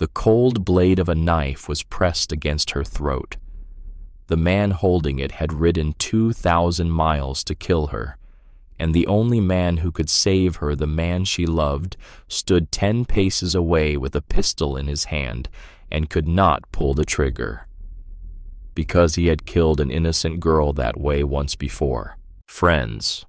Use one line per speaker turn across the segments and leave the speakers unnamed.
The cold blade of a knife was pressed against her throat. The man holding it had ridden 2,000 miles to kill her, and the only man who could save her, the man she loved, stood 10 paces away with a pistol in his hand and could not pull the trigger, because he had killed an innocent girl that way once before. Friends,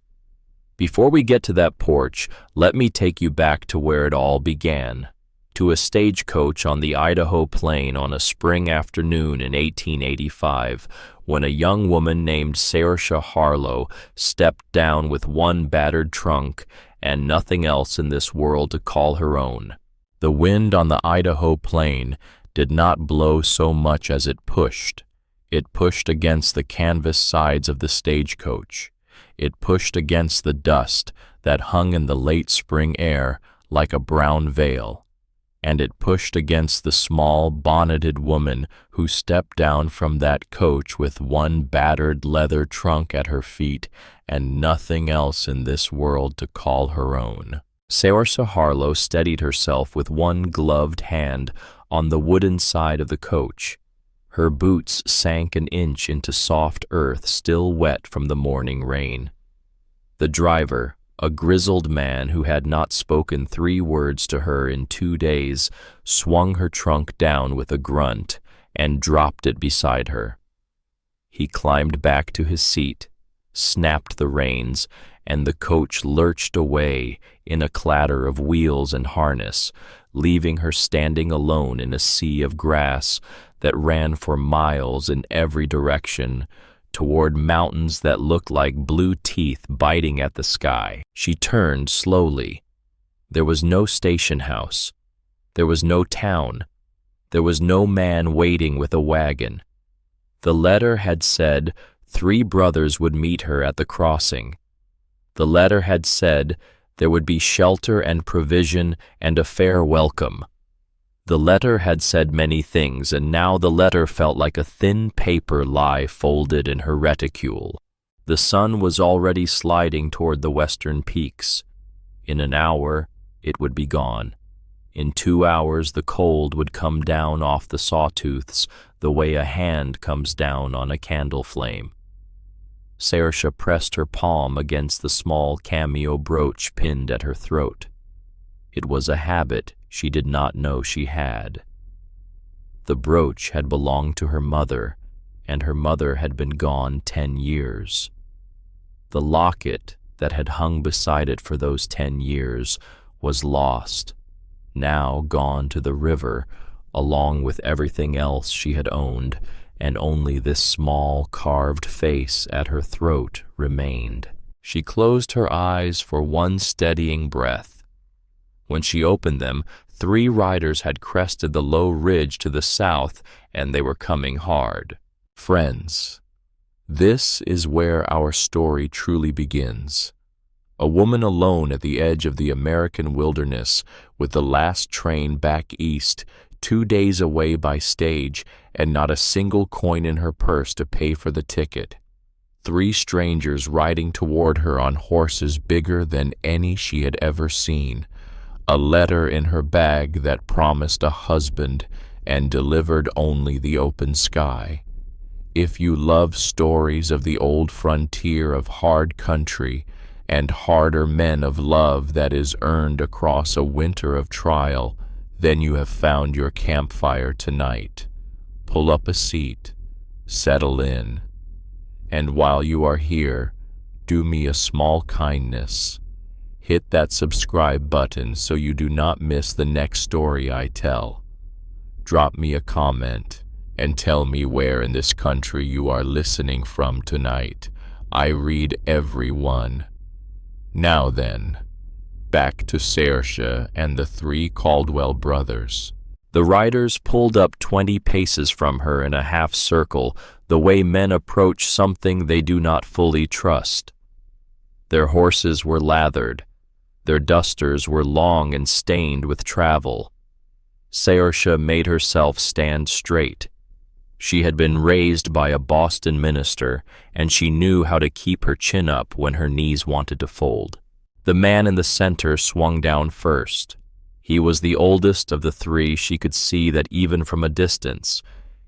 before we get to that porch, let me take you back to where it all began, to a stagecoach on the Idaho Plain on a spring afternoon in 1885, when a young woman named Saoirse Harlow stepped down with one battered trunk and nothing else in this world to call her own. The wind on the Idaho Plain did not blow so much as it pushed. It pushed against the canvas sides of the stagecoach. It pushed against the dust that hung in the late spring air like a brown veil, and it pushed against the small, bonneted woman who stepped down from that coach with one battered leather trunk at her feet and nothing else in this world to call her own. Saoirse Harlow steadied herself with one gloved hand on the wooden side of the coach. Her boots sank an inch into soft earth still wet from the morning rain. The driver, a grizzled man who had not spoken 3 words to her in 2 days, swung her trunk down with a grunt and dropped it beside her. He climbed back to his seat, snapped the reins, and the coach lurched away in a clatter of wheels and harness, leaving her standing alone in a sea of grass that ran for miles in every direction, toward mountains that looked like blue teeth biting at the sky. She turned slowly. There was no station house. There was no town. There was no man waiting with a wagon. The letter had said 3 brothers would meet her at the crossing. The letter had said there would be shelter and provision and a fair welcome. The letter had said many things, and now the letter felt like a thin paper lie folded in her reticule. The sun was already sliding toward the western peaks. In an hour, it would be gone. In 2 hours, the cold would come down off the sawtooths the way a hand comes down on a candle flame. Saoirse pressed her palm against the small cameo brooch pinned at her throat. It was a habit she did not know she had. The brooch had belonged to her mother, and her mother had been gone 10 years. The locket that had hung beside it for those 10 years was lost, now gone to the river, along with everything else she had owned, and only this small carved face at her throat remained. She closed her eyes for one steadying breath. When she opened them, 3 riders had crested the low ridge to the south, and they were coming hard. Friends, this is where our story truly begins. A woman alone at the edge of the American wilderness, with the last train back east, 2 days away by stage, and not a single coin in her purse to pay for the ticket. 3 strangers riding toward her on horses bigger than any she had ever seen. A letter in her bag that promised a husband and delivered only the open sky. If you love stories of the old frontier of hard country and harder men of love that is earned across a winter of trial, then you have found your campfire tonight. Pull up a seat, settle in, and while you are here, do me a small kindness. Hit that subscribe button so you do not miss the next story I tell. Drop me a comment and tell me where in this country you are listening from tonight. I read every one. Now then, back to Saoirse and the 3 Caldwell brothers. The riders pulled up 20 paces from her in a half circle, the way men approach something they do not fully trust. Their horses were lathered. Their dusters were long and stained with travel. Saoirse made herself stand straight. She had been raised by a Boston minister, and she knew how to keep her chin up when her knees wanted to fold. The man in the center swung down first. He was the oldest of the three. She could see that even from a distance.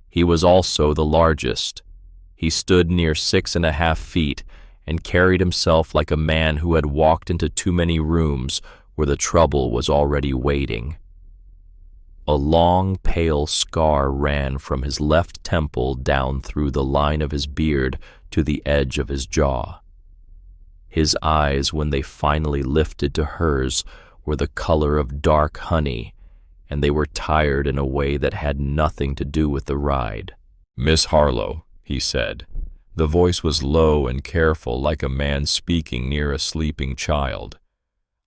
He was also the largest. He stood near 6.5 feet and carried himself like a man who had walked into too many rooms where the trouble was already waiting. A long, pale scar ran from his left temple down through the line of his beard to the edge of his jaw. His eyes, when they finally lifted to hers, were the color of dark honey, and they were tired in a way that had nothing to do with the ride. "Miss Harlow," he said. The voice was low and careful, like a man speaking near a sleeping child.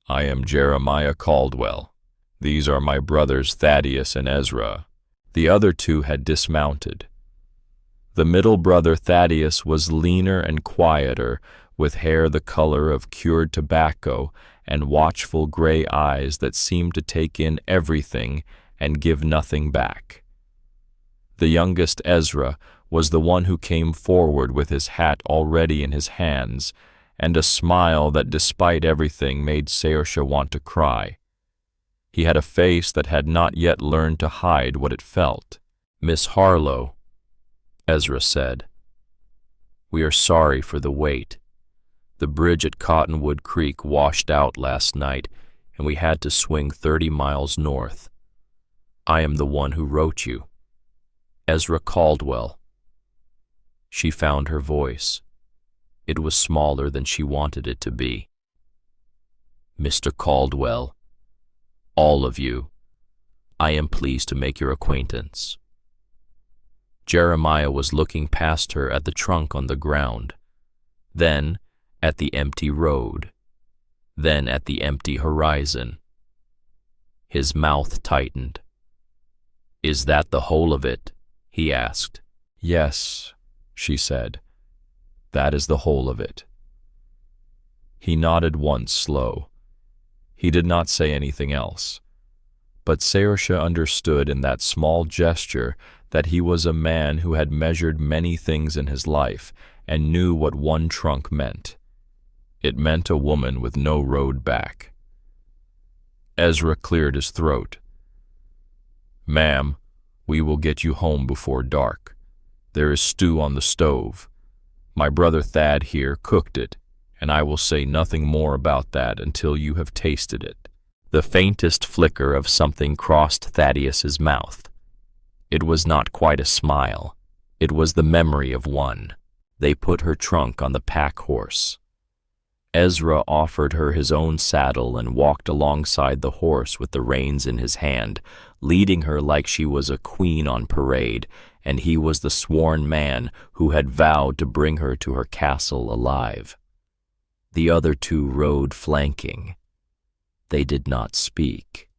"I am Jeremiah Caldwell. These are my brothers Thaddeus and Ezra." The other two had dismounted. The middle brother Thaddeus was leaner and quieter, with hair the color of cured tobacco and watchful gray eyes that seemed to take in everything and give nothing back. The youngest, Ezra, was the one who came forward with his hat already in his hands and a smile that, despite everything, made Saoirse want to cry. He had a face that had not yet learned to hide what it felt. "Miss Harlow," Ezra said, "we are sorry for the wait. The bridge at Cottonwood Creek washed out last night, and we had to swing 30 miles north. I am the one who wrote you. Ezra Caldwell." She found her voice. It was smaller than she wanted it to be. "Mr. Caldwell, all of you, I am pleased to make your acquaintance." Jeremiah was looking past her at the trunk on the ground, then at the empty road, then at the empty horizon. His mouth tightened. "Is that the whole of it?" he asked. "Yes," she said. "That is the whole of it." He nodded once, slow. He did not say anything else. But Saoirse understood in that small gesture that he was a man who had measured many things in his life and knew what one trunk meant. It meant a woman with no road back. Ezra cleared his throat. "Ma'am, we will get you home before dark. There is stew on the stove. My brother Thad here cooked it, and I will say nothing more about that until you have tasted it." The faintest flicker of something crossed Thaddeus's mouth. It was not quite a smile. It was the memory of one. They put her trunk on the pack horse. Ezra offered her his own saddle and walked alongside the horse with the reins in his hand, leading her like she was a queen on parade, and he was the sworn man who had vowed to bring her to her castle alive. The other two rode flanking. They did not speak.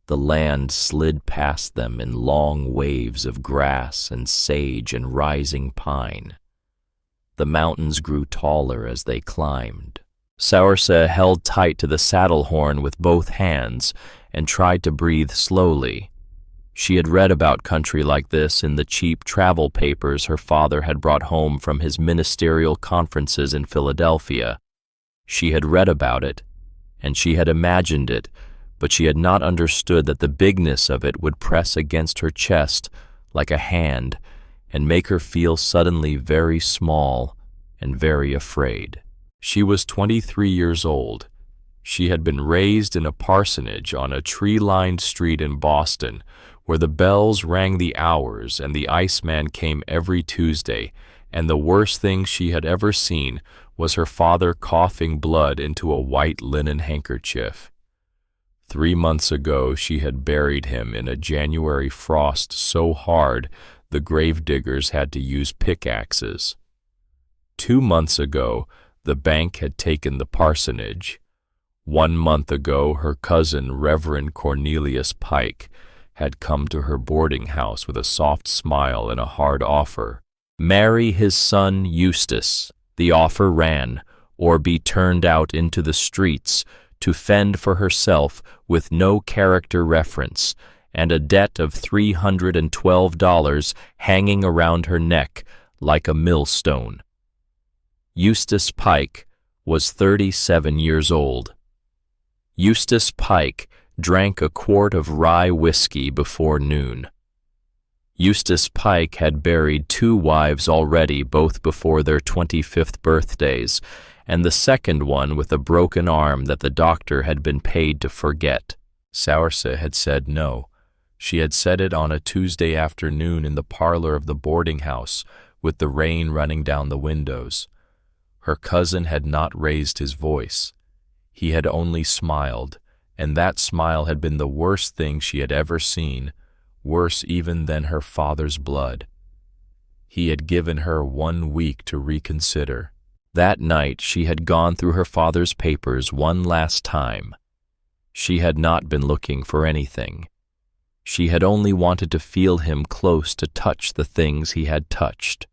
The land slid past them in long waves of grass and sage and rising pine. The mountains grew taller as they climbed. Saoirse held tight to the saddle horn with both hands and tried to breathe slowly. She had read about country like this in the cheap travel papers her father had brought home from his ministerial conferences in Philadelphia. She had read about it, and she had imagined it, but she had not understood that the bigness of it would press against her chest like a hand and make her feel suddenly very small and very afraid. She was 23 years old. She had been raised in a parsonage on a tree-lined street in Boston, where the bells rang the hours and the iceman came every Tuesday, and the worst thing she had ever seen was her father coughing blood into a white linen handkerchief. 3 months ago she had buried him in a January frost so hard the gravediggers had to use pickaxes. 2 months ago the bank had taken the parsonage. 1 month ago her cousin, Reverend Cornelius Pike, had come to her boarding house with a soft smile and a hard offer. Marry his son Eustace, the offer ran, or be turned out into the streets to fend for herself with no character reference, and a debt of $312 hanging around her neck like a millstone. Eustace Pike was 37 years old. Eustace Pike drank a quart of rye whiskey before noon. Eustace Pike had buried 2 wives already, both before their 25th birthdays, and the second one with a broken arm that the doctor had been paid to forget. Soursa had said no. She had said it on a Tuesday afternoon in the parlor of the boarding house, with the rain running down the windows. Her cousin had not raised his voice. He had only smiled, and that smile had been the worst thing she had ever seen, worse even than her father's blood. He had given her 1 week to reconsider. That night she had gone through her father's papers one last time. She had not been looking for anything. She had only wanted to feel him close, to touch the things he had touched.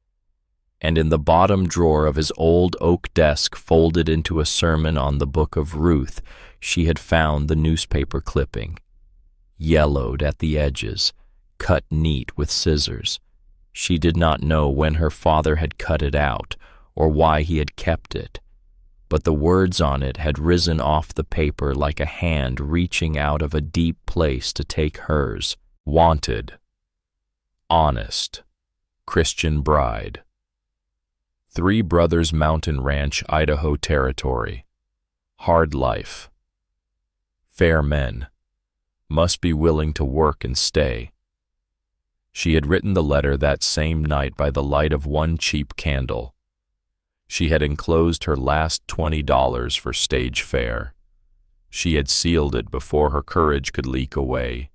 And in the bottom drawer of his old oak desk, folded into a sermon on the book of Ruth, she had found the newspaper clipping. Yellowed at the edges, cut neat with scissors. She did not know when her father had cut it out, or why he had kept it, but the words on it had risen off the paper like a hand reaching out of a deep place to take hers. Wanted. Honest. Christian bride. 3 Brothers Mountain Ranch, Idaho Territory. Hard life. Fair men. Must be willing to work and stay. She had written the letter that same night by the light of 1 cheap candle. She had enclosed her last $20 for stage fare. She had sealed it before her courage could leak away.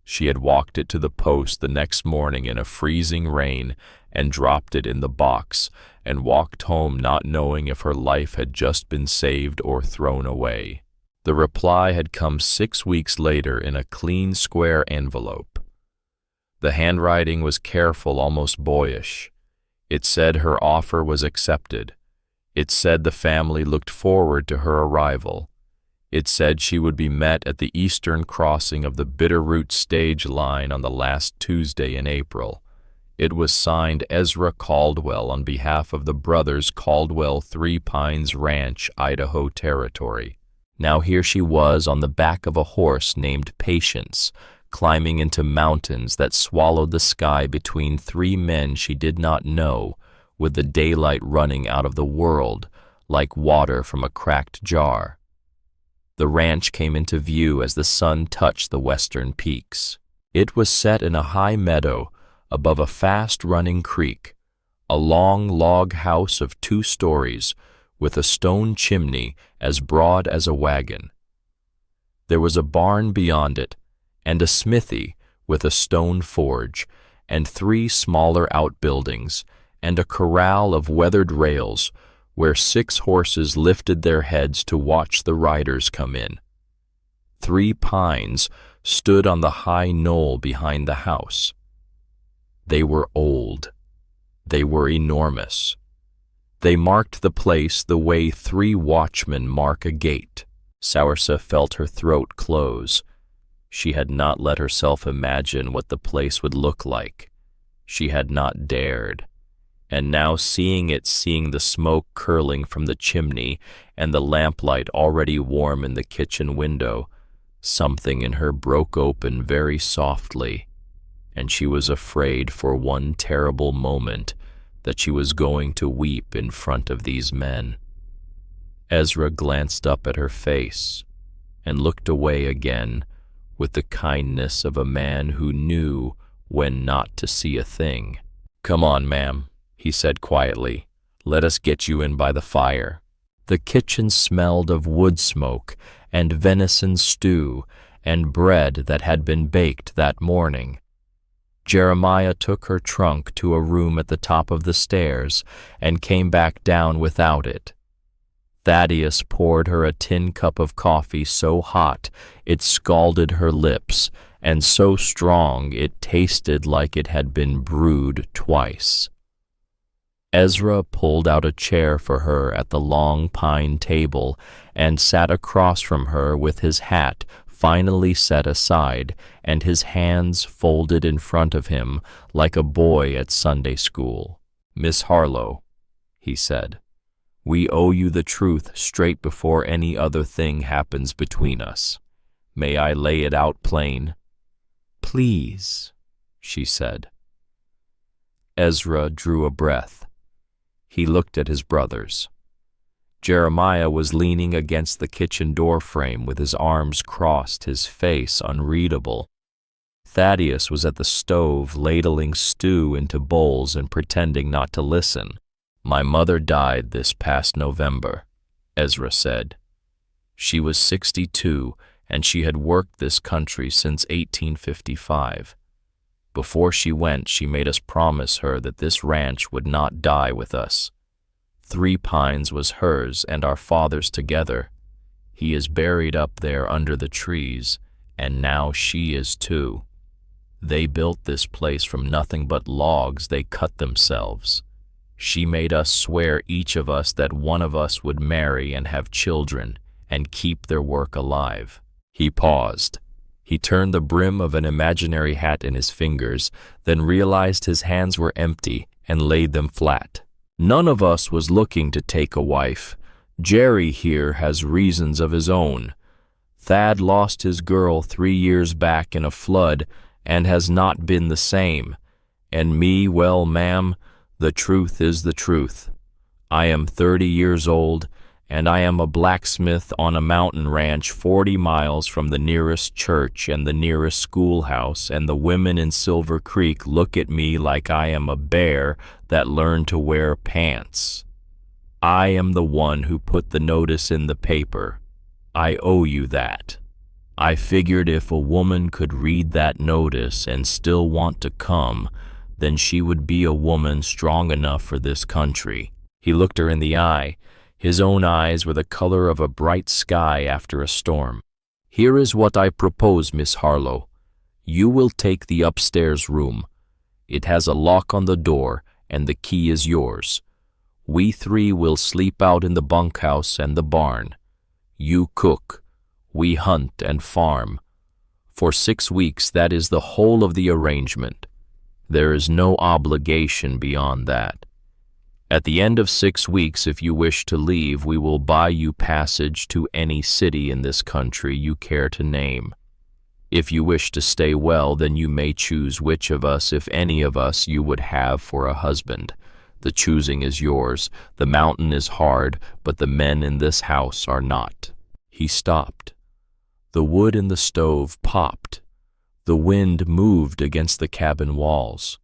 She had walked it to the post the next morning in a freezing rain and dropped it in the box, and walked home not knowing if her life had just been saved or thrown away. The reply had come 6 weeks later in a clean square envelope. The handwriting was careful, almost boyish. It said her offer was accepted. It said the family looked forward to her arrival. It said she would be met at the eastern crossing of the Bitterroot stage line on the last Tuesday in April. It was signed Ezra Caldwell on behalf of the brothers Caldwell, 3 Pines Ranch, Idaho Territory. Now here she was on the back of a horse named Patience, climbing into mountains that swallowed the sky between 3 men she did not know, with the daylight running out of the world like water from a cracked jar. The ranch came into view as the sun touched the western peaks. It was set in a high meadow above a fast-running creek, a long log house of 2 stories with a stone chimney as broad as a wagon. There was a barn beyond it, and a smithy with a stone forge, and 3 smaller outbuildings, and a corral of weathered rails where 6 horses lifted their heads to watch the riders come in. 3 pines stood on the high knoll behind the house. They were old. They were enormous. They marked the place the way 3 watchmen mark a gate. Soursa felt her throat close. She had not let herself imagine what the place would look like. She had not dared. And now seeing the smoke curling from the chimney and the lamplight already warm in the kitchen window, something in her broke open very softly, and she was afraid for one terrible moment that she was going to weep in front of these men. Ezra glanced up at her face and looked away again with the kindness of a man who knew when not to see a thing. "Come on, ma'am," he said quietly. "Let us get you in by the fire." The kitchen smelled of wood smoke and venison stew and bread that had been baked that morning. Jeremiah took her trunk to a room at the top of the stairs and came back down without it. Thaddeus poured her a tin cup of coffee so hot it scalded her lips, and so strong it tasted like it had been brewed twice. Ezra pulled out a chair for her at the long pine table and sat across from her with his hat finally set aside and his hands folded in front of him like a boy at Sunday school. "Miss Harlow," he said, "we owe you the truth straight before any other thing happens between us. May I lay it out plain?" "Please," she said. Ezra drew a breath. He looked at his brothers. Jeremiah was leaning against the kitchen door frame with his arms crossed, his face unreadable. Thaddeus was at the stove ladling stew into bowls and pretending not to listen. "My mother died this past November," Ezra said. "She was 62, and she had worked this country since 1855. Before she went, she made us promise her that this ranch would not die with us. 3 Pines was hers and our father's together. He is buried up there under the trees, and now she is too. They built this place from nothing but logs they cut themselves. She made us swear, each of us, that one of us would marry and have children and keep their work alive." He paused. He turned the brim of an imaginary hat in his fingers, then realized his hands were empty and laid them flat. "None of us was looking to take a wife. Jerry here has reasons of his own. Thad lost his girl 3 years back in a flood and has not been the same. And me, well, ma'am, the truth is the truth. I am 30 years old, and I am a blacksmith on a mountain ranch 40 miles from the nearest church and the nearest schoolhouse, and the women in Silver Creek look at me like I am a bear that learned to wear pants. I am the one who put the notice in the paper. I owe you that. I figured if a woman could read that notice and still want to come, then she would be a woman strong enough for this country." He looked her in the eye. His own eyes were the color of a bright sky after a storm. "Here is what I propose, Miss Harlow. You will take the upstairs room. It has a lock on the door, and the key is yours. We 3 will sleep out in the bunkhouse and the barn. You cook. We hunt and farm. For 6 weeks, that is the whole of the arrangement. There is no obligation beyond that. At the end of 6 weeks, if you wish to leave, we will buy you passage to any city in this country you care to name. If you wish to stay, well, then you may choose which of us, if any of us, you would have for a husband. The choosing is yours. The mountain is hard, but the men in this house are not." He stopped. The wood in the stove popped. The wind moved against the cabin walls.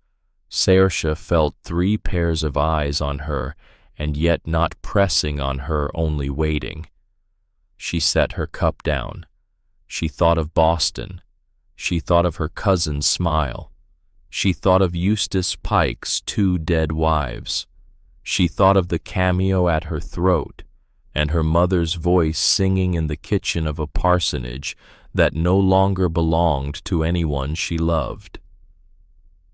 Saoirse felt 3 pairs of eyes on her, and yet not pressing on her, only waiting. She set her cup down. She thought of Boston. She thought of her cousin's smile. She thought of Eustace Pike's 2 dead wives. She thought of the cameo at her throat, and her mother's voice singing in the kitchen of a parsonage that no longer belonged to anyone she loved.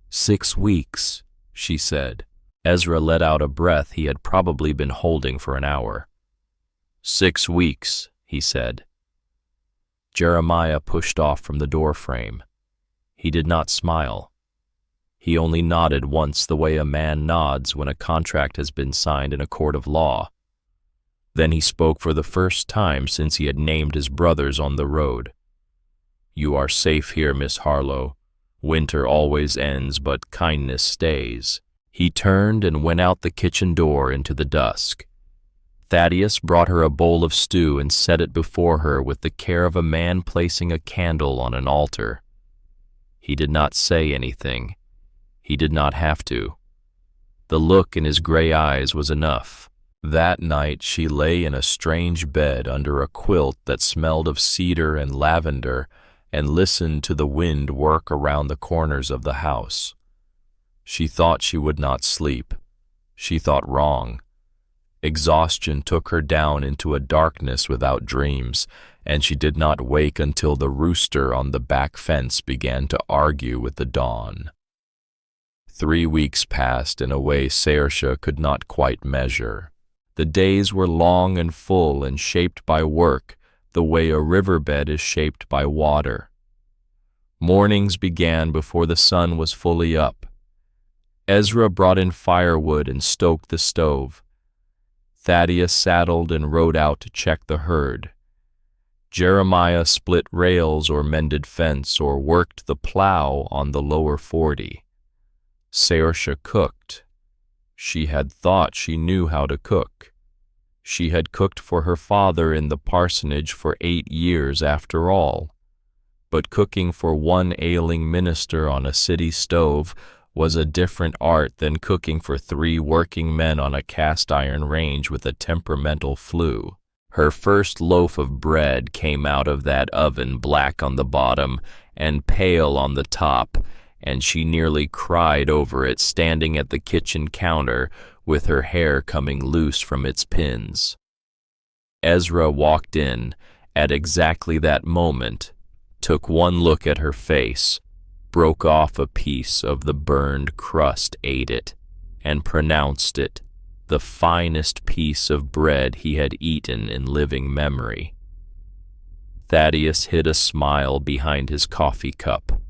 6 weeks, she said. Ezra let out a breath he had probably been holding for an hour. 6 weeks, he said. Jeremiah pushed off from the door frame. He did not smile. He only nodded once, the way a man nods when a contract has been signed in a court of law. Then he spoke for the first time since he had named his brothers on the road. "You are safe here, Miss Harlow. Winter always ends, but kindness stays." He turned and went out the kitchen door into the dusk. Thaddeus brought her a bowl of stew and set it before her with the care of a man placing a candle on an altar. He did not say anything. He did not have to. The look in his gray eyes was enough. That night she lay in a strange bed under a quilt that smelled of cedar and lavender and listened to the wind work around the corners of the house. She thought she would not sleep. She thought wrong. Exhaustion took her down into a darkness without dreams, and she did not wake until the rooster on the back fence began to argue with the dawn. 3 weeks passed in a way Saoirse could not quite measure. The days were long and full and shaped by work, the way a riverbed is shaped by water. Mornings began before the sun was fully up. Ezra brought in firewood and stoked the stove. Thaddeus saddled and rode out to check the herd. Jeremiah split rails or mended fence or worked the plow on the lower 40. Saoirse cooked. She had thought she knew how to cook. She had cooked for her father in the parsonage for 8 years after all. But cooking for one ailing minister on a city stove was a different art than cooking for 3 working men on a cast-iron range with a temperamental flu. Her first loaf of bread came out of that oven black on the bottom and pale on the top, and she nearly cried over it standing at the kitchen counter with her hair coming loose from its pins. Ezra walked in at exactly that moment, took one look at her face, broke off a piece of the burned crust, ate it, and pronounced it the finest piece of bread he had eaten in living memory. Thaddeus hid a smile behind his coffee cup.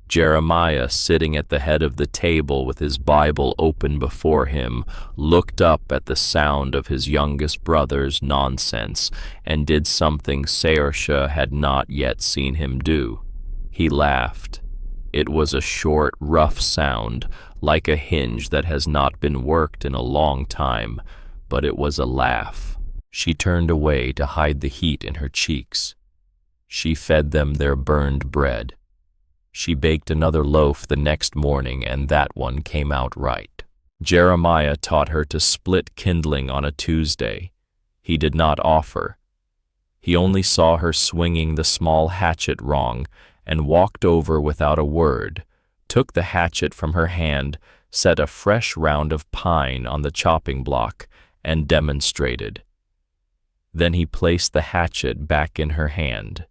Jeremiah, sitting at the head of the table with his Bible open before him, looked up at the sound of his youngest brother's nonsense and did something Saoirse had not yet seen him do. He laughed. It was a short, rough sound, like a hinge that has not been worked in a long time, but it was a laugh. She turned away to hide the heat in her cheeks. She fed them their burned bread. She baked another loaf the next morning, and that one came out right. Jeremiah taught her to split kindling on a Tuesday. He did not offer. He only saw her swinging the small hatchet wrong and walked over without a word, took the hatchet from her hand, set a fresh round of pine on the chopping block, and demonstrated. Then he placed the hatchet back in her hand.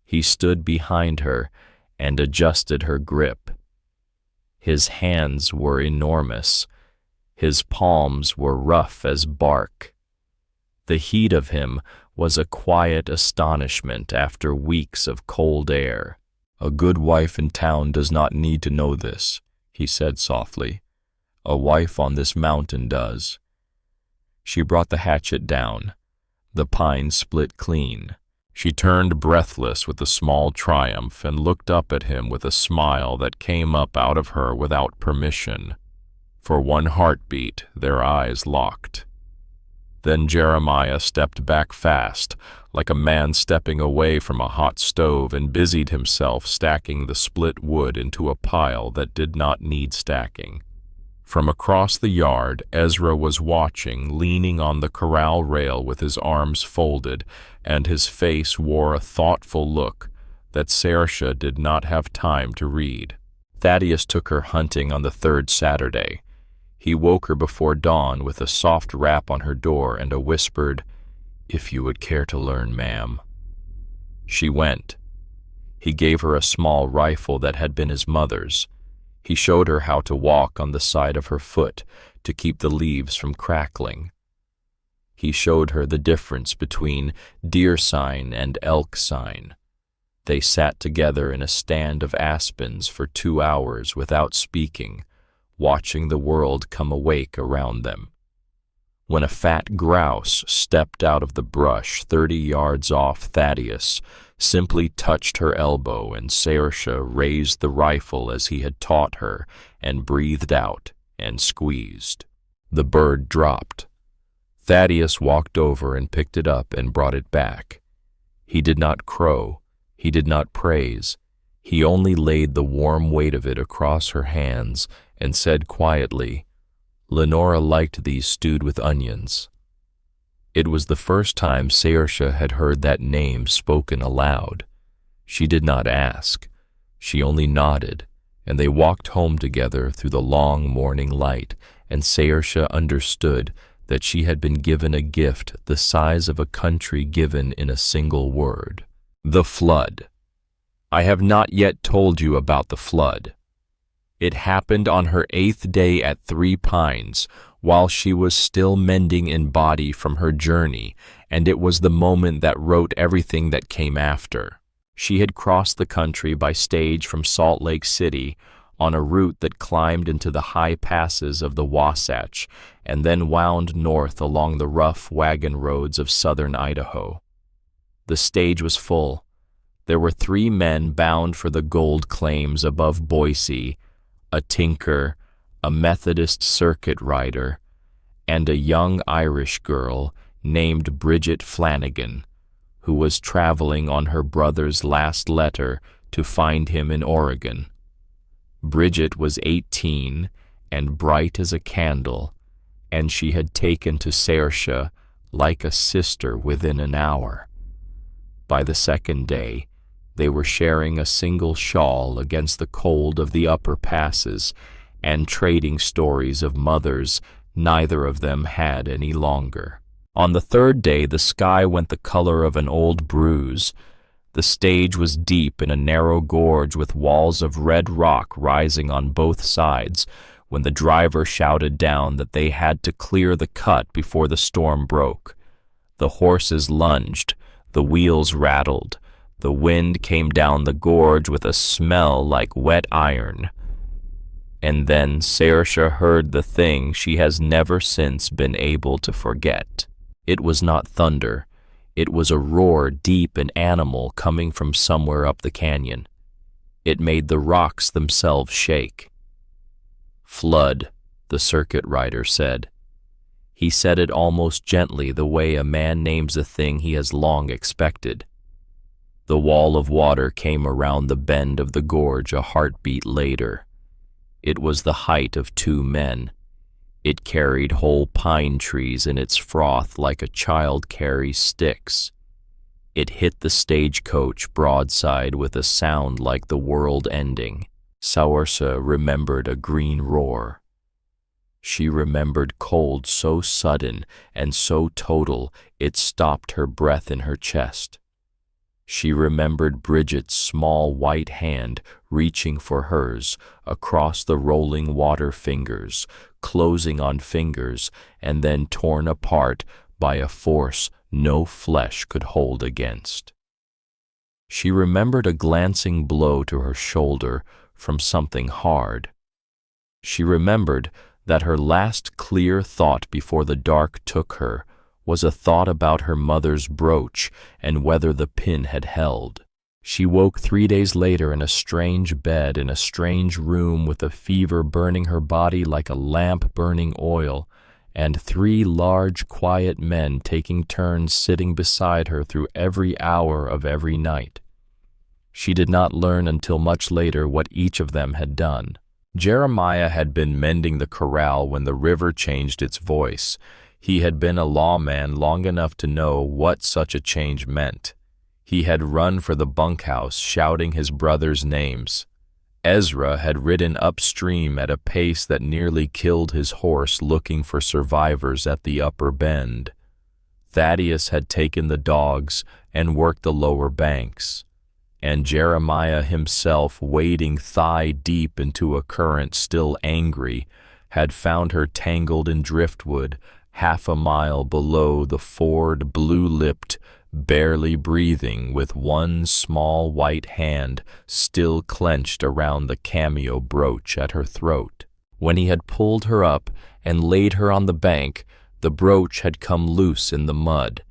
He stood behind her and adjusted her grip. His hands were enormous. His palms were rough as bark. The heat of him was a quiet astonishment after weeks of cold air. "A good wife in town does not need to know this," he said softly. "A wife on this mountain does." She brought the hatchet down. The pine split clean. She turned breathless with a small triumph and looked up at him with a smile that came up out of her without permission. For one heartbeat, their eyes locked. Then Jeremiah stepped back fast, like a man stepping away from a hot stove, and busied himself stacking the split wood into a pile that did not need stacking. From across the yard, Ezra was watching, leaning on the corral rail with his arms folded, and his face wore a thoughtful look that Saoirse did not have time to read. Thaddeus took her hunting on the 3rd Saturday. He woke her before dawn with a soft rap on her door and a whispered, "If you would care to learn, ma'am." She went. He gave her a small rifle that had been his mother's. He showed her how to walk on the side of her foot to keep the leaves from crackling. He showed her the difference between deer sign and elk sign. They sat together in a stand of aspens for 2 hours without speaking, watching the world come awake around them. When a fat grouse stepped out of the brush 30 yards off, Thaddeus simply touched her elbow, and Saoirse raised the rifle as he had taught her and breathed out and squeezed. The bird dropped. Thaddeus walked over and picked it up and brought it back. He did not crow. He did not praise. He only laid the warm weight of it across her hands and said quietly, "Lenora liked these stewed with onions." It was the first time Saoirse had heard that name spoken aloud. She did not ask. She only nodded, and they walked home together through the long morning light, and Saoirse understood that she had been given a gift the size of a country given in a single word. The flood. I have not yet told you about the flood. It happened on her 8th day at 3 Pines, while she was still mending in body from her journey, and it was the moment that wrote everything that came after. She had crossed the country by stage from Salt Lake City on a route that climbed into the high passes of the Wasatch and then wound north along the rough wagon roads of southern Idaho. The stage was full. There were 3 men bound for the gold claims above Boise, a tinker, a Methodist circuit rider, and a young Irish girl named Bridget Flanagan, who was traveling on her brother's last letter to find him in Oregon. Bridget was 18 and bright as a candle, and she had taken to Saoirse like a sister within an hour. By the second day, they were sharing a single shawl against the cold of the upper passes and trading stories of mothers neither of them had any longer. On the third day, the sky went the color of an old bruise. The stage was deep in a narrow gorge with walls of red rock rising on both sides when the driver shouted down that they had to clear the cut before the storm broke. The horses lunged, the wheels rattled, the wind came down the gorge with a smell like wet iron. And then Saoirse heard the thing she has never since been able to forget. It was not thunder. It was a roar deep and animal coming from somewhere up the canyon. It made the rocks themselves shake. "Flood," the circuit rider said. He said it almost gently, the way a man names a thing he has long expected. The wall of water came around the bend of the gorge a heartbeat later. It was the height of 2 men. It carried whole pine trees in its froth like a child carries sticks. It hit the stagecoach broadside with a sound like the world ending. Saoirse remembered a green roar. She remembered cold so sudden and so total it stopped her breath in her chest. She remembered Bridget's small white hand reaching for hers across the rolling water fingers, closing on fingers, and then torn apart by a force no flesh could hold against. She remembered a glancing blow to her shoulder from something hard. She remembered that her last clear thought before the dark took her was a thought about her mother's brooch and whether the pin had held. She woke 3 days later in a strange bed in a strange room with a fever burning her body like a lamp burning oil, and 3 large, quiet men taking turns sitting beside her through every hour of every night. She did not learn until much later what each of them had done. Jeremiah had been mending the corral when the river changed its voice. He had been a lawman long enough to know what such a change meant. He had run for the bunkhouse, shouting his brothers' names. Ezra had ridden upstream at a pace that nearly killed his horse looking for survivors at the upper bend. Thaddeus had taken the dogs and worked the lower banks. And Jeremiah himself, wading thigh-deep into a current still angry, had found her tangled in driftwood half a mile below the ford, blue-lipped, barely breathing, with one small white hand still clenched around the cameo brooch at her throat. When he had pulled her up and laid her on the bank, the brooch had come loose in the mud.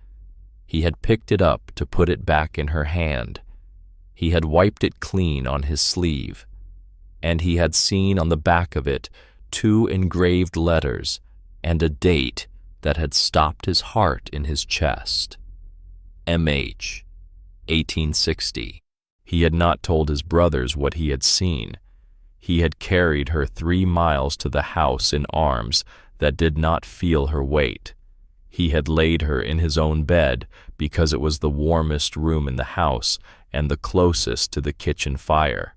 He had picked it up to put it back in her hand. He had wiped it clean on his sleeve, and he had seen on the back of it 2 engraved letters and a date that had stopped his heart in his chest. M.H. 1860. He had not told his brothers what he had seen. He had carried her 3 miles to the house in arms that did not feel her weight. He had laid her in his own bed because it was the warmest room in the house and the closest to the kitchen fire.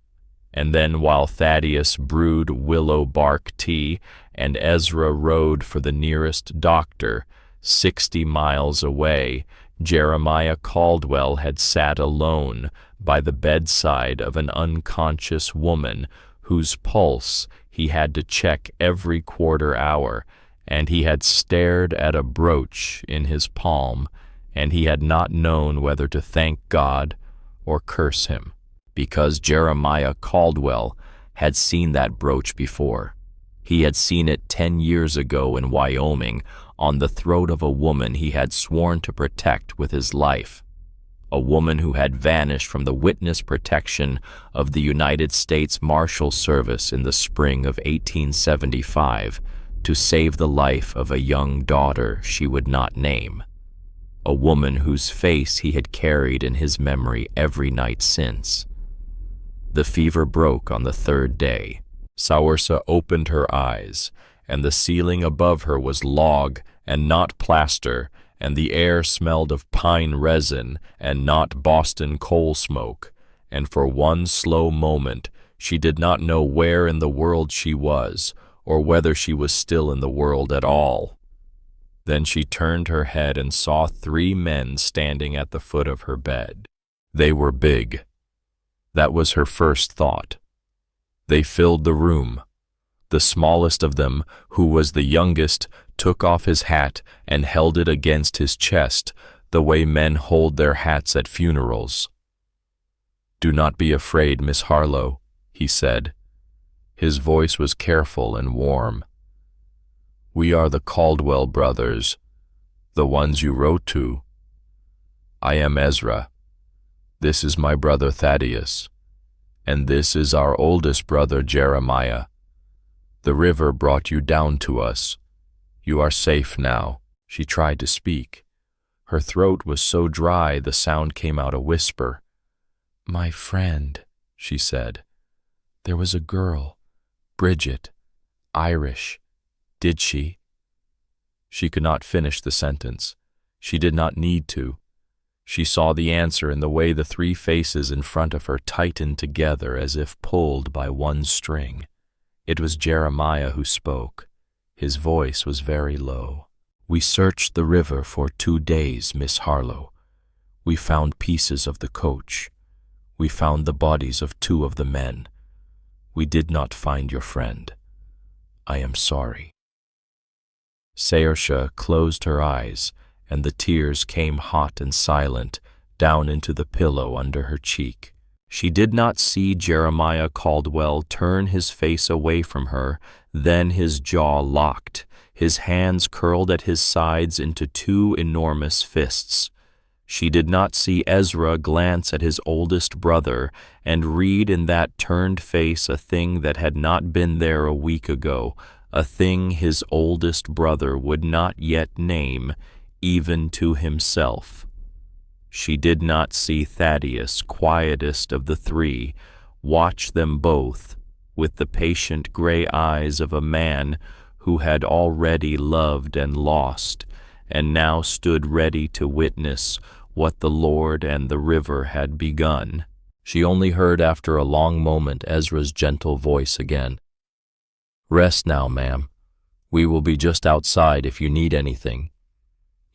And then while Thaddeus brewed willow bark tea and Ezra rode for the nearest doctor, 60 miles away, Jeremiah Caldwell had sat alone by the bedside of an unconscious woman whose pulse he had to check every quarter hour, and he had stared at a brooch in his palm, and he had not known whether to thank God or curse him, because Jeremiah Caldwell had seen that brooch before. He had seen it 10 years ago in Wyoming on the throat of a woman he had sworn to protect with his life. a woman who had vanished from the witness protection of the United States Marshal Service in the spring of 1875 to save the life of a young daughter she would not name, a woman whose face he had carried in his memory every night since. The fever broke on the third day. Saoirse opened her eyes, and the ceiling above her was log and not plaster, and the air smelled of pine resin and not Boston coal smoke, and for one slow moment she did not know where in the world she was, or whether she was still in the world at all. Then she turned her head and saw 3 men standing at the foot of her bed. They were big. That was her first thought. They filled the room. The smallest of them, who was the youngest, took off his hat and held it against his chest, the way men hold their hats at funerals. "Do not be afraid, Miss Harlow," he said. His voice was careful and warm. "We are the Caldwell brothers, the ones you wrote to. I am Ezra. This is my brother Thaddeus, and this is our oldest brother Jeremiah. The river brought you down to us. You are safe now." She tried to speak. Her throat was so dry the sound came out a whisper. "My friend," she said. "There was a girl, Bridget, Irish. Did she?" She could not finish the sentence. She did not need to. She saw the answer in the way the 3 faces in front of her tightened together as if pulled by one string. It was Jeremiah who spoke. His voice was very low. "We searched the river for 2 days, Miss Harlow. We found pieces of the coach. We found the bodies of 2 of the men. We did not find your friend. I am sorry." Saoirse closed her eyes, and the tears came hot and silent down into the pillow under her cheek. She did not see Jeremiah Caldwell turn his face away from her, then his jaw locked, his hands curled at his sides into 2 enormous fists. She did not see Ezra glance at his oldest brother and read in that turned face a thing that had not been there a week ago, a thing his oldest brother would not yet name, even to himself. She did not see Thaddeus, quietest of the 3, watch them both with the patient gray eyes of a man who had already loved and lost, and now stood ready to witness what the Lord and the river had begun. She only heard after a long moment Ezra's gentle voice again. "Rest now, ma'am. We will be just outside if you need anything.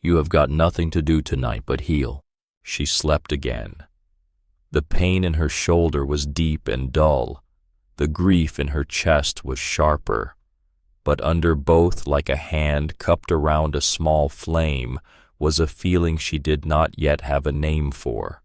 You have got nothing to do tonight but heal." She slept again. The pain in her shoulder was deep and dull. The grief in her chest was sharper. But under both, like a hand cupped around a small flame, was a feeling she did not yet have a name for.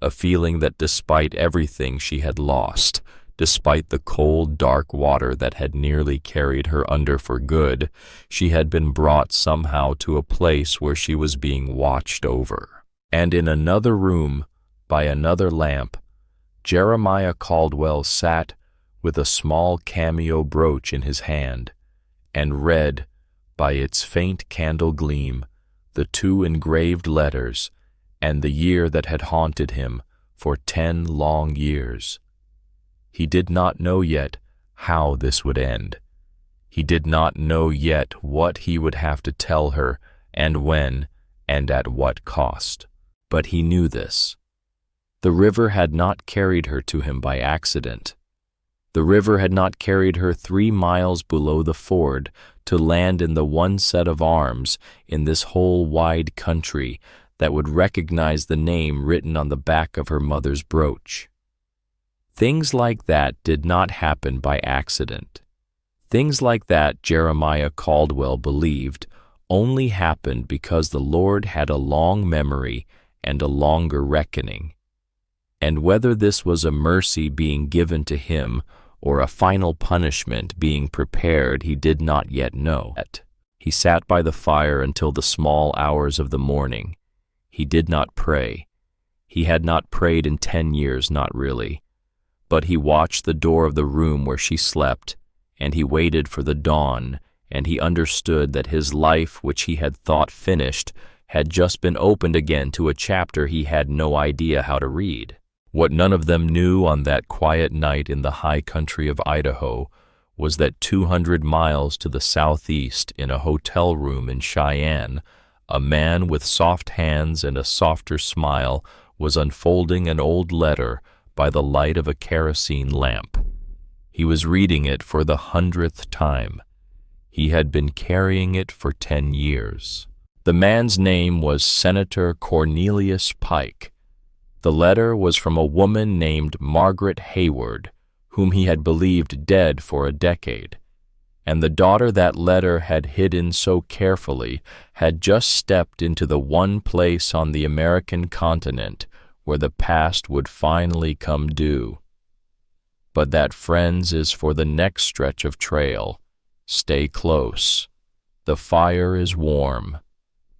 A feeling that despite everything she had lost, despite the cold, dark water that had nearly carried her under for good, she had been brought somehow to a place where she was being watched over. And in another room, by another lamp, Jeremiah Caldwell sat with a small cameo brooch in his hand, and read, by its faint candle gleam, the 2 engraved letters and the year that had haunted him for 10 long years. He did not know yet how this would end. He did not know yet what he would have to tell her, and when, and at what cost. But he knew this. The river had not carried her to him by accident. The river had not carried her 3 miles below the ford to land in the one set of arms in this whole wide country that would recognize the name written on the back of her mother's brooch. Things like that did not happen by accident. Things like that, Jeremiah Caldwell believed, only happened because the Lord had a long memory and a longer reckoning. And whether this was a mercy being given to him or a final punishment being prepared, he did not yet know. He sat by the fire until the small hours of the morning. He did not pray. He had not prayed in 10 years, not really. But he watched the door of the room where she slept, and he waited for the dawn, and he understood that his life, which he had thought finished, had just been opened again to a chapter he had no idea how to read. What none of them knew on that quiet night in the high country of Idaho was that 200 miles to the southeast, in a hotel room in Cheyenne, a man with soft hands and a softer smile was unfolding an old letter by the light of a kerosene lamp. He was reading it for the 100th time. He had been carrying it for 10 years. The man's name was Senator Cornelius Pike. The letter was from a woman named Margaret Hayward, whom he had believed dead for a decade, and the daughter that letter had hidden so carefully had just stepped into the one place on the American continent where the past would finally come due. But that, friends, is for the next stretch of trail. Stay close. The fire is warm.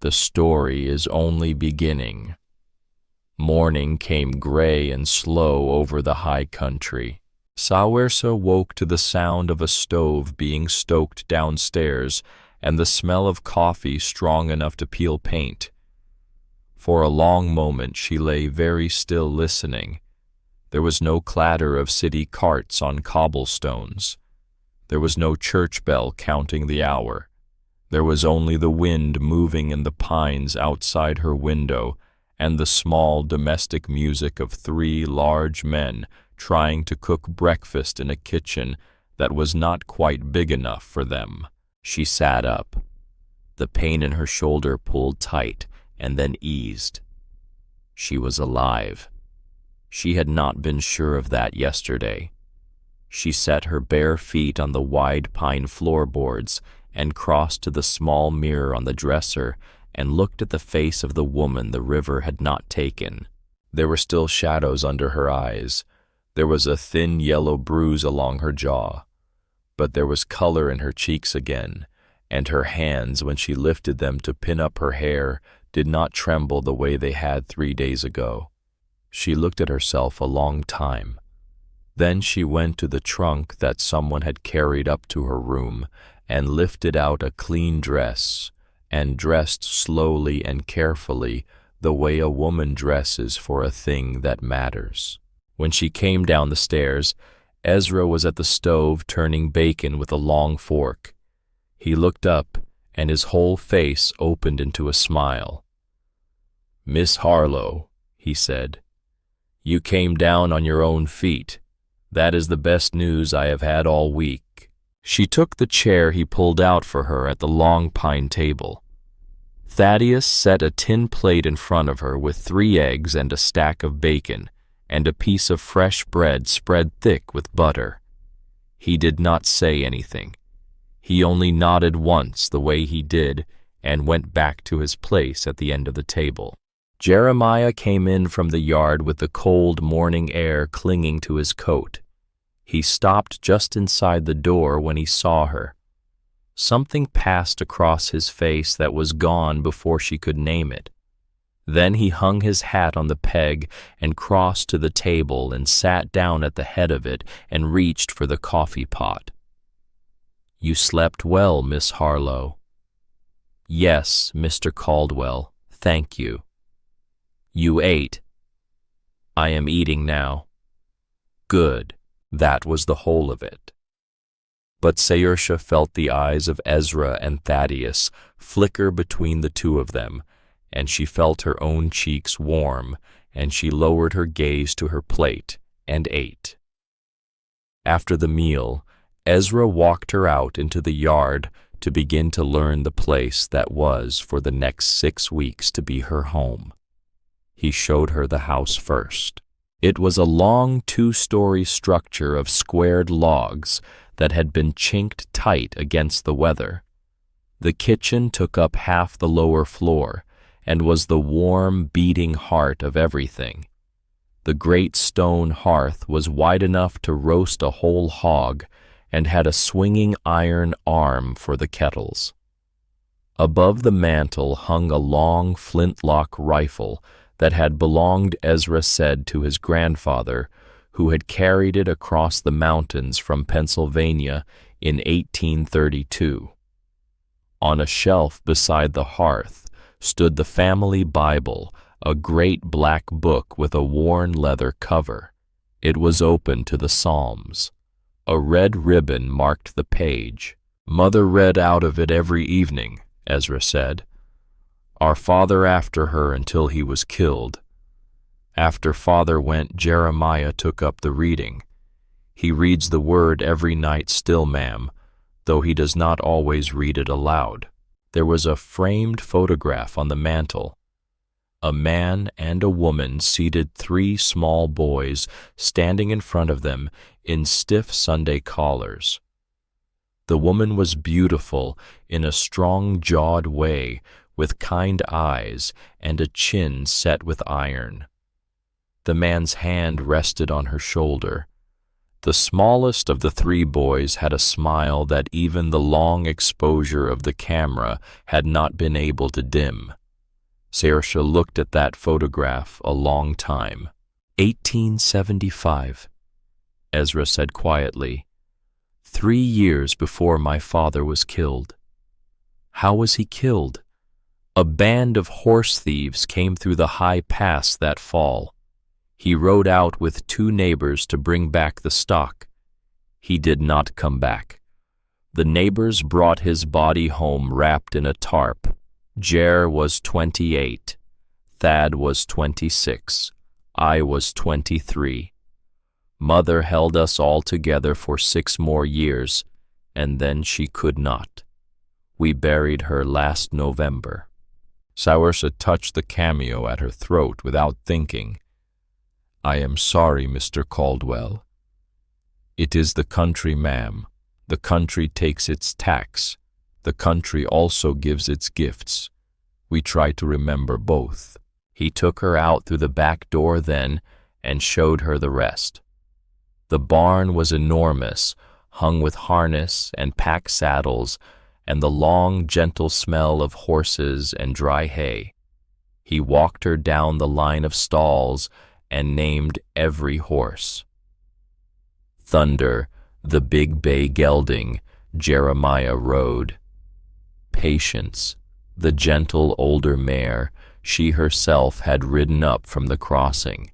The story is only beginning. Morning came gray and slow over the high country. Sawersa woke to the sound of a stove being stoked downstairs and the smell of coffee strong enough to peel paint. For a long moment she lay very still listening. There was no clatter of city carts on cobblestones. There was no church bell counting the hour. There was only the wind moving in the pines outside her window and the small domestic music of 3 large men trying to cook breakfast in a kitchen that was not quite big enough for them. She sat up. The pain in her shoulder pulled tight and then eased. She was alive. She had not been sure of that yesterday. She set her bare feet on the wide pine floorboards and crossed to the small mirror on the dresser and looked at the face of the woman the river had not taken. There were still shadows under her eyes. There was a thin yellow bruise along her jaw. But there was color in her cheeks again, and her hands, when she lifted them to pin up her hair, did not tremble the way they had 3 days ago. She looked at herself a long time. Then she went to the trunk that someone had carried up to her room and lifted out a clean dress, and dressed slowly and carefully the way a woman dresses for a thing that matters. When she came down the stairs, Ezra was at the stove turning bacon with a long fork. He looked up, and his whole face opened into a smile. "Miss Harlow," he said, "you came down on your own feet. That is the best news I have had all week." She took the chair he pulled out for her at the long pine table. Thaddeus set a tin plate in front of her with 3 eggs and a stack of bacon, and a piece of fresh bread spread thick with butter. He did not say anything. He only nodded once the way he did and went back to his place at the end of the table. Jeremiah came in from the yard with the cold morning air clinging to his coat. He stopped just inside the door when he saw her. Something passed across his face that was gone before she could name it. Then he hung his hat on the peg and crossed to the table and sat down at the head of it and reached for the coffee pot. "You slept well, Miss Harlow." "Yes, Mr. Caldwell, thank you." "You ate." "I am eating now." "Good." That was the whole of it. But Saoirse felt the eyes of Ezra and Thaddeus flicker between the 2 of them, and she felt her own cheeks warm, and she lowered her gaze to her plate and ate. After the meal, Ezra walked her out into the yard to begin to learn the place that was for the next 6 weeks to be her home. He showed her the house first. It was a long 2-story structure of squared logs that had been chinked tight against the weather. The kitchen took up half the lower floor and was the warm, beating heart of everything. The great stone hearth was wide enough to roast a whole hog and had a swinging iron arm for the kettles. Above the mantel hung a long flintlock rifle that had belonged, Ezra said, to his grandfather, who had carried it across the mountains from Pennsylvania in 1832. On a shelf beside the hearth stood the family Bible, a great black book with a worn leather cover. It was open to the Psalms. A red ribbon marked the page. Mother read out of it every evening, Ezra said. Our father after her until he was killed. After father went, Jeremiah took up the reading. He reads the word every night still, ma'am, though he does not always read it aloud. There was a framed photograph on the mantel. A man and a woman seated 3 small boys standing in front of them in stiff Sunday collars. The woman was beautiful in a strong-jawed way, with kind eyes and a chin set with iron. The man's hand rested on her shoulder. The smallest of the 3 boys had a smile that even the long exposure of the camera had not been able to dim. Saoirse looked at that photograph a long time. 1875, Ezra said quietly. 3 years before my father was killed. How was he killed? A band of horse thieves came through the high pass that fall. He rode out with 2 neighbors to bring back the stock. He did not come back. The neighbors brought his body home wrapped in a tarp. Jer was 28. Thad was 26. I was 23. Mother held us all together for 6 more years, and then she could not. We buried her last November. Saoirse touched the cameo at her throat without thinking. I am sorry, Mr. Caldwell. It is the country, ma'am. The country takes its tax. The country also gives its gifts. We try to remember both. He took her out through the back door then and showed her the rest. The barn was enormous, hung with harness and pack saddles and the long, gentle smell of horses and dry hay. He walked her down the line of stalls and named every horse. Thunder, the big bay gelding, Jeremiah rode. Patience, the gentle older mare, she herself had ridden up from the crossing.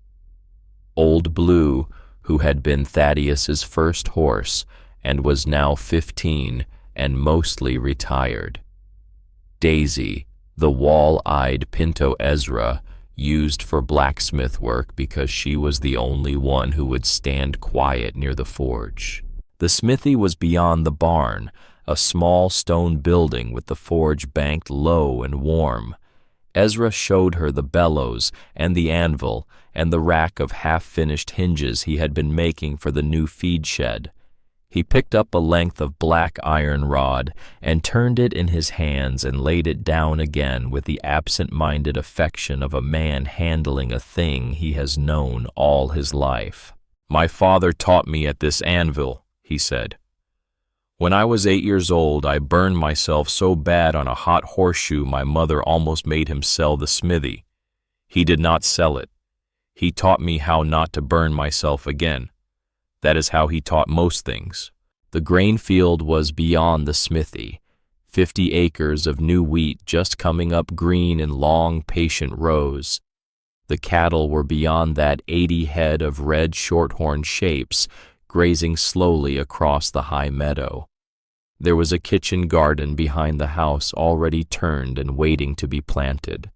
Old Blue, who had been Thaddeus's first horse and was now 15 and mostly retired. Daisy, the wall-eyed Pinto Ezra, used for blacksmith work because she was the only one who would stand quiet near the forge. The smithy was beyond the barn, a small stone building with the forge banked low and warm. Ezra showed her the bellows and the anvil and the rack of half-finished hinges he had been making for the new feed shed. He picked up a length of black iron rod and turned it in his hands and laid it down again with the absent-minded affection of a man handling a thing he has known all his life. My father taught me at this anvil, he said. When I was 8 years old, I burned myself so bad on a hot horseshoe my mother almost made him sell the smithy. He did not sell it. He taught me how not to burn myself again. That is how he taught most things. The grain field was beyond the smithy, 50 acres of new wheat just coming up green in long, patient rows. The cattle were beyond that 80 head of red shorthorn shapes, grazing slowly across the high meadow. There was a kitchen garden behind the house already turned and waiting to be planted.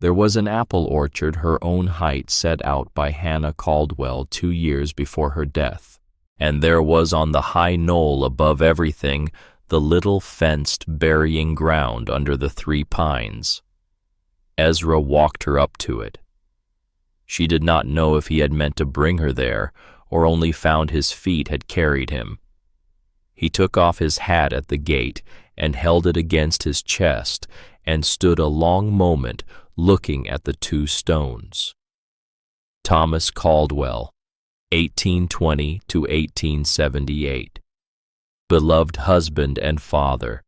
There was an apple orchard her own height set out by Hannah Caldwell 2 years before her death, and there was on the high knoll above everything the little fenced burying ground under the 3 pines. Ezra walked her up to it. She did not know if he had meant to bring her there or only found his feet had carried him. He took off his hat at the gate and held it against his chest and stood a long moment looking at the 2 stones. Thomas Caldwell, 1820 to 1878. Beloved husband and father,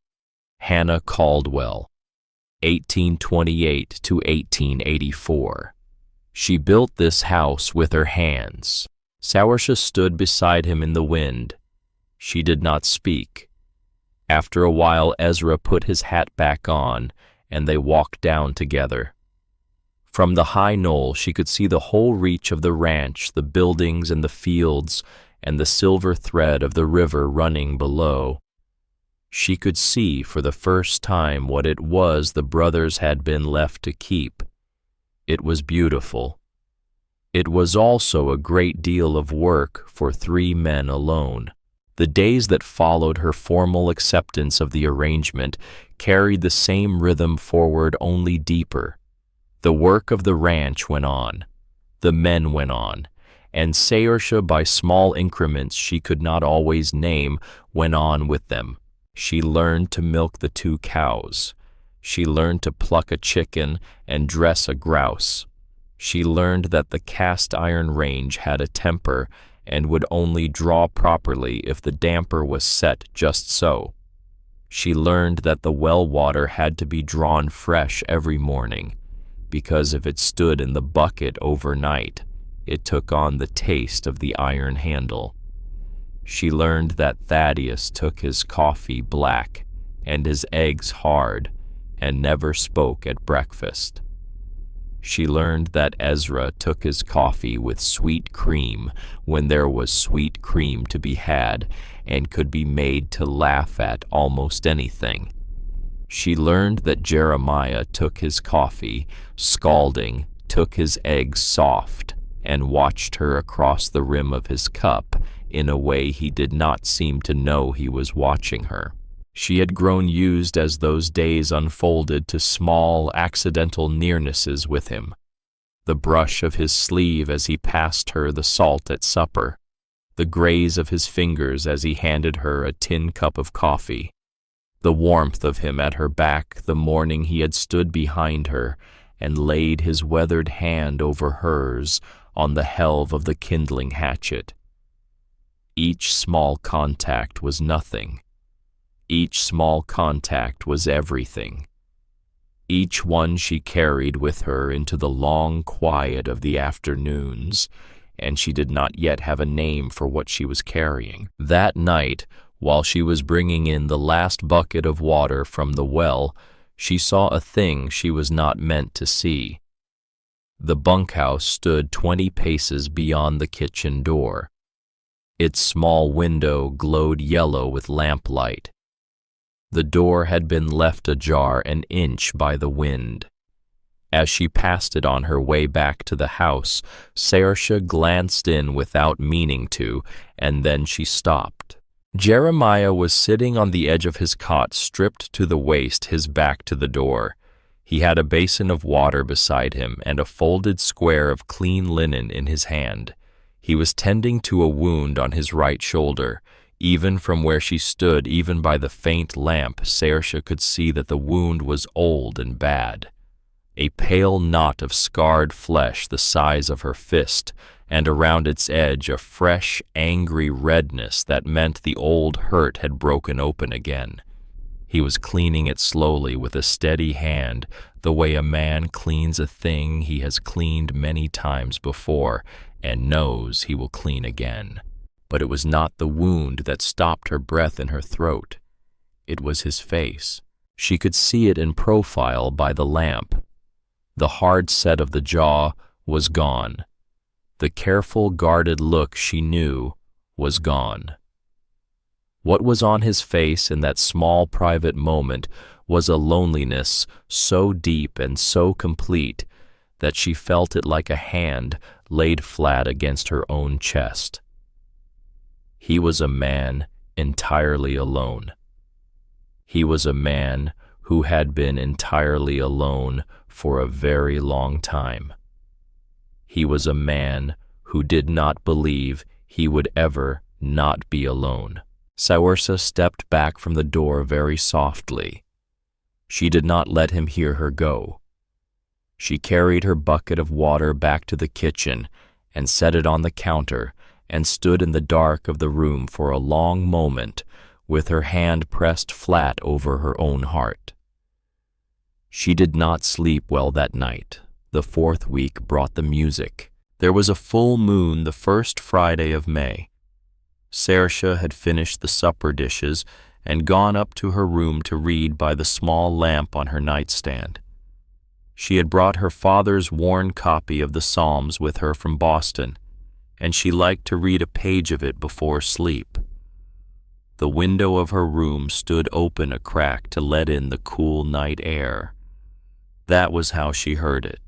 Hannah Caldwell, 1828 to 1884. She built this house with her hands. Saoirse stood beside him in the wind. She did not speak. After a while, Ezra put his hat back on, and they walked down together. From the high knoll, she could see the whole reach of the ranch, the buildings and the fields, and the silver thread of the river running below. She could see for the first time what it was the brothers had been left to keep. It was beautiful. It was also a great deal of work for 3 men alone. The days that followed her formal acceptance of the arrangement carried the same rhythm forward, only deeper. The work of the ranch went on. The men went on. And Saoirse, by small increments she could not always name, went on with them. She learned to milk the 2 cows. She learned to pluck a chicken and dress a grouse. She learned that the cast iron range had a temper and would only draw properly if the damper was set just so. She learned that the well water had to be drawn fresh every morning, because if it stood in the bucket overnight, it took on the taste of the iron handle. She learned that Thaddeus took his coffee black and his eggs hard and never spoke at breakfast. She learned that Ezra took his coffee with sweet cream when there was sweet cream to be had and could be made to laugh at almost anything. She learned that Jeremiah took his coffee, scalding, took his eggs soft, and watched her across the rim of his cup in a way he did not seem to know he was watching her. She had grown used as those days unfolded to small, accidental nearnesses with him. The brush of his sleeve as he passed her the salt at supper, the graze of his fingers as he handed her a tin cup of coffee, the warmth of him at her back the morning he had stood behind her and laid his weathered hand over hers on the helve of the kindling hatchet. Each small contact was nothing. Each small contact was everything. Each one she carried with her into the long quiet of the afternoons, and she did not yet have a name for what she was carrying. That night, while she was bringing in the last bucket of water from the well, she saw a thing she was not meant to see. The bunkhouse stood 20 paces beyond the kitchen door. Its small window glowed yellow with lamplight. The door had been left ajar an inch by the wind. As she passed it on her way back to the house, Saoirse glanced in without meaning to, and then she stopped. Jeremiah was sitting on the edge of his cot, stripped to the waist, his back to the door. He had a basin of water beside him and a folded square of clean linen in his hand. He was tending to a wound on his right shoulder. Even from where she stood, even by the faint lamp, Saoirse could see that the wound was old and bad. A pale knot of scarred flesh the size of her fist, and around its edge a fresh, angry redness that meant the old hurt had broken open again. He was cleaning it slowly with a steady hand, the way a man cleans a thing he has cleaned many times before and knows he will clean again. But it was not the wound that stopped her breath in her throat. It was his face. She could see it in profile by the lamp. The hard set of the jaw was gone. The careful, guarded look she knew was gone. What was on his face in that small private moment was a loneliness so deep and so complete that she felt it like a hand laid flat against her own chest. He was a man entirely alone. He was a man who had been entirely alone for a very long time. He was a man who did not believe he would ever not be alone. Saoirse stepped back from the door very softly. She did not let him hear her go. She carried her bucket of water back to the kitchen and set it on the counter and stood in the dark of the room for a long moment with her hand pressed flat over her own heart. She did not sleep well that night. The fourth week brought the music. There was a full moon the first Friday of May. Saoirse had finished the supper dishes and gone up to her room to read by the small lamp on her nightstand. She had brought her father's worn copy of the Psalms with her from Boston, and she liked to read a page of it before sleep. The window of her room stood open a crack to let in the cool night air. That was how she heard it,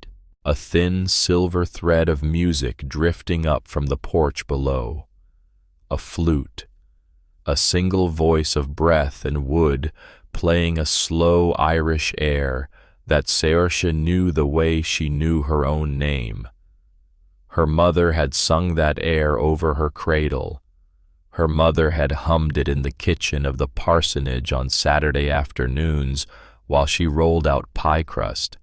a thin silver thread of music drifting up from the porch below. A flute, a single voice of breath and wood playing a slow Irish air that Saoirse knew the way she knew her own name. Her mother had sung that air over her cradle. Her mother had hummed it in the kitchen of the parsonage on Saturday afternoons while she rolled out pie crust.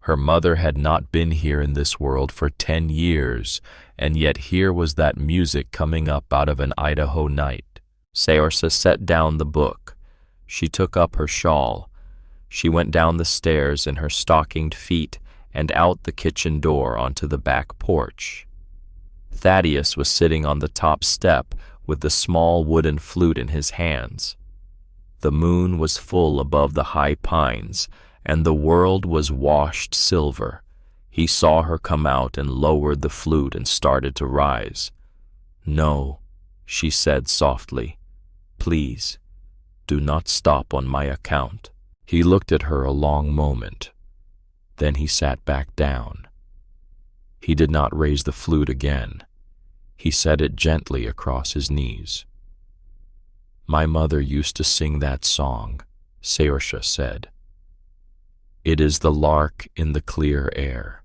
Her mother had not been here in this world for 10 years, and yet here was that music coming up out of an Idaho night. Saoirse set down the book. She took up her shawl. She went down the stairs in her stockinged feet and out the kitchen door onto the back porch. Thaddeus was sitting on the top step with the small wooden flute in his hands. The moon was full above the high pines, and the world was washed silver. He saw her come out and lowered the flute and started to rise. "No," she said softly. "Please, do not stop on my account." He looked at her a long moment. Then he sat back down. He did not raise the flute again. He set it gently across his knees. "My mother used to sing that song," Saoirse said. "It is the lark in the clear air."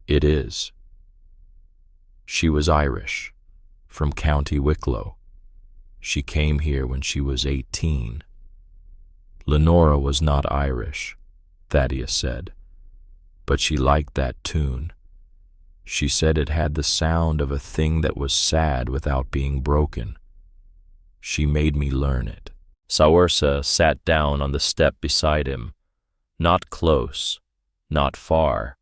It is. She was Irish, from County Wicklow. She came here when she was 18. Lenora was not Irish, Thaddeus said, but she liked that tune. She said it had the sound of a thing that was sad without being broken. She made me learn it. Saoirse sat down on the step beside him, not close, not far.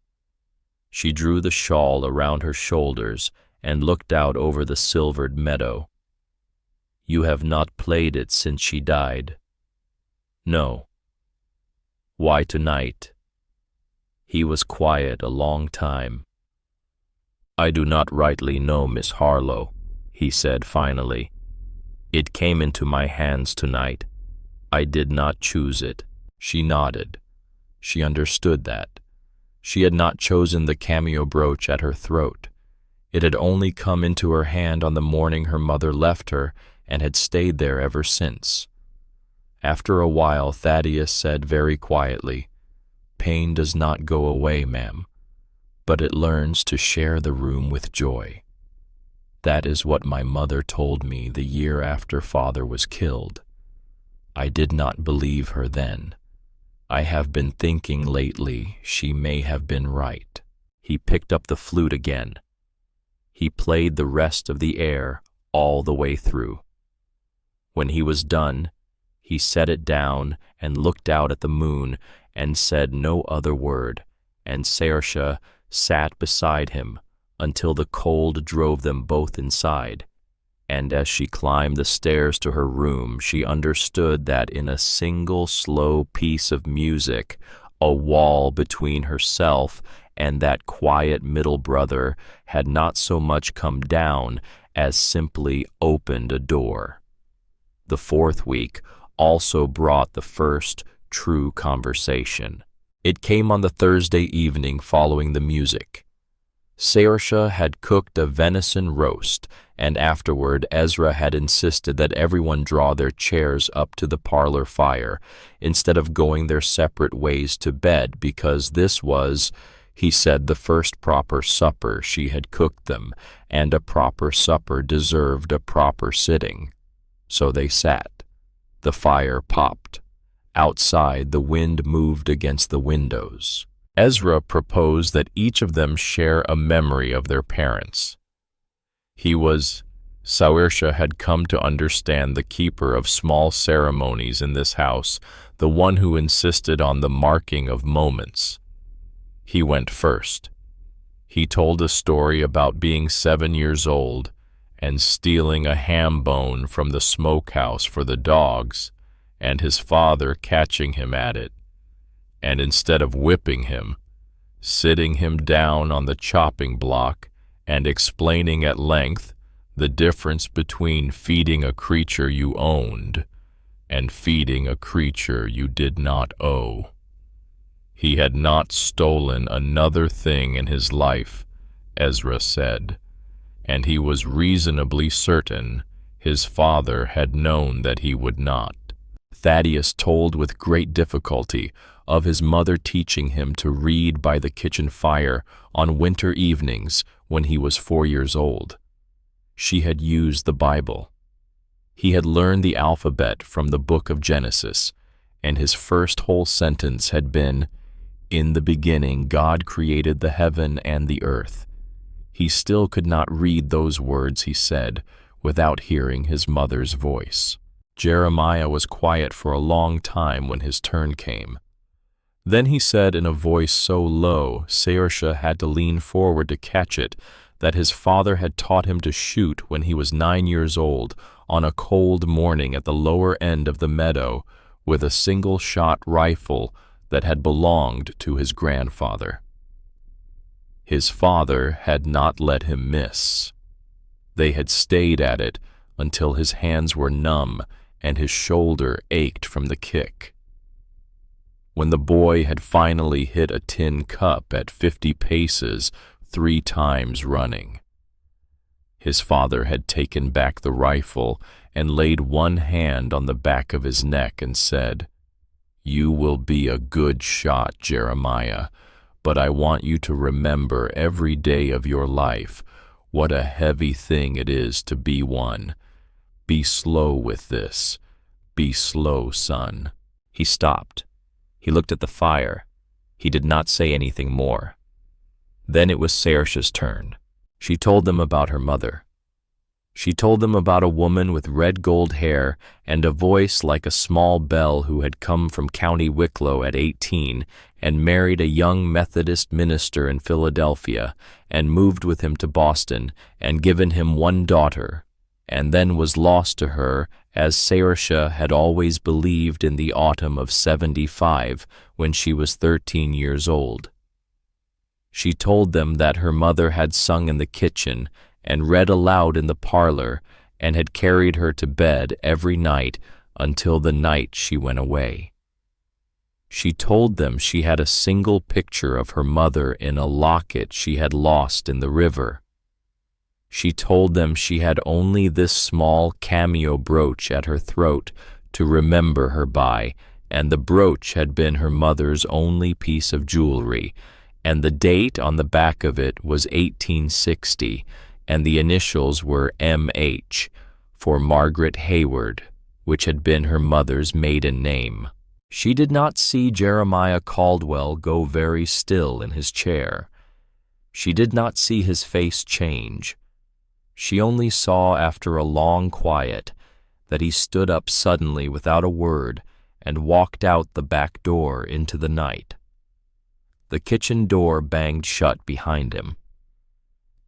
She drew the shawl around her shoulders and looked out over the silvered meadow. "You have not played it since she died." "No." "Why tonight?" He was quiet a long time. "I do not rightly know, Miss Harlow," he said finally. "It came into my hands tonight. I did not choose it." She nodded. She understood that. She had not chosen the cameo brooch at her throat. It had only come into her hand on the morning her mother left her and had stayed there ever since. After a while, Thaddeus said very quietly, "Pain does not go away, ma'am, but it learns to share the room with joy. That is what my mother told me the year after father was killed. I did not believe her then. I have been thinking lately she may have been right." He picked up the flute again. He played the rest of the air all the way through. When he was done, he set it down and looked out at the moon and said no other word, and Saoirse sat beside him until the cold drove them both inside. And as she climbed the stairs to her room, she understood that in a single slow piece of music, a wall between herself and that quiet middle brother had not so much come down as simply opened a door. The fourth week also brought the first true conversation. It came on the Thursday evening following the music. Saoirse had cooked a venison roast, and afterward Ezra had insisted that everyone draw their chairs up to the parlor fire instead of going their separate ways to bed, because this was, he said, the first proper supper she had cooked them, and a proper supper deserved a proper sitting. So they sat. The fire popped. Outside, the wind moved against the windows. Ezra proposed that each of them share a memory of their parents. Saoirse had come to understand the keeper of small ceremonies in this house, the one who insisted on the marking of moments. He went first. He told a story about being 7 years old and stealing a ham bone from the smokehouse for the dogs, and his father catching him at it, and instead of whipping him, sitting him down on the chopping block and explaining at length the difference between feeding a creature you owned and feeding a creature you did not owe. He had not stolen another thing in his life, Ezra said, and he was reasonably certain his father had known that he would not. Thaddeus told with great difficulty of his mother teaching him to read by the kitchen fire on winter evenings when he was 4 years old. She had used the Bible. He had learned the alphabet from the book of Genesis, and his first whole sentence had been, "In the beginning God created the heaven and the earth." He still could not read those words he said without hearing his mother's voice. Jeremiah was quiet for a long time when his turn came. Then he said in a voice so low Saoirse had to lean forward to catch it that his father had taught him to shoot when he was 9 years old on a cold morning at the lower end of the meadow with a single-shot rifle that had belonged to his grandfather. His father had not let him miss. They had stayed at it until his hands were numb and his shoulder ached from the kick. When the boy had finally hit a tin cup at 50 paces 3 times running, his father had taken back the rifle and laid one hand on the back of his neck and said, "You will be a good shot, Jeremiah, but I want you to remember every day of your life what a heavy thing it is to be one. Be slow with this. Be slow, son." He stopped. He looked at the fire. He did not say anything more. Then it was Saoirse's turn. She told them about her mother. She told them about a woman with red gold hair and a voice like a small bell who had come from County Wicklow at 18 and married a young Methodist minister in Philadelphia and moved with him to Boston and given him 1 daughter, and then was lost to her as Saoirse had always believed in the autumn of 75 when she was 13 years old. She told them that her mother had sung in the kitchen and read aloud in the parlor and had carried her to bed every night until the night she went away. She told them she had a single picture of her mother in a locket she had lost in the river. She told them she had only this small cameo brooch at her throat to remember her by, and the brooch had been her mother's only piece of jewelry, and the date on the back of it was 1860, and the initials were M.H. for Margaret Hayward, which had been her mother's maiden name. She did not see Jeremiah Caldwell go very still in his chair. She did not see his face change. She only saw after a long quiet that he stood up suddenly without a word and walked out the back door into the night. The kitchen door banged shut behind him.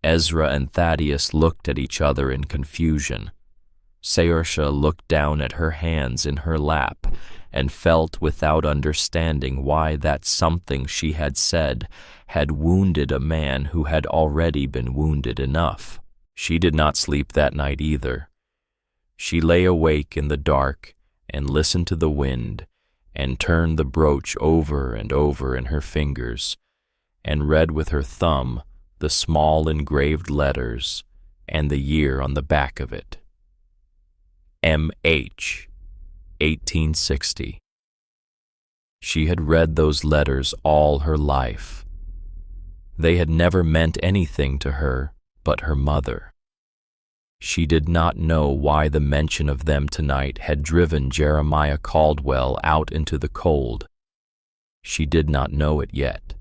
Ezra and Thaddeus looked at each other in confusion. Saoirse looked down at her hands in her lap and felt without understanding why that something she had said had wounded a man who had already been wounded enough. She did not sleep that night either. She lay awake in the dark and listened to the wind and turned the brooch over and over in her fingers and read with her thumb the small engraved letters and the year on the back of it. M.H. 1860. She had read those letters all her life. They had never meant anything to her but her mother. She did not know why the mention of them tonight had driven Jeremiah Caldwell out into the cold. She did not know it yet,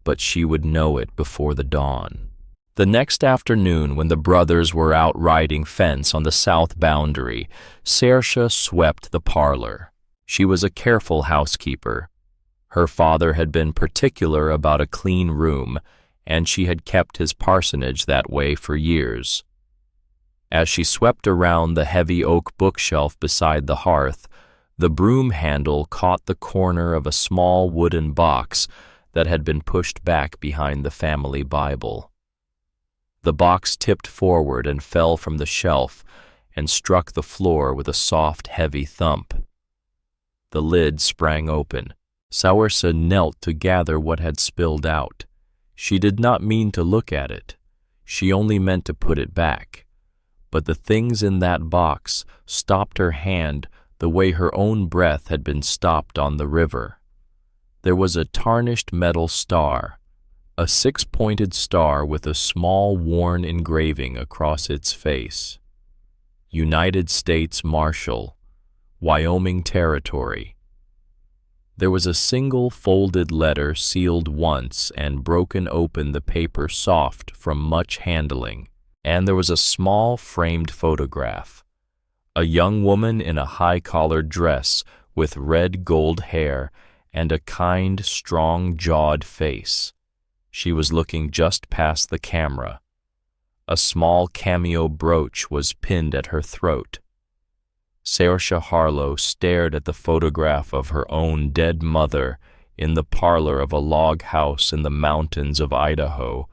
but she would know it before the dawn. The next afternoon, when the brothers were out riding fence on the south boundary, Saoirse swept the parlor. She was a careful housekeeper. Her father had been particular about a clean room, and she had kept his parsonage that way for years. As she swept around the heavy oak bookshelf beside the hearth, the broom handle caught the corner of a small wooden box that had been pushed back behind the family Bible. The box tipped forward and fell from the shelf and struck the floor with a soft, heavy thump. The lid sprang open. Saoirse knelt to gather what had spilled out. She did not mean to look at it. She only meant to put it back. But the things in that box stopped her hand the way her own breath had been stopped on the river. There was a tarnished metal star, a six-pointed star with a small worn engraving across its face. United States Marshal, Wyoming Territory. There was a single folded letter sealed once and broken open, the paper soft from much handling, and there was a small framed photograph. A young woman in a high-collared dress with red gold hair and a kind, strong-jawed face. She was looking just past the camera. A small cameo brooch was pinned at her throat. Saoirse Harlow stared at the photograph of her own dead mother in the parlor of a log house in the mountains of Idaho,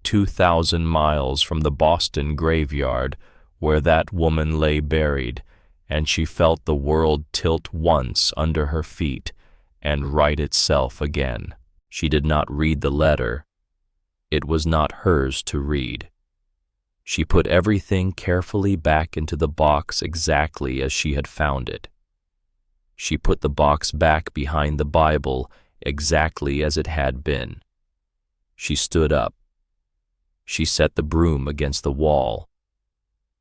2,000 miles from the Boston graveyard where that woman lay buried, and she felt the world tilt once under her feet and right itself again. She did not read the letter. It was not hers to read. She put everything carefully back into the box exactly as she had found it. She put the box back behind the Bible exactly as it had been. She stood up. She set the broom against the wall.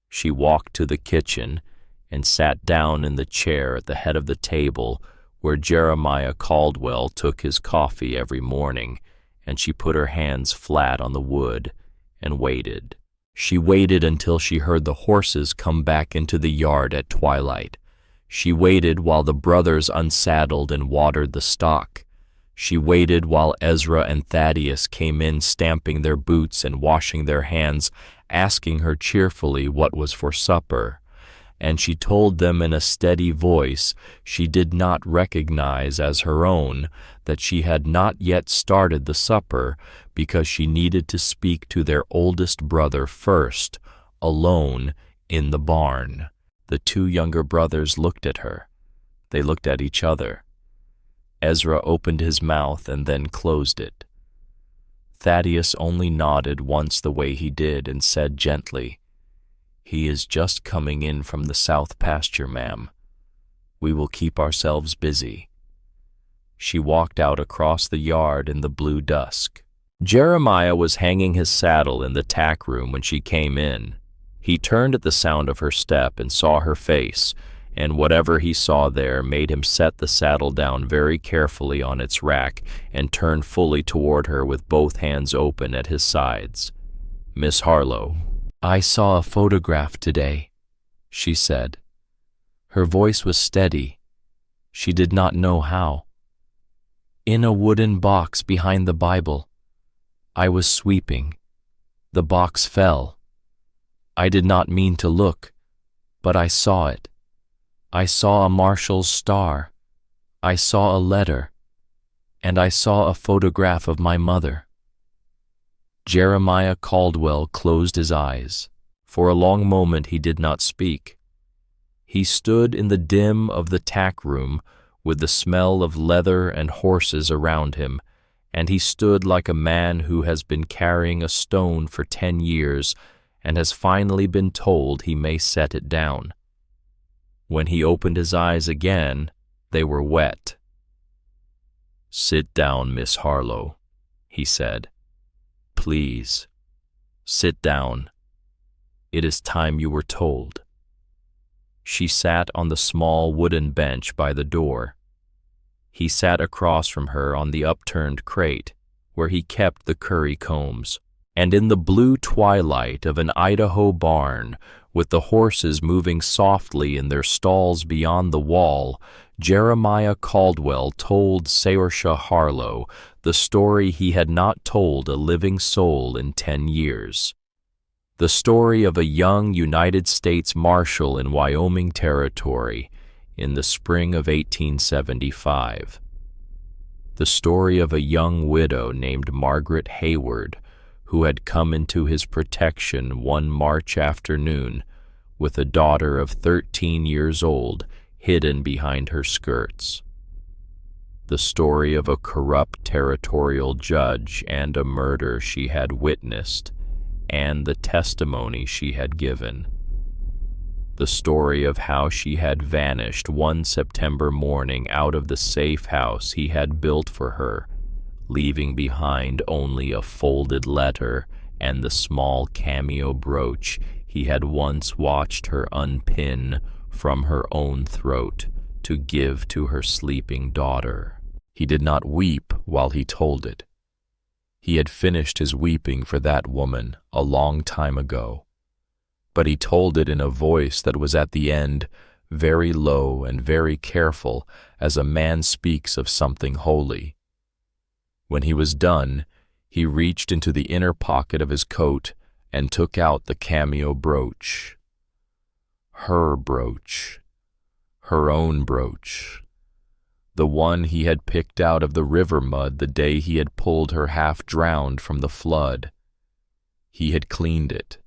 She walked to the kitchen and sat down in the chair at the head of the table where Jeremiah Caldwell took his coffee every morning, and she put her hands flat on the wood and waited. She waited until she heard the horses come back into the yard at twilight. She waited while the brothers unsaddled and watered the stock. She waited while Ezra and Thaddeus came in stamping their boots and washing their hands, asking her cheerfully what was for supper. And she told them in a steady voice she did not recognize as her own that she had not yet started the supper because she needed to speak to their oldest brother first, alone in the barn. The two younger brothers looked at her. They looked at each other. Ezra opened his mouth and then closed it. Thaddeus only nodded once the way he did and said gently, "He is just coming in from the south pasture, ma'am. We will keep ourselves busy." She walked out across the yard in the blue dusk. Jeremiah was hanging his saddle in the tack room when she came in. He turned at the sound of her step and saw her face, and whatever he saw there made him set the saddle down very carefully on its rack and turn fully toward her with both hands open at his sides. "Miss Harlow." "I saw a photograph today," she said. Her voice was steady. She did not know how. "In a wooden box behind the Bible. I was sweeping. The box fell. I did not mean to look, but I saw it. I saw a Marshal's star. I saw a letter. And I saw a photograph of my mother." Jeremiah Caldwell closed his eyes. For a long moment he did not speak. He stood in the dim of the tack room with the smell of leather and horses around him, and he stood like a man who has been carrying a stone for 10 years and has finally been told he may set it down. When he opened his eyes again, they were wet. "Sit down, Miss Harlow," he said. "Please, sit down. It is time you were told." She sat on the small wooden bench by the door. He sat across from her on the upturned crate, where he kept the curry combs. And in the blue twilight of an Idaho barn, with the horses moving softly in their stalls beyond the wall, Jeremiah Caldwell told Saoirse Harlow the story he had not told a living soul in 10 years. The story of a young United States Marshal in Wyoming Territory in the spring of 1875. The story of a young widow named Margaret Hayward, who had come into his protection one March afternoon with a daughter of 13 years old hidden behind her skirts. The story of a corrupt territorial judge and a murder she had witnessed, and the testimony she had given. The story of how she had vanished one September morning out of the safe house he had built for her, leaving behind only a folded letter and the small cameo brooch he had once watched her unpin from her own throat to give to her sleeping daughter. He did not weep while he told it. He had finished his weeping for that woman a long time ago, but he told it in a voice that was at the end very low and very careful, as a man speaks of something holy. When he was done, he reached into the inner pocket of his coat and took out the cameo brooch. Her brooch. Her own brooch. The one he had picked out of the river mud the day he had pulled her half-drowned from the flood. He had cleaned it.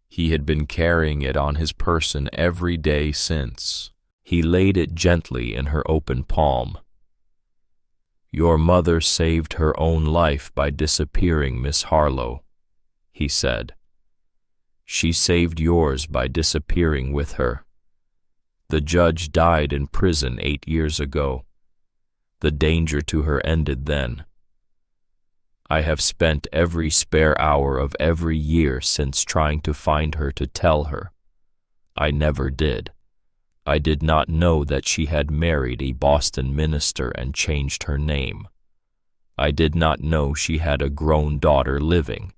He had been carrying it on his person every day since. He laid it gently in her open palm. "Your mother saved her own life by disappearing, Miss Harlow," he said. "She saved yours by disappearing with her. The judge died in prison 8 years ago. The danger to her ended then. I have spent every spare hour of every year since trying to find her to tell her. I never did. I did not know that she had married a Boston minister and changed her name. I did not know she had a grown daughter living."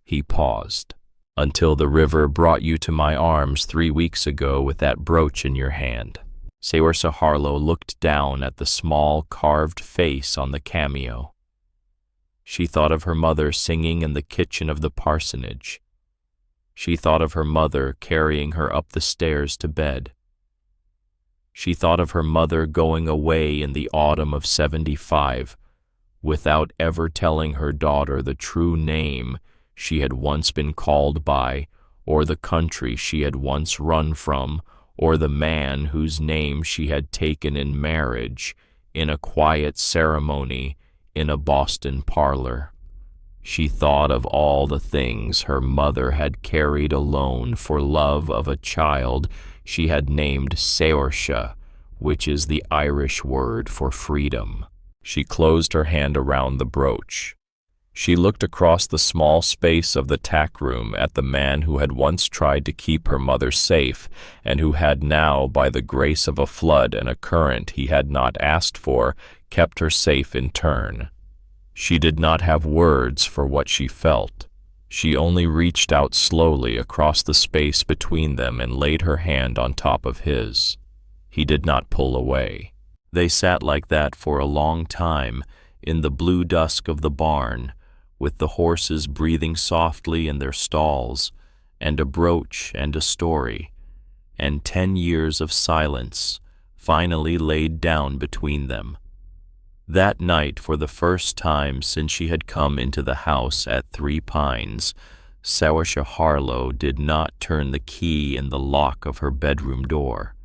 He paused. "Until the river brought you to my arms 3 weeks ago with that brooch in your hand." Saoirse Harlow looked down at the small carved face on the cameo. She thought of her mother singing in the kitchen of the parsonage. She thought of her mother carrying her up the stairs to bed. She thought of her mother going away in the autumn of 75 without ever telling her daughter the true name she had once been called by, or the country she had once run from, or the man whose name she had taken in marriage in a quiet ceremony in a Boston parlor. She thought of all the things her mother had carried alone for love of a child she had named Saoirse, which is the Irish word for freedom. She closed her hand around the brooch. She looked across the small space of the tack room at the man who had once tried to keep her mother safe, and who had now, by the grace of a flood and a current he had not asked for, kept her safe in turn. She did not have words for what she felt. She only reached out slowly across the space between them and laid her hand on top of his. He did not pull away. They sat like that for a long time in the blue dusk of the barn, with the horses breathing softly in their stalls, and a brooch and a story, and 10 years of silence finally laid down between them. That night, for the first time since she had come into the house at 3 Pines, Saoirse Harlow did not turn the key in the lock of her bedroom door.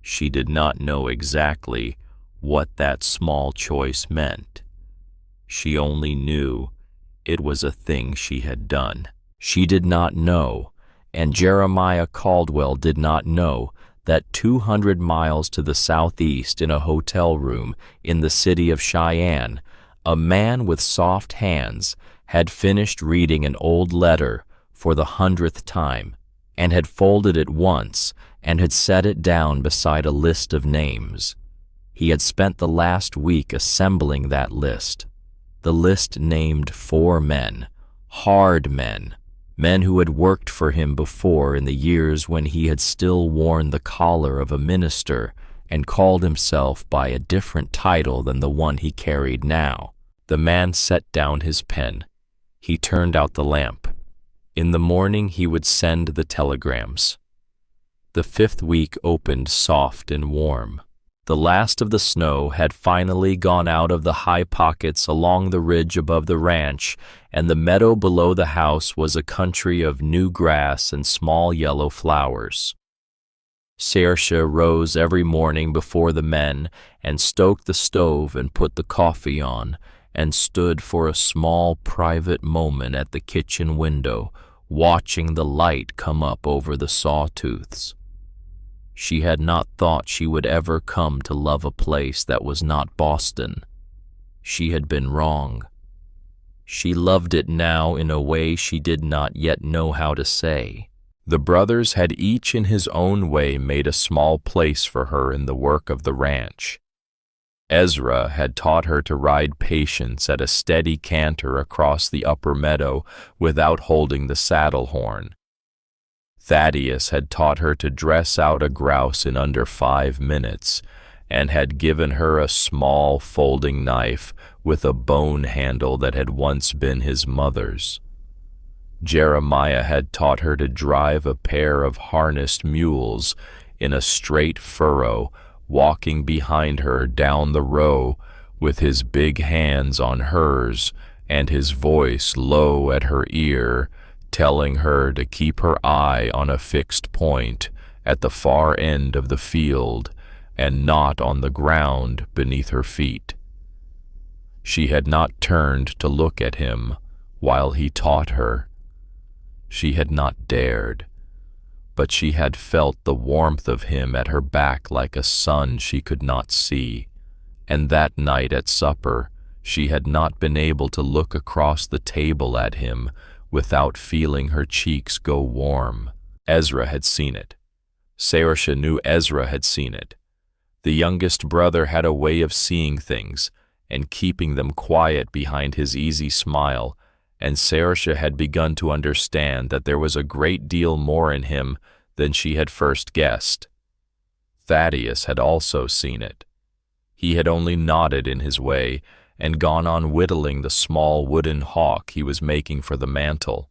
She did not know exactly what that small choice meant. She only knew it was a thing she had done. She did not know, and Jeremiah Caldwell did not know, that 200 miles to the southeast in a hotel room in the city of Cheyenne, a man with soft hands had finished reading an old letter for the 100th time, and had folded it once and had set it down beside a list of names. He had spent the last week assembling that list. The list named 4 men, Hard men, men who had worked for him before in the years when he had still worn the collar of a minister and called himself by a different title than the one he carried now. The man set down his pen. He turned out the lamp. In the morning he would send the telegrams. The 5th week opened soft and warm. The last of the snow had finally gone out of the high pockets along the ridge above the ranch, and the meadow below the house was a country of new grass and small yellow flowers. Saoirse rose every morning before the men and stoked the stove and put the coffee on, and stood for a small private moment at the kitchen window, watching the light come up over the sawtooths. She had not thought she would ever come to love a place that was not Boston. She had been wrong. She loved it now in a way she did not yet know how to say. The brothers had each in his own way made a small place for her in the work of the ranch. Ezra had taught her to ride Patience at a steady canter across the upper meadow without holding the saddle horn. Thaddeus had taught her to dress out a grouse in under 5 minutes, and had given her a small folding knife with a bone handle that had once been his mother's. Jeremiah had taught her to drive a pair of harnessed mules in a straight furrow, walking behind her down the row with his big hands on hers and his voice low at her ear, telling her to keep her eye on a fixed point at the far end of the field and not on the ground beneath her feet. She had not turned to look at him while he taught her. She had not dared, but she had felt the warmth of him at her back like a sun she could not see, and that night at supper she had not been able to look across the table at him without feeling her cheeks go warm. Ezra had seen it. Saoirse knew Ezra had seen it. The youngest brother had a way of seeing things and keeping them quiet behind his easy smile, and Saoirse had begun to understand that there was a great deal more in him than she had first guessed. Thaddeus had also seen it. He had only nodded in his way and gone on whittling the small wooden hawk he was making for the mantel.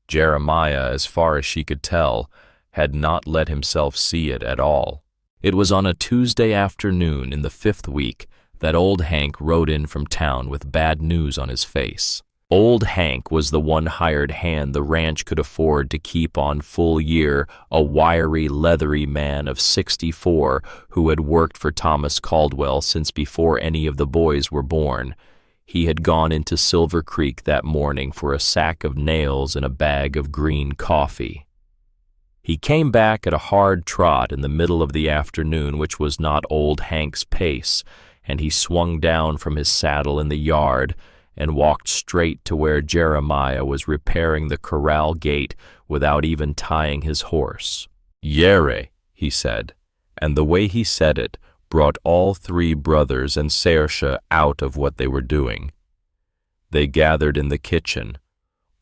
Jeremiah, as far as she could tell, had not let himself see it at all. It was on a Tuesday afternoon in the 5th week that old Hank rode in from town with bad news on his face. Old Hank was the one hired hand the ranch could afford to keep on full year, a wiry, leathery man of 64 who had worked for Thomas Caldwell since before any of the boys were born. He had gone into Silver Creek that morning for a sack of nails and a bag of green coffee. He came back at a hard trot in the middle of the afternoon, which was not old Hank's pace, and he swung down from his saddle in the yard and walked straight to where Jeremiah was repairing the corral gate without even tying his horse. "Yere," he said, and the way he said it brought all 3 brothers and Saoirse out of what they were doing. They gathered in the kitchen.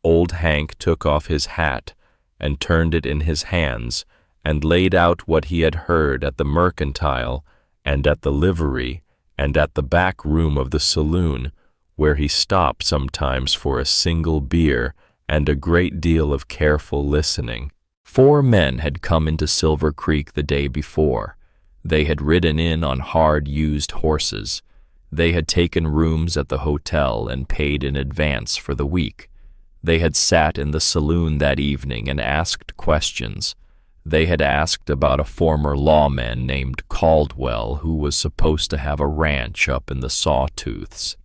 Old Hank took off his hat and turned it in his hands and laid out what he had heard at the mercantile and at the livery and at the back room of the saloon, where he stopped sometimes for a single beer and a great deal of careful listening. 4 men had come into Silver Creek the day before. They had ridden in on hard used horses. They had taken rooms at the hotel and paid in advance for the week. They had sat in the saloon that evening and asked questions. They had asked about a former lawman named Caldwell who was supposed to have a ranch up in the Sawtooths.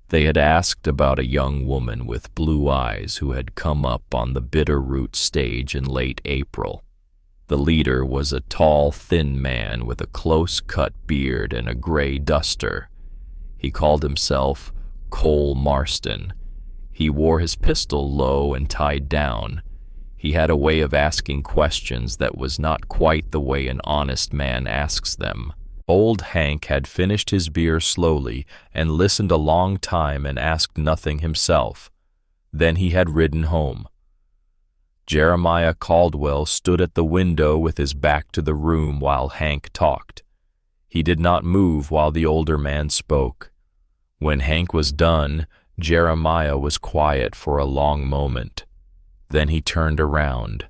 They had asked about a young woman with blue eyes who had come up on the Bitterroot stage in late April. The leader was a tall, thin man with a close-cut beard and a gray duster. He called himself Cole Marston. He wore his pistol low and tied down. He had a way of asking questions that was not quite the way an honest man asks them. Old Hank had finished his beer slowly and listened a long time and asked nothing himself. Then he had ridden home. Jeremiah Caldwell stood at the window with his back to the room while Hank talked. He did not move while the older man spoke. When Hank was done, Jeremiah was quiet for a long moment. Then he turned around.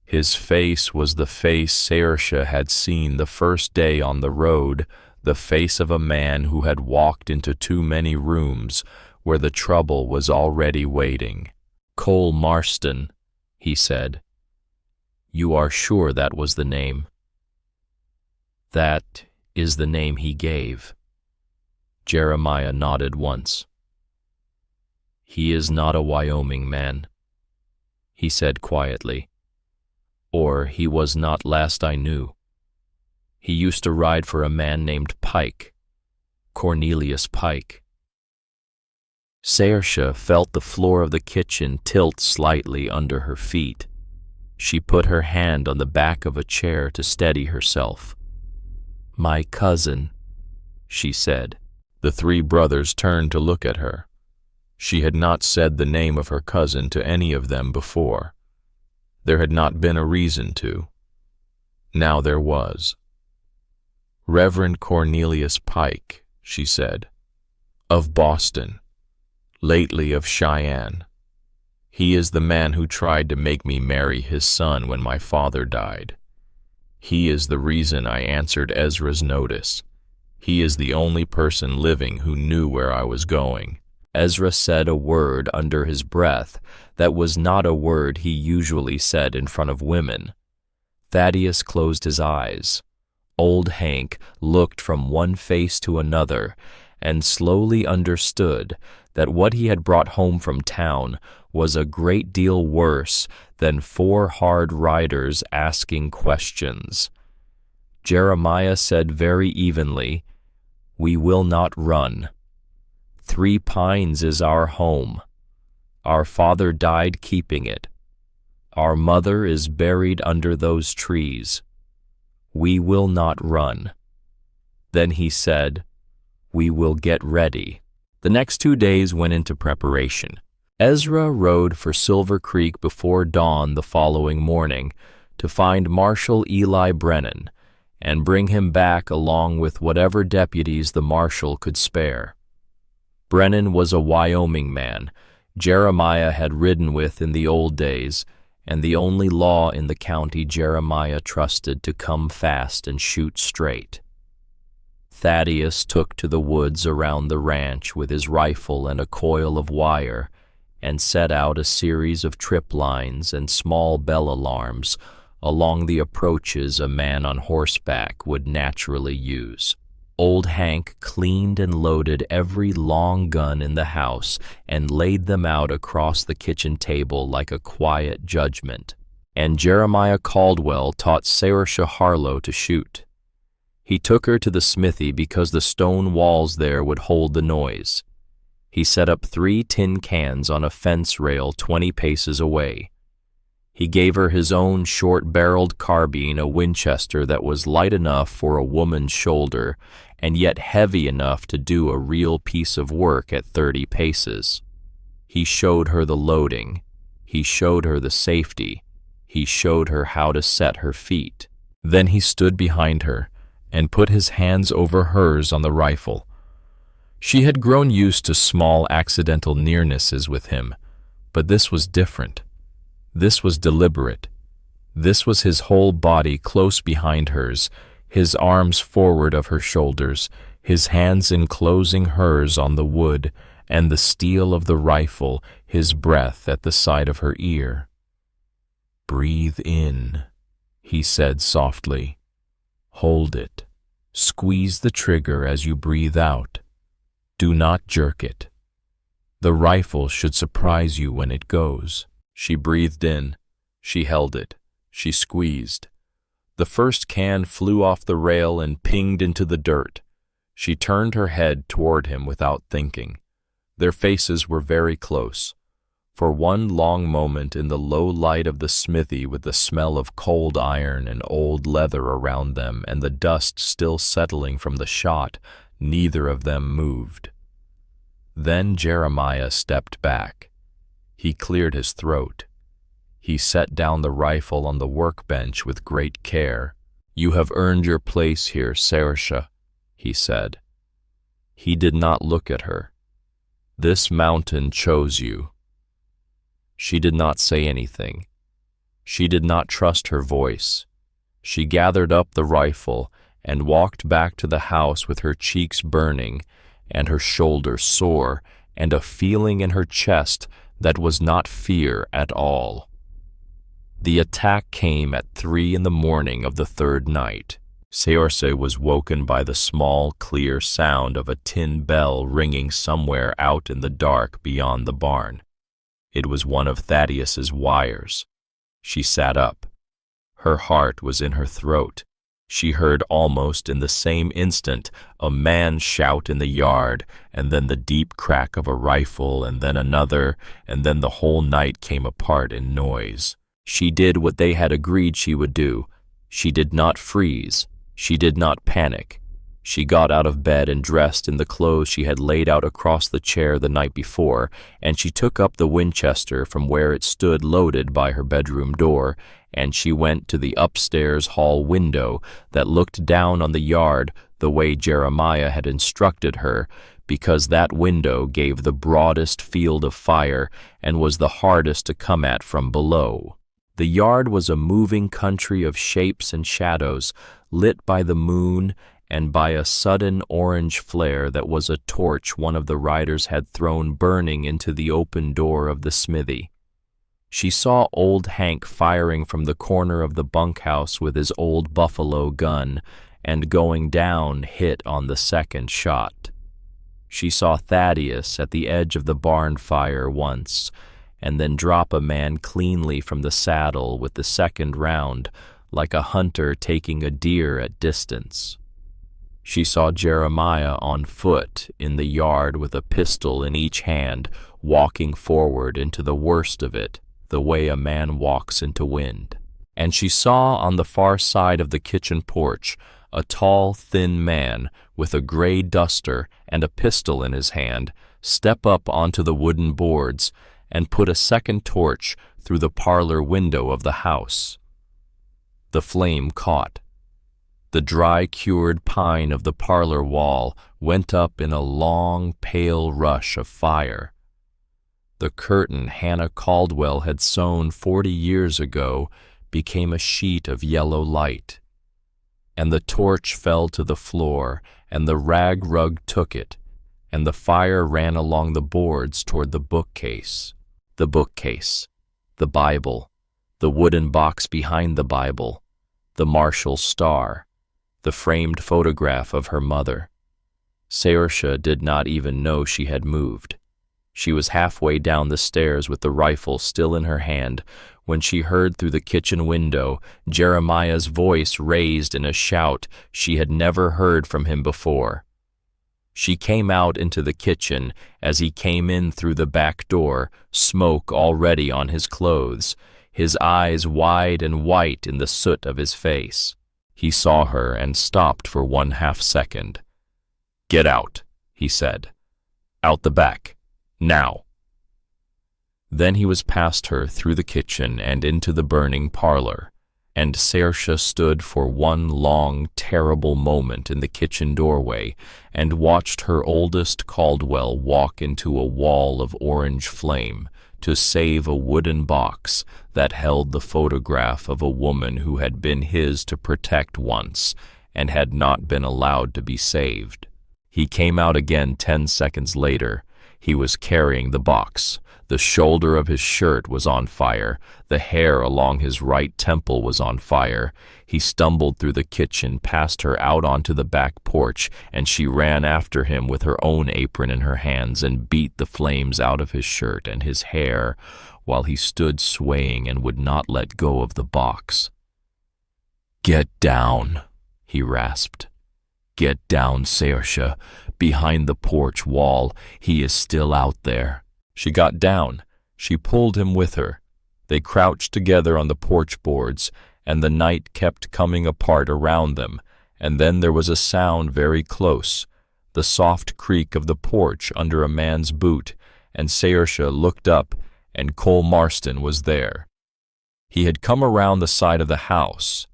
His face was the face Saoirse had seen the first day on the road, the face of a man who had walked into too many rooms where the trouble was already waiting. "Cole Marston," he said. "You are sure that was the name?" "That is the name he gave." Jeremiah nodded once. "He is not a Wyoming man," he said quietly. "Or he was not last I knew. He used to ride for a man named Pike, Cornelius Pike." Saoirse felt the floor of the kitchen tilt slightly under her feet. She put her hand on the back of a chair to steady herself. "My cousin," she said. The three brothers turned to look at her. She had not said the name of her cousin to any of them before. There had not been a reason to. Now there was. "Reverend Cornelius Pike," she said, "of Boston, lately of Cheyenne. He is the man who tried to make me marry his son when my father died. He is the reason I answered Ezra's notice. He is the only person living who knew where I was going." Ezra said a word under his breath that was not a word he usually said in front of women. Thaddeus closed his eyes. Old Hank looked from one face to another and slowly understood that what he had brought home from town was a great deal worse than 4 hard riders asking questions. Jeremiah said very evenly, "We will not run. 3 Pines is our home. Our father died keeping it. Our mother is buried under those trees. We will not run." Then he said, "We will get ready." The next 2 days went into preparation. Ezra rode for Silver Creek before dawn the following morning to find Marshal Eli Brennan and bring him back along with whatever deputies the marshal could spare. Brennan was a Wyoming man Jeremiah had ridden with in the old days, and the only law in the county Jeremiah trusted to come fast and shoot straight. Thaddeus took to the woods around the ranch with his rifle and a coil of wire and set out a series of trip lines and small bell alarms along the approaches a man on horseback would naturally use. Old Hank cleaned and loaded every long gun in the house and laid them out across the kitchen table like a quiet judgment. And Jeremiah Caldwell taught Saoirse Harlow to shoot. He took her to the smithy because the stone walls there would hold the noise. He set up 3 tin cans on a fence rail 20 paces away. He gave her his own short-barreled carbine, a Winchester that was light enough for a woman's shoulder and yet heavy enough to do a real piece of work at 30 paces. He showed her the loading. He showed her the safety. He showed her how to set her feet. Then he stood behind her and put his hands over hers on the rifle. She had grown used to small accidental nearnesses with him, but this was different. This was deliberate. This was his whole body close behind hers, his arms forward of her shoulders, his hands enclosing hers on the wood, and the steel of the rifle, his breath at the side of her ear. "Breathe in," he said softly. "Hold it. Squeeze the trigger as you breathe out. Do not jerk it. The rifle should surprise you when it goes." She breathed in. She held it. She squeezed. The first can flew off the rail and pinged into the dirt. She turned her head toward him without thinking. Their faces were very close. For one long moment in the low light of the smithy with the smell of cold iron and old leather around them and the dust still settling from the shot, neither of them moved. Then Jeremiah stepped back. He cleared his throat. He set down the rifle on the workbench with great care. "You have earned your place here, Saoirse," he said. He did not look at her. "This mountain chose you." She did not say anything. She did not trust her voice. She gathered up the rifle and walked back to the house with her cheeks burning and her shoulders sore and a feeling in her chest that was not fear at all. The attack came at 3 in the morning of the third night. Saoirse was woken by the small, clear sound of a tin bell ringing somewhere out in the dark beyond the barn. It was one of Thaddeus's wires. She sat up. Her heart was in her throat. She heard almost in the same instant a man shout in the yard, and then the deep crack of a rifle, and then another, and then the whole night came apart in noise. She did what they had agreed she would do. She did not freeze. She did not panic. She got out of bed and dressed in the clothes she had laid out across the chair the night before, and she took up the Winchester from where it stood loaded by her bedroom door, and she went to the upstairs hall window that looked down on the yard the way Jeremiah had instructed her, because that window gave the broadest field of fire and was the hardest to come at from below. The yard was a moving country of shapes and shadows, lit by the moon and by a sudden orange flare that was a torch one of the riders had thrown burning into the open door of the smithy. She saw old Hank firing from the corner of the bunkhouse with his old buffalo gun, and going down hit on the second shot. She saw Thaddeus at the edge of the barn fire once, and then drop a man cleanly from the saddle with the second round, like a hunter taking a deer at distance. She saw Jeremiah on foot in the yard with a pistol in each hand, walking forward into the worst of it, the way a man walks into wind. And she saw on the far side of the kitchen porch a tall, thin man with a gray duster and a pistol in his hand step up onto the wooden boards and put a second torch through the parlor window of the house. The flame caught. The dry-cured pine of the parlor wall went up in a long, pale rush of fire. The curtain Hannah Caldwell had sewn 40 years ago became a sheet of yellow light. And the torch fell to the floor, and the rag rug took it, and the fire ran along the boards toward the bookcase. The bookcase, the Bible, the wooden box behind the Bible, the Marshal star, the framed photograph of her mother. Saoirse did not even know she had moved. She was halfway down the stairs with the rifle still in her hand when she heard through the kitchen window Jeremiah's voice raised in a shout she had never heard from him before. She came out into the kitchen as he came in through the back door, smoke already on his clothes, his eyes wide and white in the soot of his face. He saw her and stopped for 1/2 second. "Get out," he said. "Out the back. Now." Then he was past her through the kitchen and into the burning parlor, and Saoirse stood for one long, terrible moment in the kitchen doorway and watched her oldest Caldwell walk into a wall of orange flame to save a wooden box that held the photograph of a woman who had been his to protect once and had not been allowed to be saved. He came out again 10 seconds later. He was carrying the box. The shoulder of his shirt was on fire. The hair along his right temple was on fire. He stumbled through the kitchen, past her out onto the back porch, and she ran after him with her own apron in her hands and beat the flames out of his shirt and his hair while he stood swaying and would not let go of the box. "Get down," he rasped. "Get down, Saoirse. Behind the porch wall. He is still out there." She got down. She pulled him with her. They crouched together on the porch boards, and the night kept coming apart around them, and then there was a sound very close, the soft creak of the porch under a man's boot, and Saoirse looked up, and Cole Marston was there. He had come around the side of the house.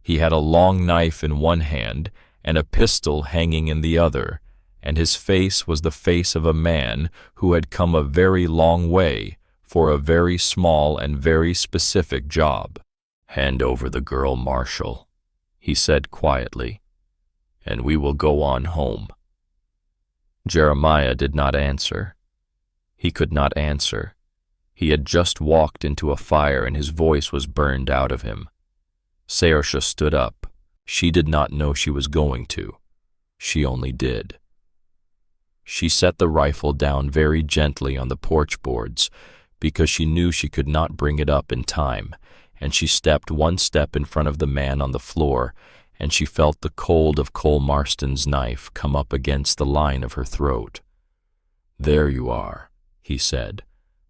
He had a long knife in one hand and a pistol hanging in the other, and his face was the face of a man who had come a very long way for a very small and very specific job. "Hand over the girl, Marshal," he said quietly, "and we will go on home." Jeremiah did not answer. He could not answer. He had just walked into a fire and his voice was burned out of him. Saoirse stood up. She did not know she was going to. She only did. She set the rifle down very gently on the porch boards because she knew she could not bring it up in time, and she stepped one step in front of the man on the floor, and she felt the cold of Cole Marston's knife come up against the line of her throat. "There you are," he said.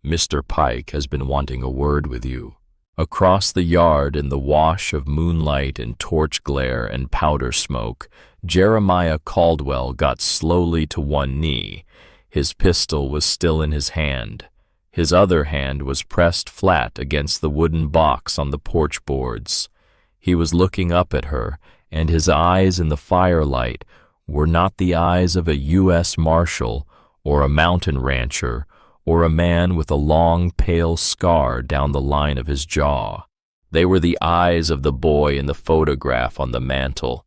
"Mr. Pike has been wanting a word with you." Across the yard, in the wash of moonlight and torch glare and powder smoke, Jeremiah Caldwell got slowly to one knee. His pistol was still in his hand. His other hand was pressed flat against the wooden box on the porch boards. He was looking up at her, and his eyes in the firelight were not the eyes of a U.S. Marshal or a mountain rancher or a man with a long, pale scar down the line of his jaw. They were the eyes of the boy in the photograph on the mantel.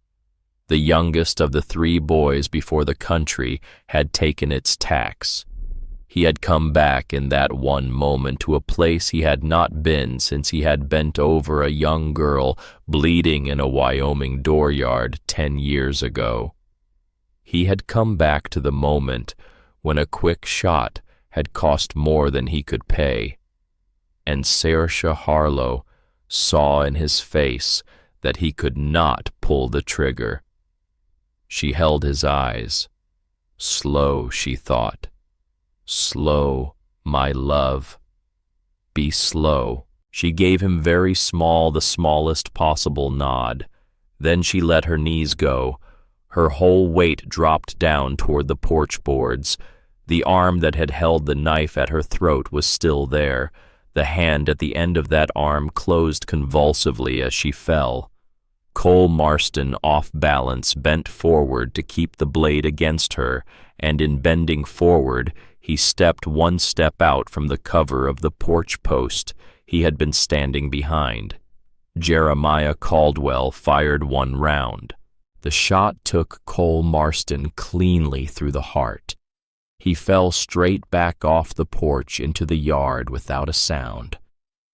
The youngest of the 3 boys before the country had taken its tax. He had come back in that one moment to a place he had not been since he had bent over a young girl bleeding in a Wyoming dooryard 10 years ago. He had come back to the moment when a quick shot had cost more than he could pay, and Saoirse Harlow saw in his face that he could not pull the trigger. She held his eyes. Slow, she thought. Slow, my love. Be slow. She gave him very small, the smallest possible nod. Then she let her knees go. Her whole weight dropped down toward the porch boards. The arm that had held the knife at her throat was still there. The hand at the end of that arm closed convulsively as she fell. Cole Marston, off balance, bent forward to keep the blade against her, and in bending forward, he stepped one step out from the cover of the porch post he had been standing behind. Jeremiah Caldwell fired one round. The shot took Cole Marston cleanly through the heart. He fell straight back off the porch into the yard without a sound.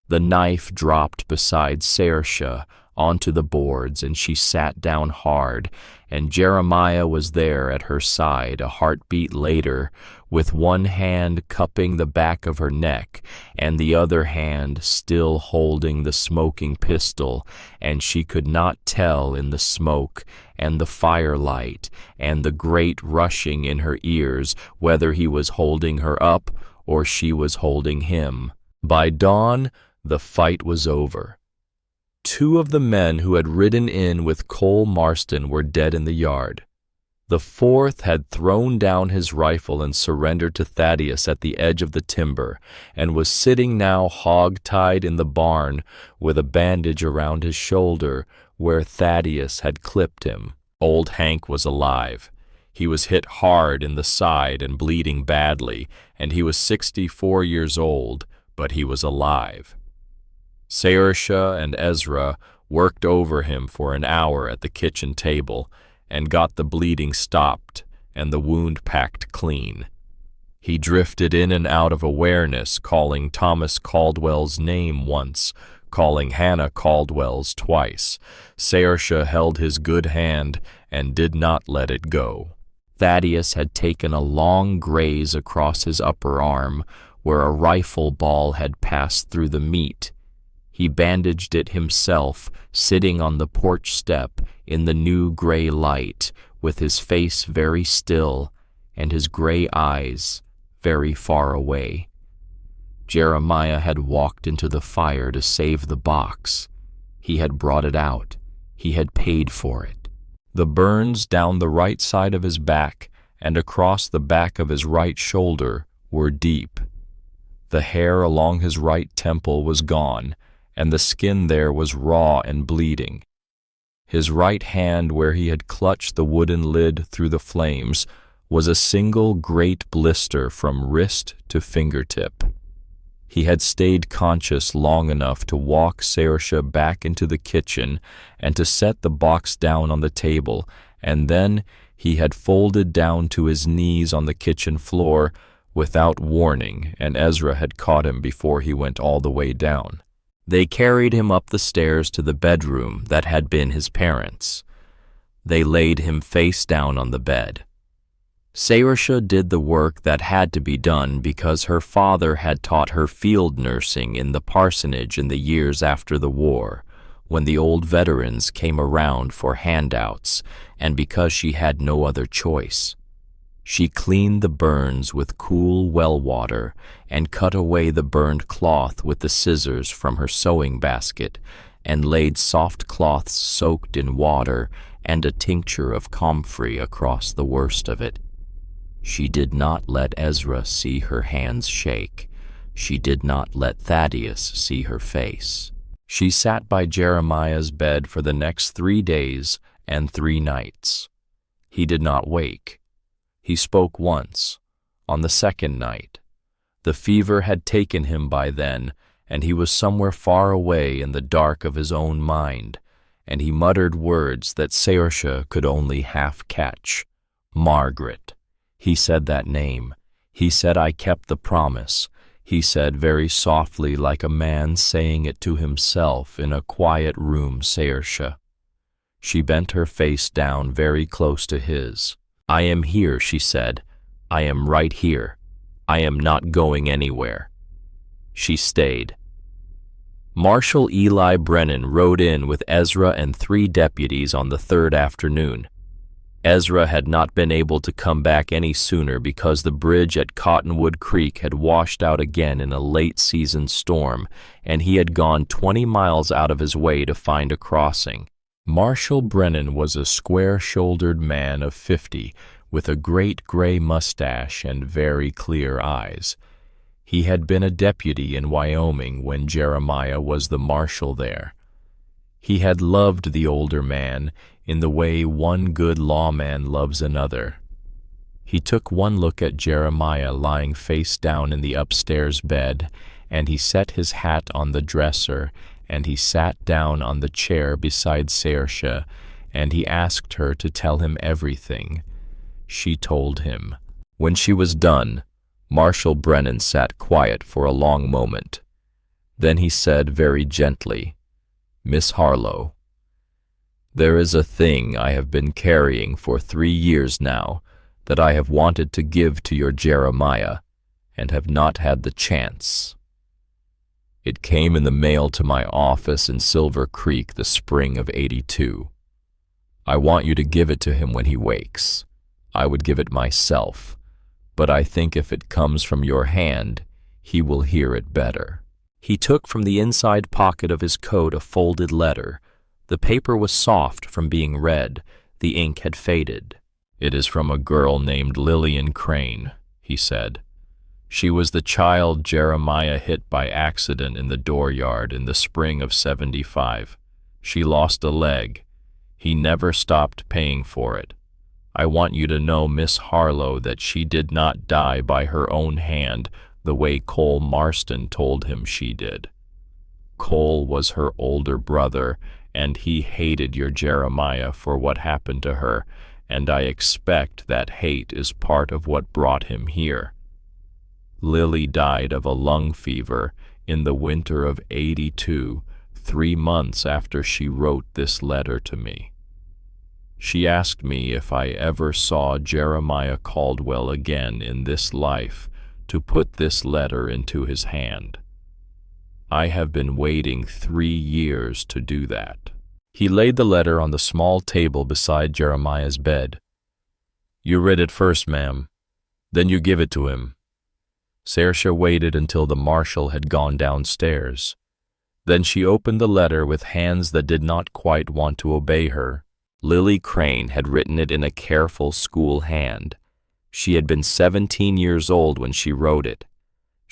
The knife dropped beside Saoirse onto the boards, and she sat down hard, and Jeremiah was there at her side a heartbeat later, with one hand cupping the back of her neck and the other hand still holding the smoking pistol, and she could not tell in the smoke and the firelight and the great rushing in her ears whether he was holding her up or she was holding him. By dawn, the fight was over. 2 of the men who had ridden in with Cole Marston were dead in the yard. The 4th had thrown down his rifle and surrendered to Thaddeus at the edge of the timber, and was sitting now hog-tied in the barn with a bandage around his shoulder where Thaddeus had clipped him. Old Hank was alive. He was hit hard in the side and bleeding badly, and he was 64 years old, but he was alive. Saoirse and Ezra worked over him for an hour at the kitchen table and got the bleeding stopped and the wound packed clean. He drifted in and out of awareness, calling Thomas Caldwell's name once, calling Hannah Caldwell's twice. Saoirse held his good hand and did not let it go. Thaddeus had taken a long graze across his upper arm where a rifle ball had passed through the meat. He bandaged it himself, sitting on the porch step in the new gray light, with his face very still and his gray eyes very far away. Jeremiah had walked into the fire to save the box. He had brought it out. He had paid for it. The burns down the right side of his back and across the back of his right shoulder were deep. The hair along his right temple was gone, and the skin there was raw and bleeding. His right hand, where he had clutched the wooden lid through the flames, was a single great blister from wrist to fingertip. He had stayed conscious long enough to walk Saoirse back into the kitchen and to set the box down on the table, and then he had folded down to his knees on the kitchen floor without warning, and Ezra had caught him before he went all the way down. They carried him up the stairs to the bedroom that had been his parents'. They laid him face down on the bed. Saoirse did the work that had to be done because her father had taught her field nursing in the parsonage in the years after the war, when the old veterans came around for handouts, and because she had no other choice. She cleaned the burns with cool well water and cut away the burned cloth with the scissors from her sewing basket and laid soft cloths soaked in water and a tincture of comfrey across the worst of it. She did not let Ezra see her hands shake. She did not let Thaddeus see her face. She sat by Jeremiah's bed for the next 3 days and 3 nights. He did not wake. He spoke once, on the second night. The fever had taken him by then, and he was somewhere far away in the dark of his own mind, and he muttered words that Saoirse could only half catch. Margaret. He said that name. He said I kept the promise. He said very softly, like a man saying it to himself in a quiet room, Saoirse. She bent her face down very close to his. I am here, she said. I am right here. I am not going anywhere. She stayed. Marshal Eli Brennan rode in with Ezra and 3 deputies on the 3rd afternoon. Ezra had not been able to come back any sooner because the bridge at Cottonwood Creek had washed out again in a late-season storm, and he had gone 20 miles out of his way to find a crossing. Marshal Brennan was a square-shouldered man of 50, with a great gray mustache and very clear eyes. He had been a deputy in Wyoming when Jeremiah was the marshal there. He had loved the older man in the way one good lawman loves another. He took one look at Jeremiah lying face down in the upstairs bed, and he set his hat on the dresser, and he sat down on the chair beside Saoirse, and he asked her to tell him everything. She told him. When she was done, Marshal Brennan sat quiet for a long moment. Then he said very gently, Miss Harlow, there is a thing I have been carrying for 3 years now that I have wanted to give to your Jeremiah and have not had the chance. It came in the mail to my office in Silver Creek the spring of '82. I want you to give it to him when he wakes. I would give it myself, but I think if it comes from your hand, he will hear it better. He took from the inside pocket of his coat a folded letter. The paper was soft from being read. The ink had faded. It is from a girl named Lillian Crane, he said. She was the child Jeremiah hit by accident in the dooryard in the spring of '75. She lost a leg. He never stopped paying for it. I want you to know, Miss Harlow, that she did not die by her own hand the way Cole Marston told him she did. Cole was her older brother, and he hated your Jeremiah for what happened to her, and I expect that hate is part of what brought him here. Lily died of a lung fever in the winter of '82, 3 months after she wrote this letter to me. She asked me if I ever saw Jeremiah Caldwell again in this life to put this letter into his hand. I have been waiting 3 years to do that. He laid the letter on the small table beside Jeremiah's bed. You read it first, ma'am. Then you give it to him. Saoirse waited until the marshal had gone downstairs. Then she opened the letter with hands that did not quite want to obey her. Lily Crane had written it in a careful school hand. She had been 17 years old when she wrote it.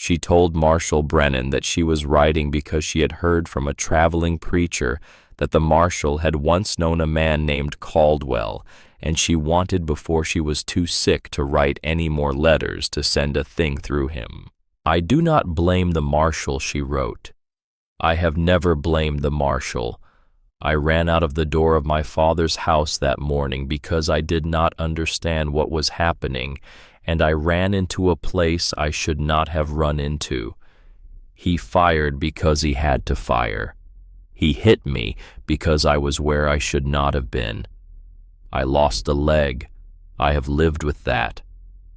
She told Marshal Brennan that she was writing because she had heard from a traveling preacher that the Marshal had once known a man named Caldwell, and she wanted before she was too sick to write any more letters to send a thing through him. "I do not blame the Marshal," she wrote. "I have never blamed the Marshal. I ran out of the door of my father's house that morning because I did not understand what was happening, and I ran into a place I should not have run into. He fired because he had to fire. He hit me because I was where I should not have been. I lost a leg. I have lived with that.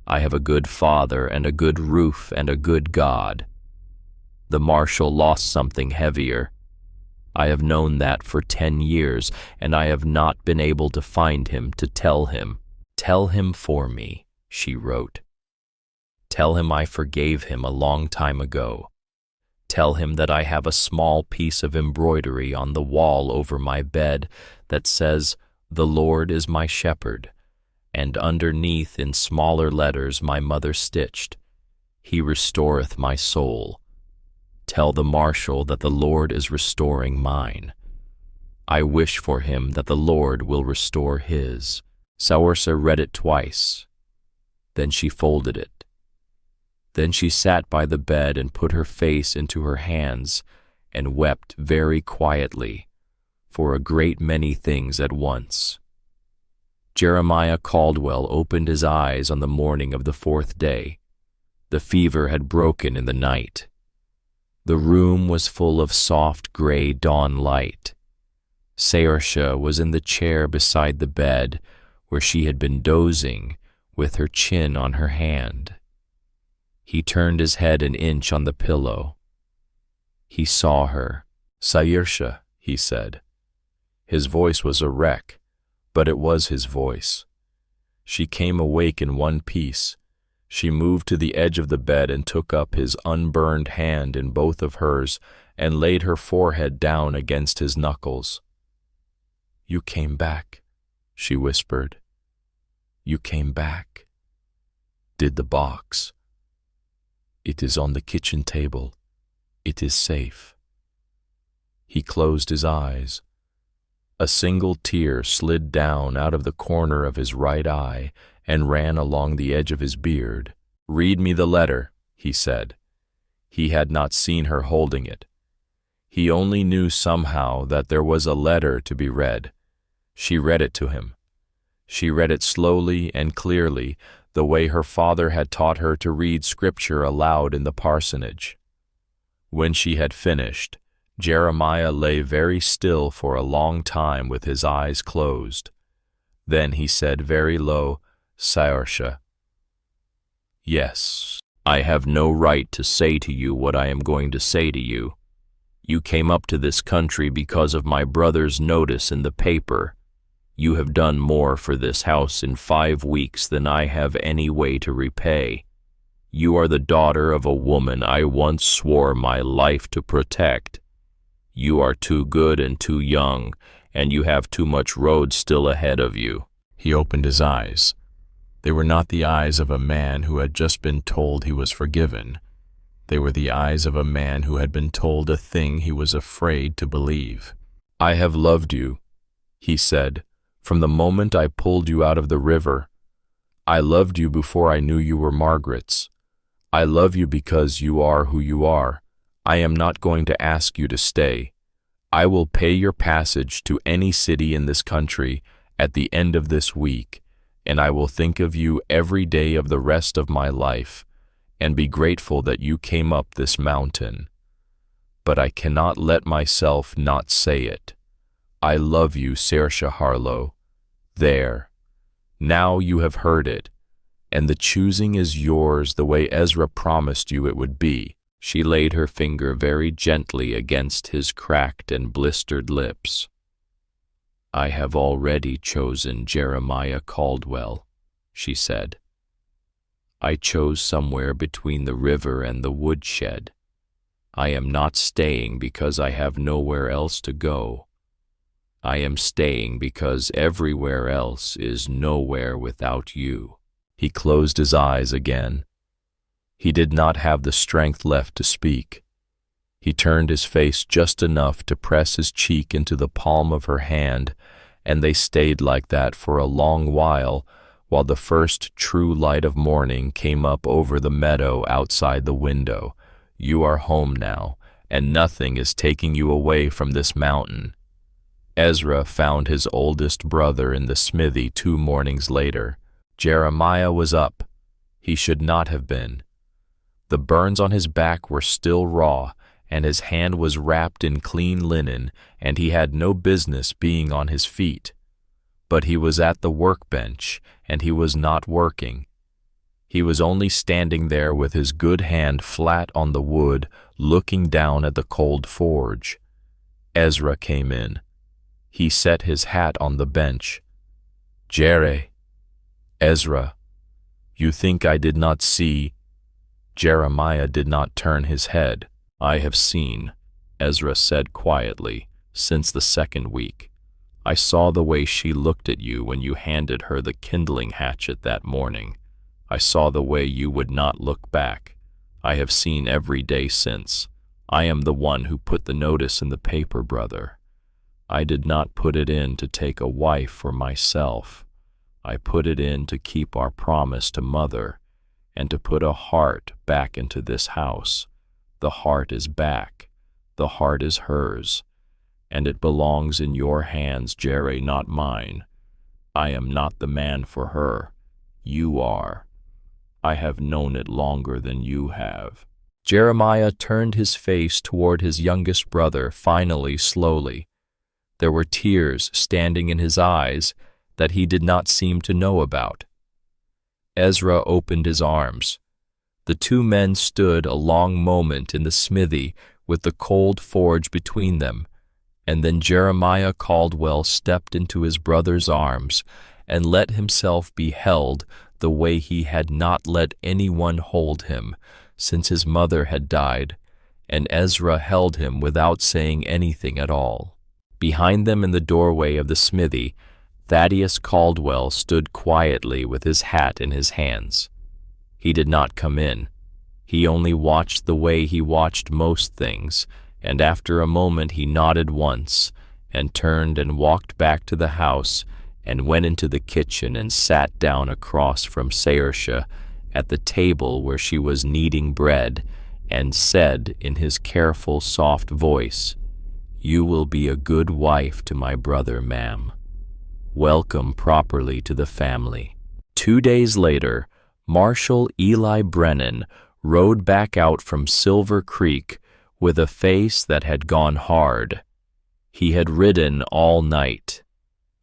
I have a good father and a good roof and a good God. The Marshal lost something heavier. I have known that for 10 years, and I have not been able to find him to tell him. Tell him for me," she wrote. "Tell him I forgave him a long time ago. Tell him that I have a small piece of embroidery on the wall over my bed that says, 'The Lord is my shepherd,' and underneath in smaller letters my mother stitched, 'He restoreth my soul.' Tell the Marshal that the Lord is restoring mine. I wish for him that the Lord will restore his." Saoirse read it twice. Then she folded it. Then she sat by the bed and put her face into her hands and wept very quietly for a great many things at once. Jeremiah Caldwell opened his eyes on the morning of the 4th day. The fever had broken in the night. The room was full of soft gray dawn light. Saoirse was in the chair beside the bed where she had been dozing with her chin on her hand. He turned his head an inch on the pillow. He saw her. "Saoirse," he said. His voice was a wreck, but it was his voice. She came awake in one piece. She moved to the edge of the bed and took up his unburned hand in both of hers and laid her forehead down against his knuckles. "You came back," she whispered. "You came back. Did the box. It is on the kitchen table. It is safe." He closed his eyes. A single tear slid down out of the corner of his right eye and ran along the edge of his beard. "Read me the letter," he said. He had not seen her holding it. He only knew somehow that there was a letter to be read. She read it to him. She read it slowly and clearly, the way her father had taught her to read scripture aloud in the parsonage. When she had finished, Jeremiah lay very still for a long time with his eyes closed. Then he said very low, "Saoirse, yes, I have no right to say to you what I am going to say to you. You came up to this country because of my brother's notice in the paper. You have done more for this house in 5 weeks than I have any way to repay. You are the daughter of a woman I once swore my life to protect. You are too good and too young, and you have too much road still ahead of you." He opened his eyes. They were not the eyes of a man who had just been told he was forgiven. They were the eyes of a man who had been told a thing he was afraid to believe. "I have loved you," he said, "from the moment I pulled you out of the river. I loved you before I knew you were Margaret's. I love you because you are who you are. I am not going to ask you to stay. I will pay your passage to any city in this country at the end of this week, and I will think of you every day of the rest of my life and be grateful that you came up this mountain. But I cannot let myself not say it. I love you, Saoirse Harlow. There. Now you have heard it, and the choosing is yours the way Ezra promised you it would be." She laid her finger very gently against his cracked and blistered lips. "I have already chosen Jeremiah Caldwell," she said. "I chose somewhere between the river and the woodshed. I am not staying because I have nowhere else to go. I am staying because everywhere else is nowhere without you." He closed his eyes again. He did not have the strength left to speak. He turned his face just enough to press his cheek into the palm of her hand, and they stayed like that for a long while the first true light of morning came up over the meadow outside the window. You are home now, and nothing is taking you away from this mountain. Ezra found his oldest brother in the smithy 2 mornings later. Jeremiah was up. He should not have been. The burns on his back were still raw, and his hand was wrapped in clean linen, and he had no business being on his feet. But he was at the workbench, and he was not working. He was only standing there with his good hand flat on the wood, looking down at the cold forge. Ezra came in. He set his hat on the bench. Ezra, you think I did not see? Jeremiah did not turn his head. I have seen, Ezra said quietly, since the 2nd week. I saw the way she looked at you when you handed her the kindling hatchet that morning. I saw the way you would not look back. I have seen every day since. I am the one who put the notice in the paper, brother. I did not put it in to take a wife for myself. I put it in to keep our promise to Mother, and to put a heart back into this house. The heart is back. The heart is hers. And it belongs in your hands, Jerry, not mine. I am not the man for her. You are. I have known it longer than you have. Jeremiah turned his face toward his youngest brother, finally, slowly. There were tears standing in his eyes that he did not seem to know about. Ezra opened his arms. The 2 men stood a long moment in the smithy with the cold forge between them, and then Jeremiah Caldwell stepped into his brother's arms and let himself be held the way he had not let anyone hold him since his mother had died, and Ezra held him without saying anything at all. Behind them in the doorway of the smithy, Thaddeus Caldwell stood quietly with his hat in his hands. He did not come in. He only watched the way he watched most things, and after a moment he nodded once, and turned and walked back to the house, and went into the kitchen and sat down across from Saoirse at the table where she was kneading bread, and said in his careful, soft voice, "You will be a good wife to my brother, ma'am. Welcome properly to the family." 2 days later, Marshal Eli Brennan rode back out from Silver Creek with a face that had gone hard. He had ridden all night.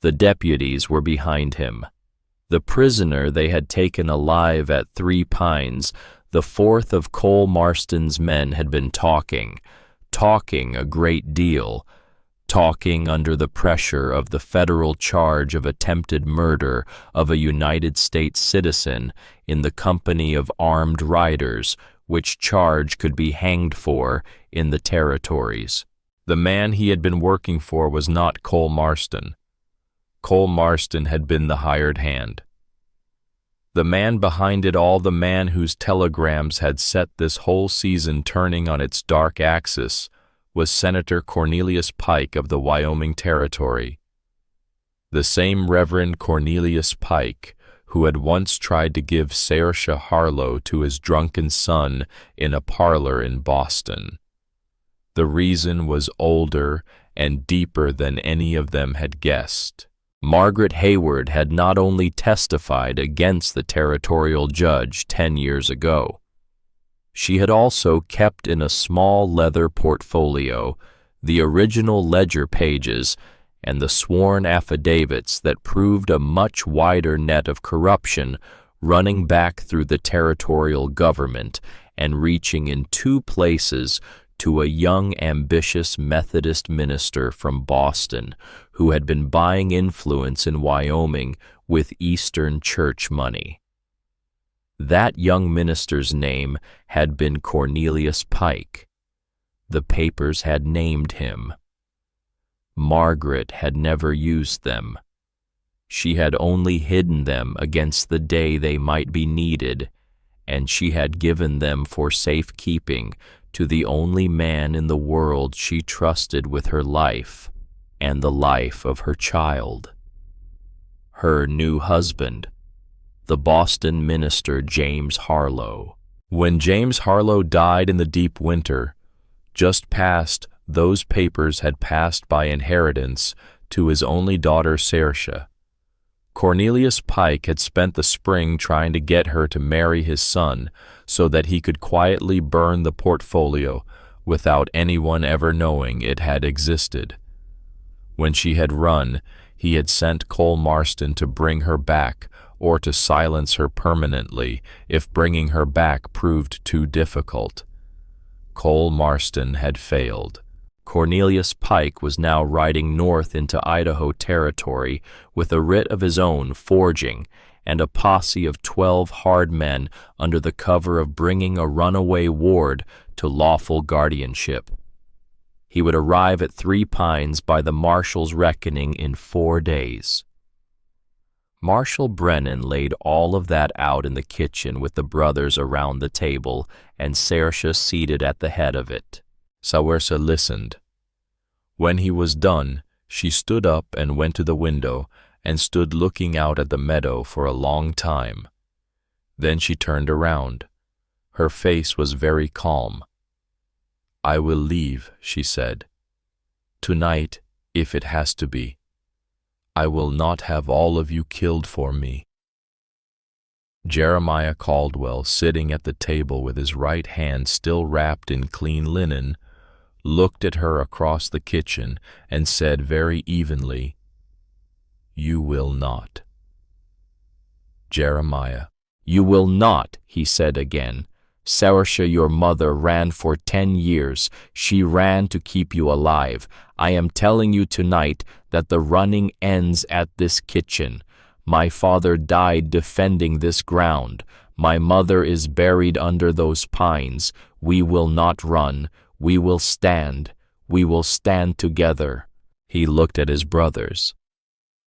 The deputies were behind him. The prisoner they had taken alive at 3 Pines, the 4th of Cole Marston's men, had been talking a great deal, talking under the pressure of the federal charge of attempted murder of a United States citizen in the company of armed riders, which charge could be hanged for in the territories. The man he had been working for was not Cole Marston. Cole Marston had been the hired hand. The man behind it all, the man whose telegrams had set this whole season turning on its dark axis, was Senator Cornelius Pike of the Wyoming Territory. The same Reverend Cornelius Pike who had once tried to give Saoirse Harlow to his drunken son in a parlor in Boston. The reason was older and deeper than any of them had guessed. Margaret Hayward had not only testified against the territorial judge 10 years ago, she had also kept in a small leather portfolio the original ledger pages and the sworn affidavits that proved a much wider net of corruption running back through the territorial government and reaching in 2 places to a young, ambitious Methodist minister from Boston who had been buying influence in Wyoming with Eastern Church money. That young minister's name had been Cornelius Pike. The papers had named him. Margaret had never used them. She had only hidden them against the day they might be needed, and she had given them for safekeeping to the only man in the world she trusted with her life and the life of her child. Her new husband, the Boston minister James Harlow. When James Harlow died in the deep winter, just past, those papers had passed by inheritance to his only daughter Saoirse. Cornelius Pike had spent the spring trying to get her to marry his son so that he could quietly burn the portfolio without anyone ever knowing it had existed. When she had run, he had sent Cole Marston to bring her back or to silence her permanently if bringing her back proved too difficult. Cole Marston had failed. Cornelius Pike was now riding north into Idaho Territory with a writ of his own forging and a posse of 12 hard men under the cover of bringing a runaway ward to lawful guardianship. He would arrive at Three Pines by the Marshal's reckoning in 4 days. Marshal Brennan laid all of that out in the kitchen with the brothers around the table and Saoirse seated at the head of it. Saoirse listened. When he was done, she stood up and went to the window and stood looking out at the meadow for a long time. Then she turned around. Her face was very calm. "I will leave," she said. "Tonight, if it has to be. I will not have all of you killed for me." Jeremiah Caldwell, sitting at the table with his right hand still wrapped in clean linen, looked at her across the kitchen and said very evenly, "You will not." Jeremiah, "You will not," he said again. "Saoirse, your mother, ran for 10 years. She ran to keep you alive. I am telling you tonight that the running ends at this kitchen. My father died defending this ground. My mother is buried under those pines. We will not run. We will stand. We will stand together." He looked at his brothers.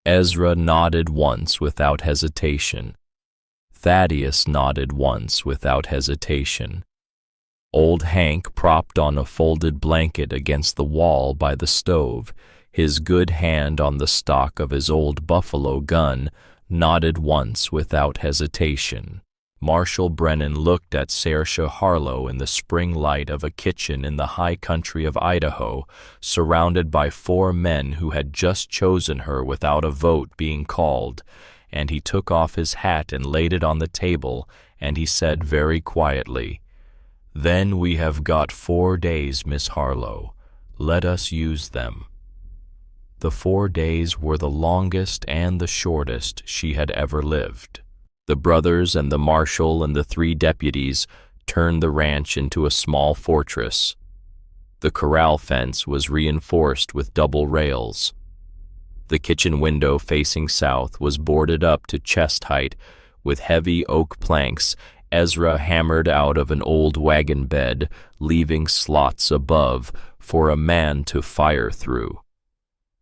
Ezra nodded once without hesitation. Thaddeus nodded once without hesitation. Old Hank, propped on a folded blanket against the wall by the stove, his good hand on the stock of his old buffalo gun, nodded once without hesitation. Marshal Brennan looked at Saoirse Harlow in the spring light of a kitchen in the high country of Idaho, surrounded by 4 men who had just chosen her without a vote being called, and he took off his hat and laid it on the table, and he said very quietly, "Then we have got 4 days, Miss Harlow. Let us use them." The 4 days were the longest and the shortest she had ever lived. The brothers and the marshal and the 3 deputies turned the ranch into a small fortress. The corral fence was reinforced with double rails. The kitchen window facing south was boarded up to chest height with heavy oak planks Ezra hammered out of an old wagon bed, leaving slots above for a man to fire through.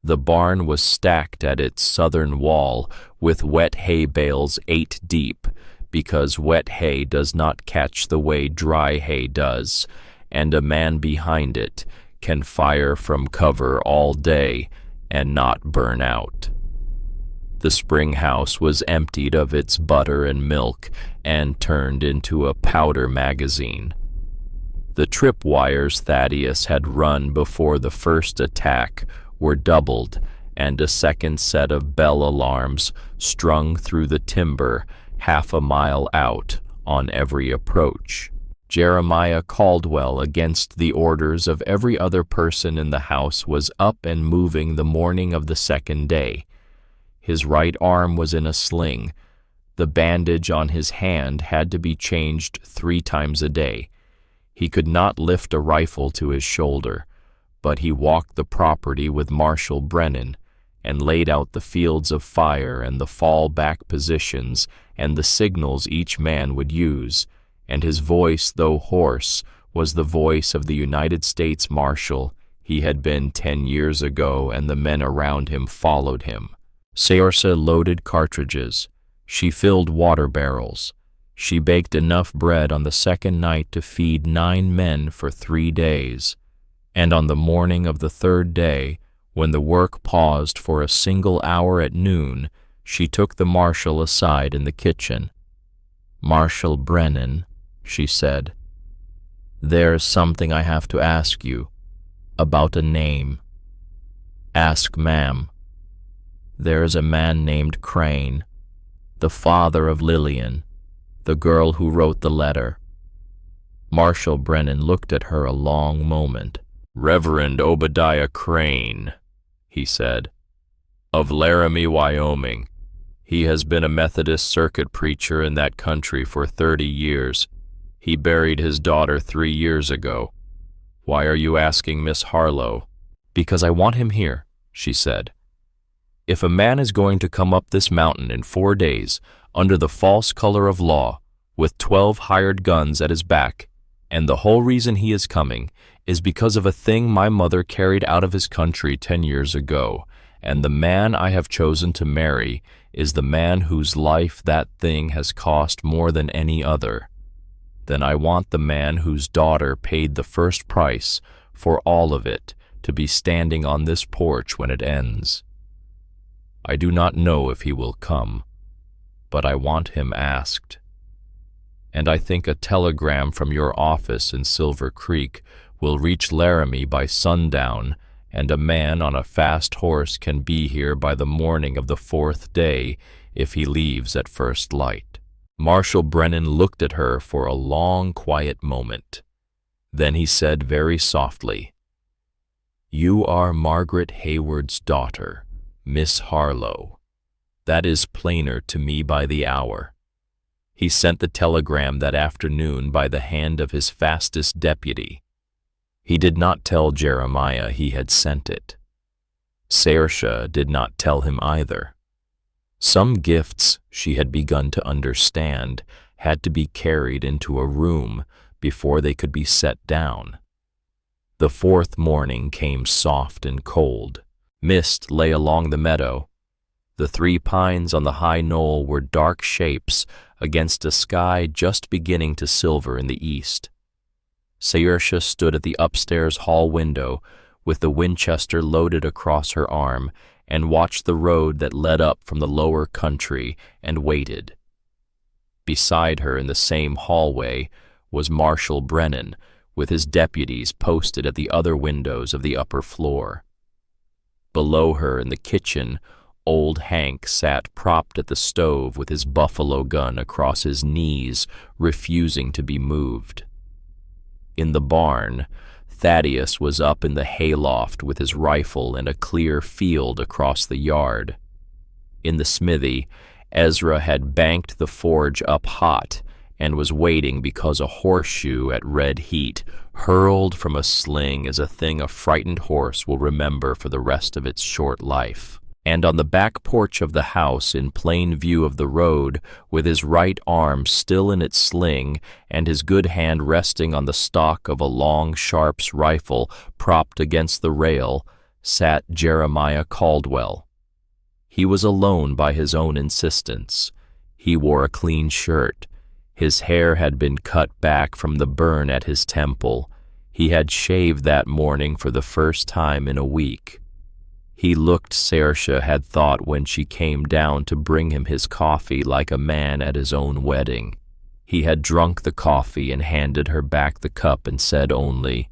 The barn was stacked at its southern wall with wet hay bales 8 deep, because wet hay does not catch the way dry hay does, and a man behind it can fire from cover all day and not burn out. The spring house was emptied of its butter and milk and turned into a powder magazine. The tripwires Thaddeus had run before the first attack were doubled, and a second set of bell alarms strung through the timber half a mile out on every approach. Jeremiah Caldwell, against the orders of every other person in the house, was up and moving the morning of the second day. His right arm was in a sling. The bandage on his hand had to be changed 3 times a day. He could not lift a rifle to his shoulder, but he walked the property with Marshal Brennan and laid out the fields of fire and the fall-back positions and the signals each man would use, and his voice, though hoarse, was the voice of the United States Marshal he had been 10 years ago, and the men around him followed him. Saoirse loaded cartridges. She filled water barrels. She baked enough bread on the second night to feed 9 men for 3 days, and on the morning of the third day, when the work paused for a single hour at noon, she took the Marshal aside in the kitchen. "Marshal Brennan," she said, "there's something I have to ask you about a name." "Ask, ma'am." "There's a man named Crane, the father of Lillian, the girl who wrote the letter." Marshal Brennan looked at her a long moment. "Reverend Obadiah Crane," he said, "of Laramie, Wyoming. He has been a Methodist circuit preacher in that country for 30 years. He buried his daughter 3 years ago. Why are you asking Miss Harlow?" "Because I want him here," she said. "If a man is going to come up this mountain in 4 days, under the false color of law, with 12 hired guns at his back, and the whole reason he is coming is because of a thing my mother carried out of his country 10 years ago, and the man I have chosen to marry is the man whose life that thing has cost more than any other, then I want the man whose daughter paid the first price for all of it to be standing on this porch when it ends. I do not know if he will come, but I want him asked. And I think a telegram from your office in Silver Creek will reach Laramie by sundown, and a man on a fast horse can be here by the morning of the 4th day if he leaves at first light." Marshal Brennan looked at her for a long, quiet moment. Then he said very softly, "You are Margaret Hayward's daughter, Miss Harlow. That is plainer to me by the hour." He sent the telegram that afternoon by the hand of his fastest deputy. He did not tell Jeremiah he had sent it. Saoirse did not tell him either. Some gifts, she had begun to understand, had to be carried into a room before they could be set down. The 4th morning came soft and cold. Mist lay along the meadow. The 3 pines on the high knoll were dark shapes against a sky just beginning to silver in the east. Saoirse stood at the upstairs hall window with the Winchester loaded across her arm and watched the road that led up from the lower country and waited. Beside her in the same hallway was Marshal Brennan with his deputies posted at the other windows of the upper floor. Below her in the kitchen, old Hank sat propped at the stove with his buffalo gun across his knees, refusing to be moved. In the barn, Thaddeus was up in the hayloft with his rifle in a clear field across the yard. In the smithy, Ezra had banked the forge up hot and was waiting because a horseshoe at red heat hurled from a sling is a thing a frightened horse will remember for the rest of its short life. And on the back porch of the house, in plain view of the road, with his right arm still in its sling and his good hand resting on the stock of a long Sharps rifle propped against the rail, sat Jeremiah Caldwell. He was alone by his own insistence. He wore a clean shirt. His hair had been cut back from the burn at his temple. He had shaved that morning for the first time in a week. He looked, Saoirse had thought when she came down to bring him his coffee, like a man at his own wedding. He had drunk the coffee and handed her back the cup and said only,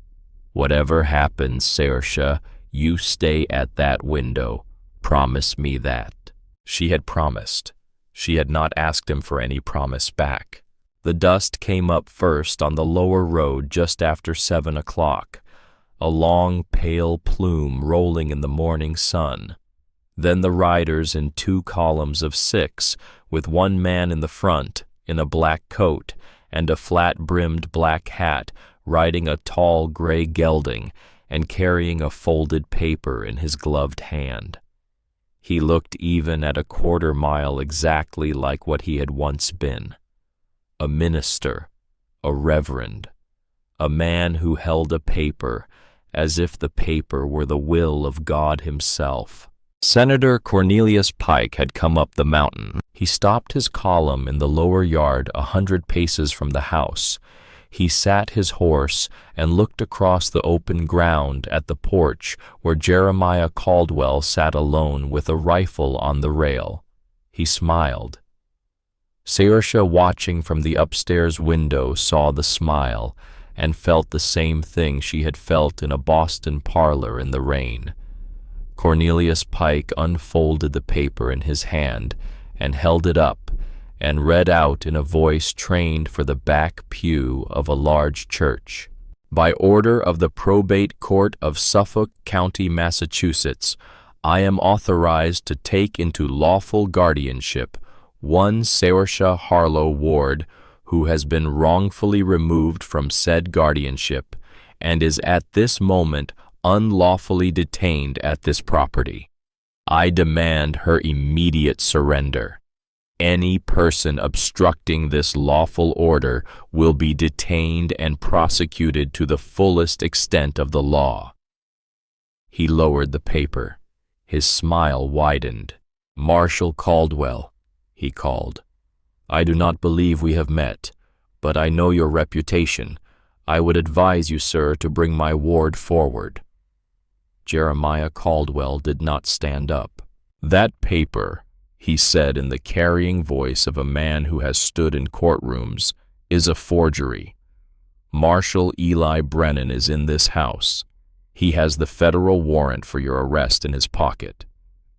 "Whatever happens, Saoirse, you stay at that window. Promise me that." She had promised. She had not asked him for any promise back. The dust came up first on the lower road just after 7 o'clock. A long, pale plume rolling in the morning sun. Then the riders in 2 columns of 6, with one man in the front, in a black coat and a flat-brimmed black hat, riding a tall gray gelding and carrying a folded paper in his gloved hand. He looked even at a quarter-mile exactly like what he had once been. A minister, a reverend, a man who held a paper, as if the paper were the will of God himself. Senator Cornelius Pike had come up the mountain. He stopped his column in the lower yard 100 paces from the house. He sat his horse and looked across the open ground at the porch where Jeremiah Caldwell sat alone with a rifle on the rail. He smiled. Saoirse, watching from the upstairs window, saw the smile and felt the same thing she had felt in a Boston parlor in the rain. Cornelius Pike unfolded the paper in his hand and held it up and read out in a voice trained for the back pew of a large church. By order of the Probate Court of Suffolk County, Massachusetts, I am authorized to take into lawful guardianship one Saoirse Harlow Ward, who has been wrongfully removed from said guardianship and is at this moment unlawfully detained at this property. I demand her immediate surrender. Any person obstructing this lawful order will be detained and prosecuted to the fullest extent of the law. He lowered the paper. His smile widened. Marshal Caldwell, he called. I do not believe we have met, but I know your reputation. I would advise you, sir, to bring my ward forward. Jeremiah Caldwell did not stand up. That paper, he said in the carrying voice of a man who has stood in courtrooms, is a forgery. Marshal Eli Brennan is in this house. He has the federal warrant for your arrest in his pocket.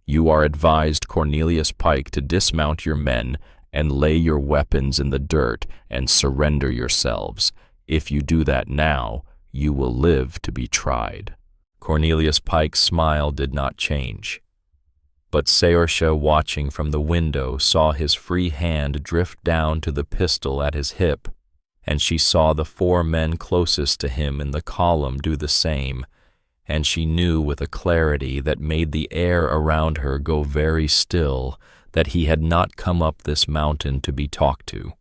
You are advised, Cornelius Pike, to dismount your men and lay your weapons in the dirt and surrender yourselves. If you do that now, you will live to be tried. Cornelius Pike's smile did not change. But Saoirse, watching from the window, saw his free hand drift down to the pistol at his hip, and she saw the 4 men closest to him in the column do the same, and she knew with a clarity that made the air around her go very still that he had not come up this mountain to be talked to.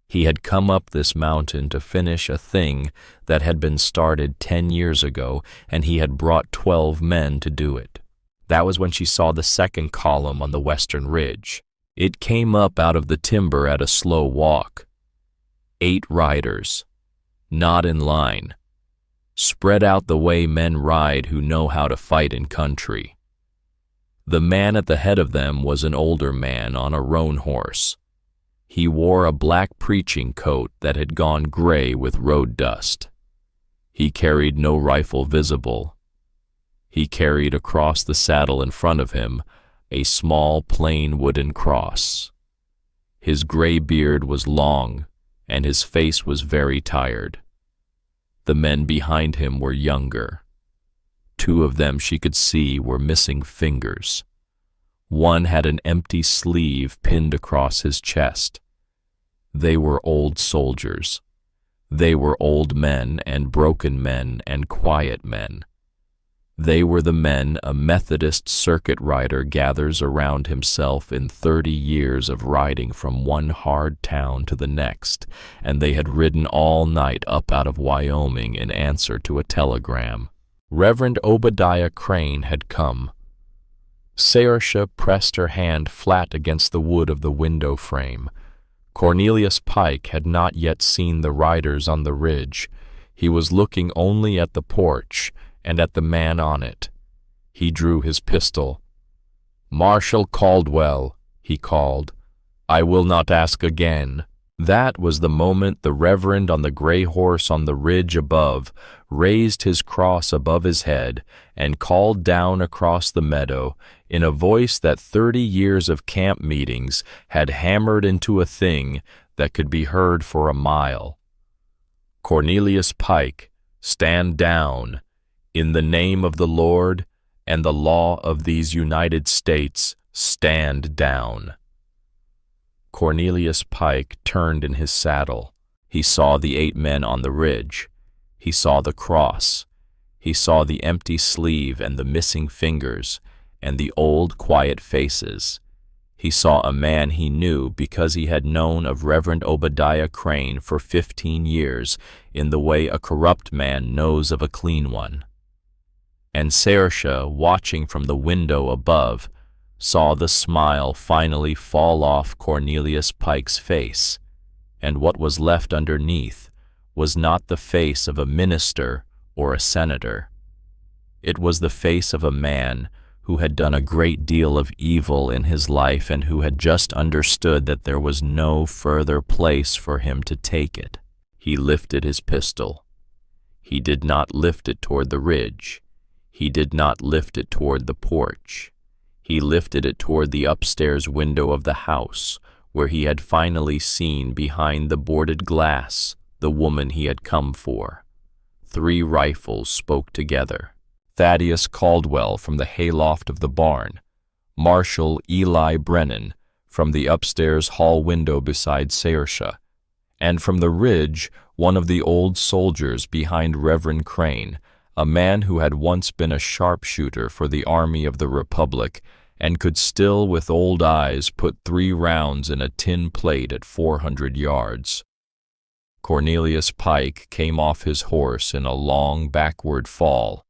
He had come up this mountain to finish a thing that had been started 10 years ago, and he had brought 12 men to do it. That was when she saw the second column on the western ridge. It came up out of the timber at a slow walk. 8 riders, not in line, spread out the way men ride who know how to fight in country. The man at the head of them was an older man on a roan horse. He wore a black preaching coat that had gone gray with road dust. He carried no rifle visible. He carried across the saddle in front of him a small plain wooden cross. His gray beard was long, and his face was very tired. The men behind him were younger. 2 of them she could see were missing fingers. One had an empty sleeve pinned across his chest. They were old soldiers. They were old men and broken men and quiet men. They were the men a Methodist circuit rider gathers around himself in 30 years of riding from one hard town to the next, and they had ridden all night up out of Wyoming in answer to a telegram. Reverend Obadiah Crane had come. Saoirse pressed her hand flat against the wood of the window frame. Cornelius Pike had not yet seen the riders on the ridge. He was looking only at the porch and at the man on it. He drew his pistol. "Marshal Caldwell," he called, "I will not ask again." That was the moment the Reverend on the gray horse on the ridge above raised his cross above his head and called down across the meadow in a voice that 30 years of camp meetings had hammered into a thing that could be heard for a mile. "Cornelius Pike, stand down. In the name of the Lord and the law of these United States, stand down." Cornelius Pike turned in his saddle. He saw the 8 men on the ridge. He saw the cross. He saw the empty sleeve and the missing fingers and the old quiet faces. He saw a man he knew because he had known of Reverend Obadiah Crane for 15 years in the way a corrupt man knows of a clean one. And Saoirse, watching from the window above, saw the smile finally fall off Cornelius Pike's face, and what was left underneath was not the face of a minister or a senator. It was the face of a man who had done a great deal of evil in his life and who had just understood that there was no further place for him to take it. He lifted his pistol. He did not lift it toward the ridge. He did not lift it toward the porch. He lifted it toward the upstairs window of the house, where he had finally seen behind the boarded glass the woman he had come for. 3 rifles spoke together. Thaddeus Caldwell from the hayloft of the barn, Marshal Eli Brennan from the upstairs hall window beside Saoirse, and from the ridge one of the old soldiers behind Reverend Crane, a man who had once been a sharpshooter for the Army of the Republic and could still with old eyes put 3 rounds in a tin plate at 400 yards. Cornelius Pike came off his horse in a long backward fall.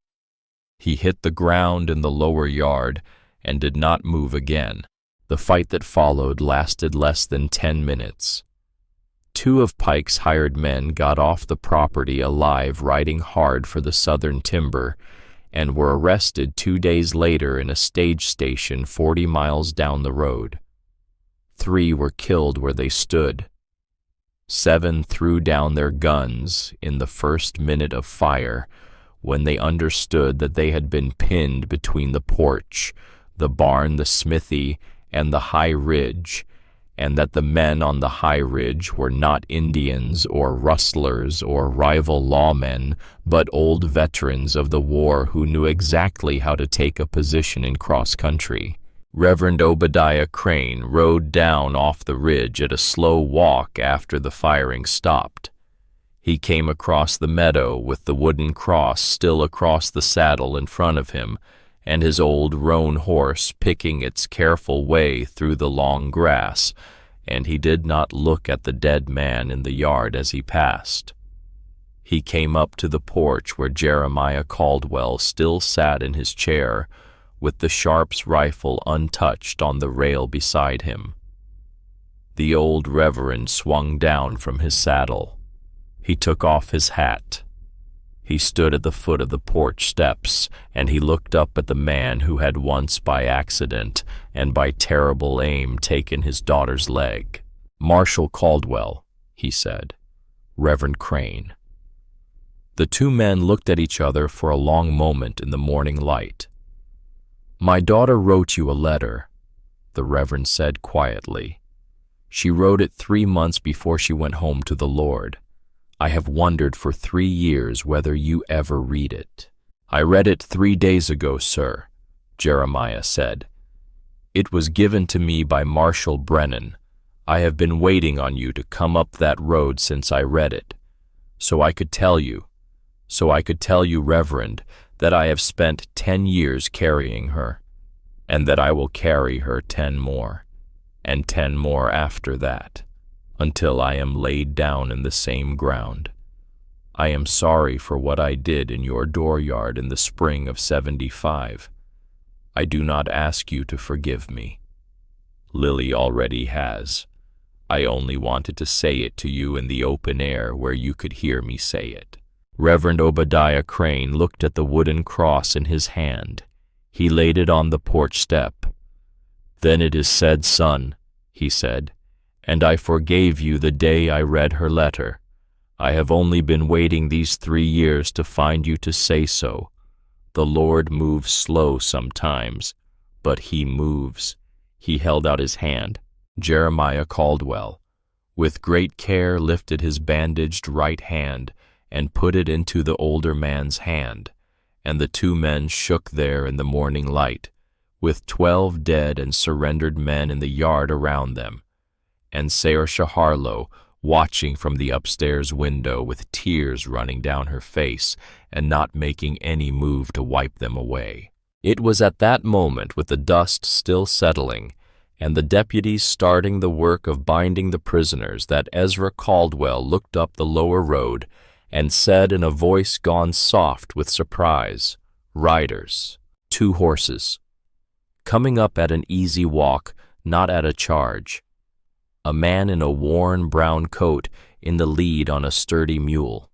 He hit the ground in the lower yard and did not move again. The fight that followed lasted less than 10 minutes. 2 of Pike's hired men got off the property alive riding hard for the southern timber and were arrested 2 days later in a stage station 40 miles down the road. 3 were killed where they stood. 7 threw down their guns in the first minute of fire when they understood that they had been pinned between the porch, the barn, the smithy, and the high ridge, and that the men on the high ridge were not Indians or rustlers or rival lawmen, but old veterans of the war who knew exactly how to take a position in cross-country. Reverend Obadiah Crane rode down off the ridge at a slow walk after the firing stopped. He came across the meadow with the wooden cross still across the saddle in front of him, and his old roan horse picking its careful way through the long grass, and he did not look at the dead man in the yard as he passed. He came up to the porch where Jeremiah Caldwell still sat in his chair, with the Sharp's rifle untouched on the rail beside him. The old reverend swung down from his saddle. He took off his hat. He stood at the foot of the porch steps, and he looked up at the man who had once by accident and by terrible aim taken his daughter's leg. "Marshal Caldwell," he said. "Reverend Crane." The 2 men looked at each other for a long moment in the morning light. "My daughter wrote you a letter," the Reverend said quietly. "She wrote it 3 months before she went home to the Lord. I have wondered for 3 years whether you ever read it." "I read it 3 days ago, sir," Jeremiah said. "It was given to me by Marshal Brennan. I have been waiting on you to come up that road since I read it. So I could tell you, Reverend, that I have spent 10 years carrying her, and that I will carry her 10 more, and 10 more after that, until I am laid down in the same ground. I am sorry for what I did in your dooryard in the spring of '75. I do not ask you to forgive me. Lily already has. I only wanted to say it to you in the open air where you could hear me say it." Reverend Obadiah Crane looked at the wooden cross in his hand. He laid it on the porch step. "Then it is said, son," he said, "and I forgave you the day I read her letter. I have only been waiting these 3 years to find you to say so. The Lord moves slow sometimes, but he moves." He held out his hand. Jeremiah Caldwell, with great care, lifted his bandaged right hand and put it into the older man's hand, and the 2 men shook there in the morning light, with 12 dead and surrendered men in the yard around them, and Saoirse Harlow watching from the upstairs window with tears running down her face and not making any move to wipe them away. It was at that moment, with the dust still settling and the deputies starting the work of binding the prisoners, that Ezra Caldwell looked up the lower road and said in a voice gone soft with surprise, Riders. 2 horses. Coming up at an easy walk, not at a charge. A man in a worn brown coat in the lead on a sturdy mule.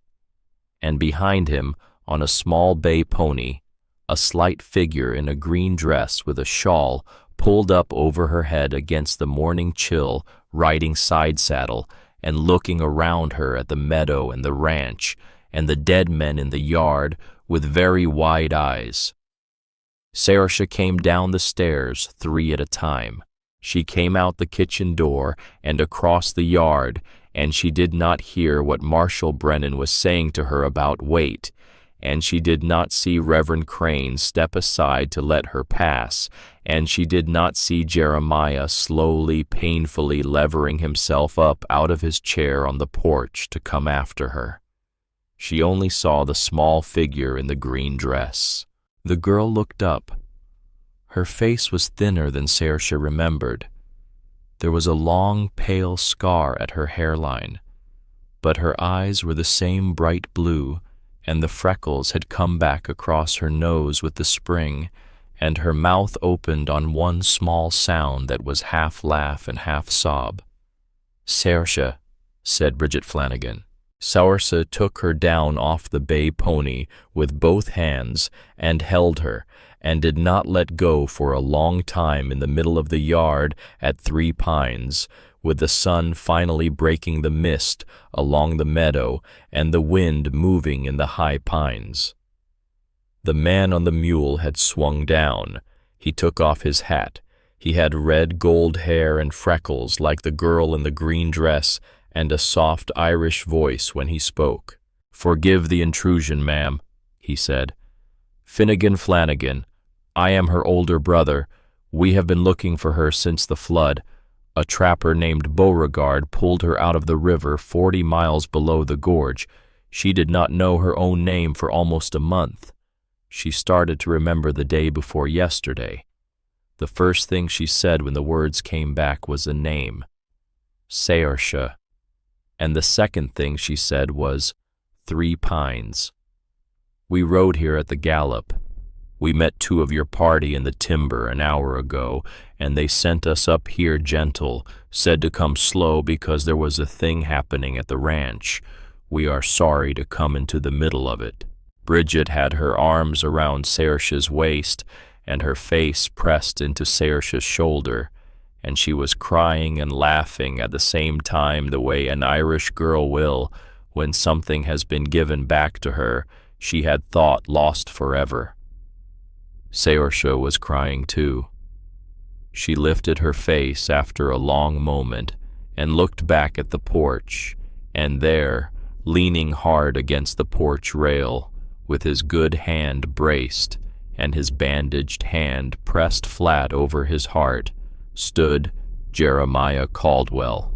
And behind him, on a small bay pony, a slight figure in a green dress with a shawl pulled up over her head against the morning chill, riding side saddle and looking around her at the meadow and the ranch and the dead men in the yard with very wide eyes. Saoirse came down the stairs 3 at a time. She came out the kitchen door and across the yard, and she did not hear what Marshal Brennan was saying to her about wait, and she did not see Reverend Crane step aside to let her pass, and she did not see Jeremiah slowly, painfully levering himself up out of his chair on the porch to come after her. She only saw the small figure in the green dress. The girl looked up. Her face was thinner than Saoirse remembered. There was a long, pale scar at her hairline, but her eyes were the same bright blue, and the freckles had come back across her nose with the spring, and her mouth opened on one small sound that was half laugh and half sob. "Saoirse," said Bridget Flanagan. Saoirse took her down off the bay pony with both hands and held her, and did not let go for a long time in the middle of the yard at 3 Pines, with the sun finally breaking the mist along the meadow and the wind moving in the high pines. The man on the mule had swung down. He took off his hat. He had red gold hair and freckles like the girl in the green dress, and a soft Irish voice when he spoke. "Forgive the intrusion, ma'am," he said. "Finnegan Flanagan. I am her older brother. We have been looking for her since the flood. A trapper named Beauregard pulled her out of the river 40 miles below the gorge. She did not know her own name for almost a month. She started to remember the day before yesterday. The first thing she said when the words came back was a name, Saoirse. And the second thing she said was 3 Pines. We rode here at the gallop. We met 2 of your party in the timber an hour ago, and they sent us up here gentle, said to come slow because there was a thing happening at the ranch. We are sorry to come into the middle of it." Bridget had her arms around Saoirse's waist and her face pressed into Saoirse's shoulder, and she was crying and laughing at the same time the way an Irish girl will when something has been given back to her she had thought lost forever. Saoirse was crying too. She lifted her face after a long moment and looked back at the porch, and there, leaning hard against the porch rail, with his good hand braced and his bandaged hand pressed flat over his heart, stood Jeremiah Caldwell.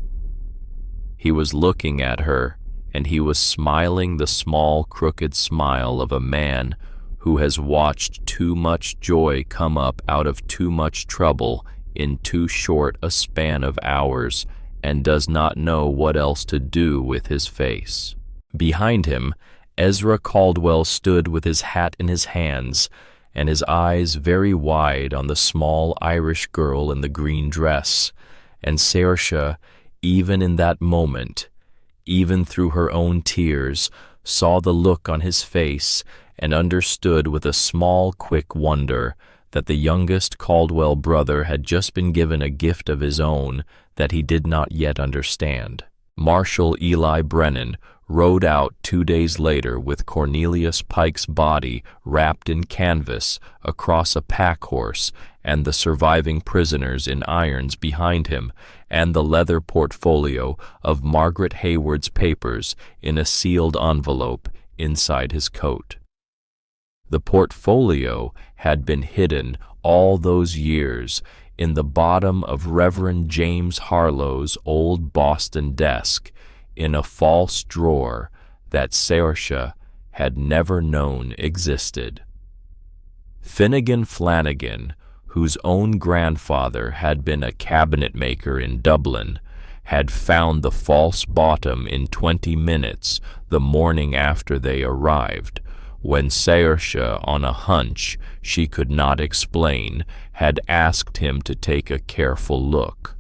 He was looking at her, and he was smiling the small, crooked smile of a man who has watched too much joy come up out of too much trouble in too short a span of hours and does not know what else to do with his face. Behind him, Ezra Caldwell stood with his hat in his hands and his eyes very wide on the small Irish girl in the green dress, and Saoirse, even in that moment, even through her own tears, saw the look on his face and understood with a small, quick wonder that the youngest Caldwell brother had just been given a gift of his own that he did not yet understand. Marshal Eli Brennan rode out 2 days later with Cornelius Pike's body wrapped in canvas across a pack horse and the surviving prisoners in irons behind him and the leather portfolio of Margaret Hayward's papers in a sealed envelope inside his coat. The portfolio had been hidden all those years in the bottom of Reverend James Harlowe's old Boston desk in a false drawer that Saoirse had never known existed. Finnegan Flanagan, whose own grandfather had been a cabinet maker in Dublin, had found the false bottom in 20 minutes the morning after they arrived, when Saoirse, on a hunch she could not explain, had asked him to take a careful look.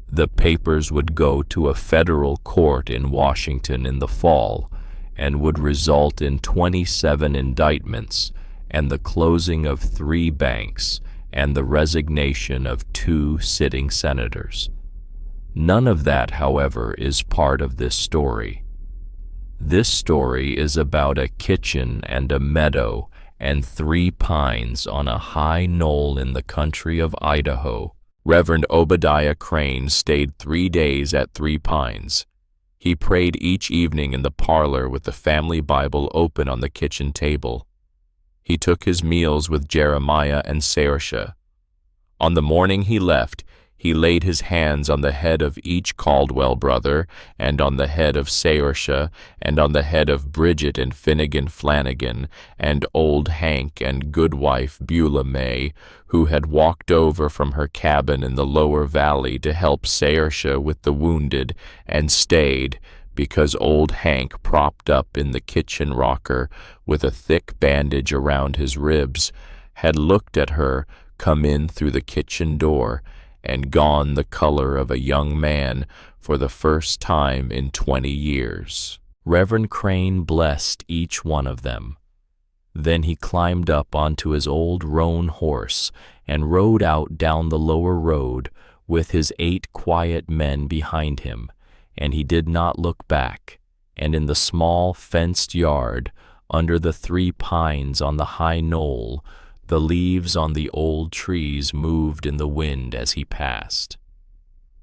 The papers would go to a federal court in Washington in the fall and would result in 27 indictments and the closing of 3 banks and the resignation of 2 sitting senators. None of that, however, is part of this story. This story is about a kitchen and a meadow and 3 pines on a high knoll in the country of Idaho. Reverend Obadiah Crane stayed 3 days at 3 Pines. He prayed each evening in the parlor with the family Bible open on the kitchen table. He took his meals with Jeremiah and Saoirse. On the morning he left, he laid his hands on the head of each Caldwell brother, and on the head of Saoirse, and on the head of Bridget and Finnegan Flanagan, and old Hank and goodwife Beulah May, who had walked over from her cabin in the lower valley to help Saoirse with the wounded, and stayed, because old Hank, propped up in the kitchen rocker with a thick bandage around his ribs, had looked at her come in through the kitchen door, and gone the color of a young man for the first time in 20 years. Reverend Crane blessed each one of them. Then he climbed up onto his old roan horse and rode out down the lower road with his 8 quiet men behind him, and he did not look back, and in the small fenced yard, under the 3 pines on the high knoll, the leaves on the old trees moved in the wind as he passed.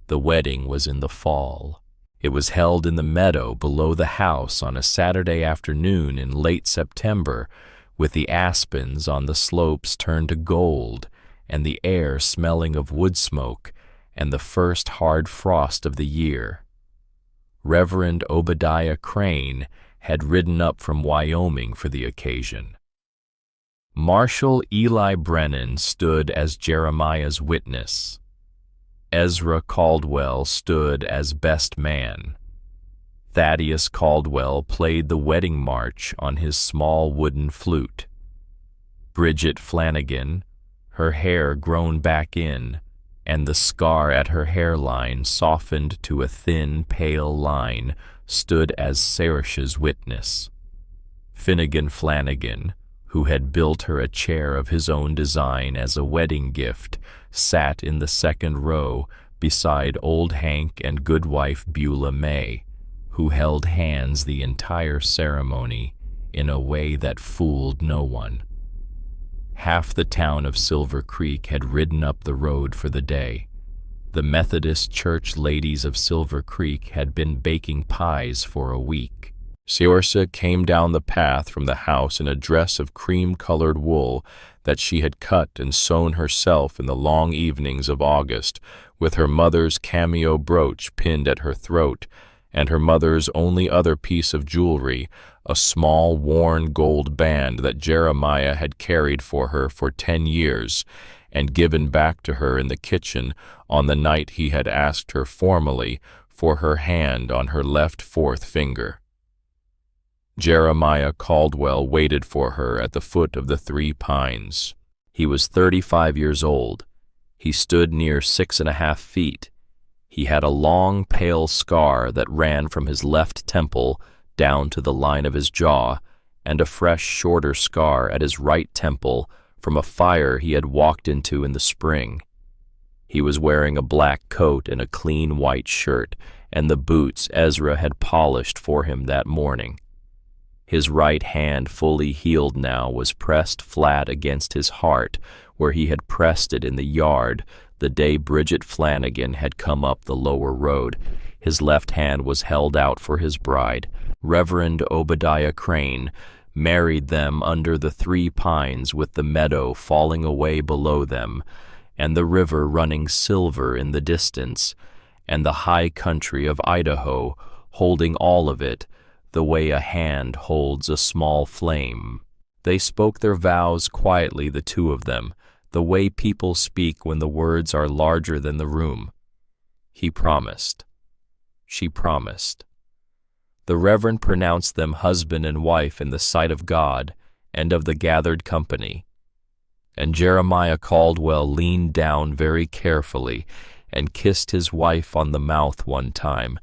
The wedding was in the fall. It was held in the meadow below the house on a Saturday afternoon in late September, with the aspens on the slopes turned to gold, and the air smelling of wood smoke, and the first hard frost of the year. Reverend Obadiah Crane had ridden up from Wyoming for the occasion. Marshal Eli Brennan stood as Jeremiah's witness. Ezra Caldwell stood as best man. Thaddeus Caldwell played the wedding march on his small wooden flute. Bridget Flanagan, her hair grown back in, and the scar at her hairline softened to a thin, pale line, stood as Saoirse's witness. Finnegan Flanagan, who had built her a chair of his own design as a wedding gift, sat in the second row beside old Hank and goodwife Beulah May, who held hands the entire ceremony in a way that fooled no one. Half the town of Silver Creek had ridden up the road for the day. The Methodist Church ladies of Silver Creek had been baking pies for a week. Saoirse came down the path from the house in a dress of cream-colored wool that she had cut and sewn herself in the long evenings of August, with her mother's cameo brooch pinned at her throat, and her mother's only other piece of jewelry, a small worn gold band that Jeremiah had carried for her for 10 years, and given back to her in the kitchen on the night he had asked her formally for her hand on her left 4th finger. Jeremiah Caldwell waited for her at the foot of the 3 pines. He was 35 years old. He stood near 6.5 feet. He had a long, pale scar that ran from his left temple down to the line of his jaw, and a fresh, shorter scar at his right temple from a fire he had walked into in the spring. He was wearing a black coat and a clean white shirt, and the boots Ezra had polished for him that morning. His right hand, fully healed now, was pressed flat against his heart, where he had pressed it in the yard the day Bridget Flanagan had come up the lower road. His left hand was held out for his bride. Reverend Obadiah Crane married them under the 3 pines, with the meadow falling away below them, and the river running silver in the distance, and the high country of Idaho holding all of it, the way a hand holds a small flame. They spoke their vows quietly, the 2 of them, the way people speak when the words are larger than the room. He promised. She promised. The Reverend pronounced them husband and wife in the sight of God and of the gathered company. And Jeremiah Caldwell leaned down very carefully and kissed his wife on the mouth one time,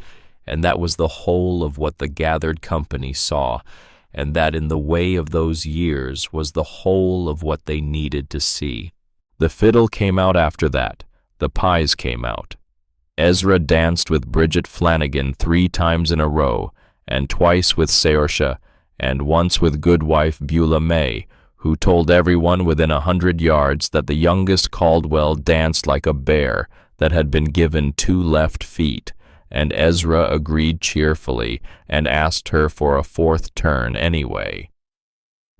and that was the whole of what the gathered company saw, and that in the way of those years was the whole of what they needed to see. The fiddle came out after that. The pies came out. Ezra danced with Bridget Flanagan 3 times in a row, and twice with Saoirse, and once with Goodwife Beulah May, who told everyone within 100 yards that the youngest Caldwell danced like a bear that had been given 2 left feet, and Ezra agreed cheerfully and asked her for a 4th turn anyway.